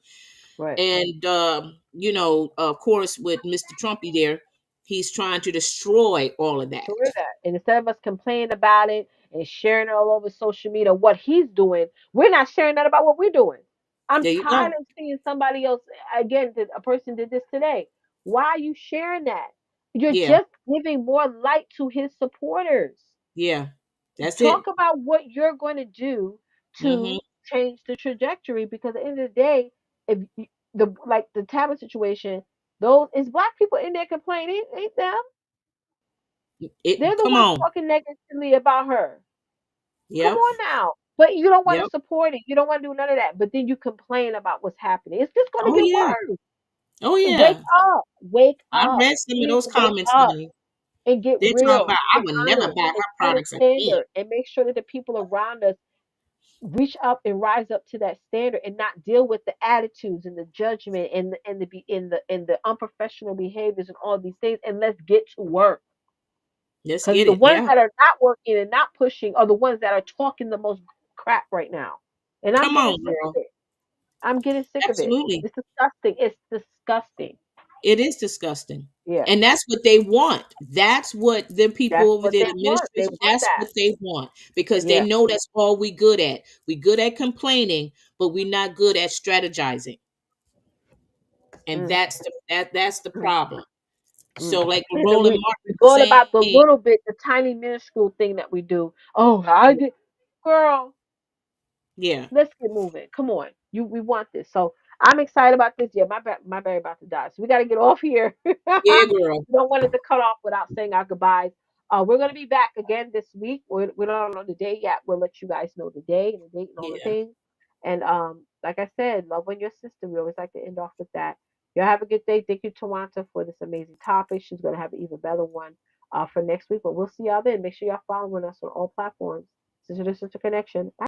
Speaker 1: right.
Speaker 2: And of course, with Mr. Trumpy there, he's trying to destroy all of that.
Speaker 1: So we're that. And instead of us complaining about it and sharing it all over social media, what he's doing, we're not sharing that about what we're doing. I'm
Speaker 2: There you go.
Speaker 1: tired of seeing somebody else again. A person did this today. Why are you sharing that? You're
Speaker 2: Yeah,
Speaker 1: just giving more light to his supporters.
Speaker 2: yeah, that's
Speaker 1: Talk
Speaker 2: it.
Speaker 1: about what you're going to do
Speaker 2: Hmm.
Speaker 1: to change the trajectory because at the end of the day, if the like the tablet situation, those is black people in there complaining, ain't them?
Speaker 2: It
Speaker 1: They're the
Speaker 2: come
Speaker 1: ones
Speaker 2: on.
Speaker 1: talking negatively about her. Come
Speaker 2: Yep.
Speaker 1: on now. But you don't want to
Speaker 2: Yep.
Speaker 1: support it. You don't want to do none of that. But then you complain about what's happening. It's just going to
Speaker 2: Oh
Speaker 1: get
Speaker 2: yeah.
Speaker 1: worse.
Speaker 2: Oh
Speaker 1: Wake
Speaker 2: yeah.
Speaker 1: up. Wake
Speaker 2: I
Speaker 1: up.
Speaker 2: read some of
Speaker 1: Please
Speaker 2: those
Speaker 1: wake
Speaker 2: comments,
Speaker 1: up
Speaker 2: honey.
Speaker 1: and get
Speaker 2: They're talking
Speaker 1: real.
Speaker 2: about I
Speaker 1: Get
Speaker 2: would never
Speaker 1: honest
Speaker 2: buy
Speaker 1: and
Speaker 2: her
Speaker 1: set a
Speaker 2: products again.
Speaker 1: standard and make sure that the people around us reach up and rise up to that standard and not deal with the attitudes and the judgment and the unprofessional behaviors and all these things, and let's get to work.
Speaker 2: Let's
Speaker 1: Because
Speaker 2: get
Speaker 1: the
Speaker 2: it.
Speaker 1: ones
Speaker 2: Yeah.
Speaker 1: that are not working and not pushing are the ones that are talking the most crap right now. And I'm
Speaker 2: Come
Speaker 1: getting
Speaker 2: on,
Speaker 1: sick of
Speaker 2: girl.
Speaker 1: it. I'm getting sick of it.
Speaker 2: Absolutely.
Speaker 1: It's disgusting. It's disgusting.
Speaker 2: It is disgusting.
Speaker 1: Yeah.
Speaker 2: And that's what they want. That's what the people
Speaker 1: That's
Speaker 2: over
Speaker 1: what
Speaker 2: there,
Speaker 1: they
Speaker 2: the
Speaker 1: want. They
Speaker 2: administration,
Speaker 1: want
Speaker 2: that's
Speaker 1: that.
Speaker 2: what they want because they
Speaker 1: Yeah.
Speaker 2: know that's all we good at. We good at complaining, but we're not good at strategizing. And
Speaker 1: Mm,
Speaker 2: that's the
Speaker 1: mm,
Speaker 2: problem.
Speaker 1: mm.
Speaker 2: So like
Speaker 1: And
Speaker 2: Roland
Speaker 1: we
Speaker 2: Martin was
Speaker 1: going about the
Speaker 2: saying,
Speaker 1: little bit, the tiny minuscule thing that we do. Oh, I did, girl.
Speaker 2: yeah,
Speaker 1: Let's get moving. Come on. We want this. So I'm excited about this. Yeah, my battery about to die. So we gotta get off here. We
Speaker 2: yeah, girl,
Speaker 1: don't want it to cut off without saying our goodbyes. We're gonna be back again this week. We don't know the day yet. We'll let you guys know the day and the date and all the
Speaker 2: yeah,
Speaker 1: things. And like I said, love on your sister. We always like to end off with that. Y'all have a good day. Thank you, Tawanta, for this amazing topic. She's gonna have an even better one for next week. But we'll see y'all then. Make sure y'all following us on all platforms. Sister to Sister Connection. Bye.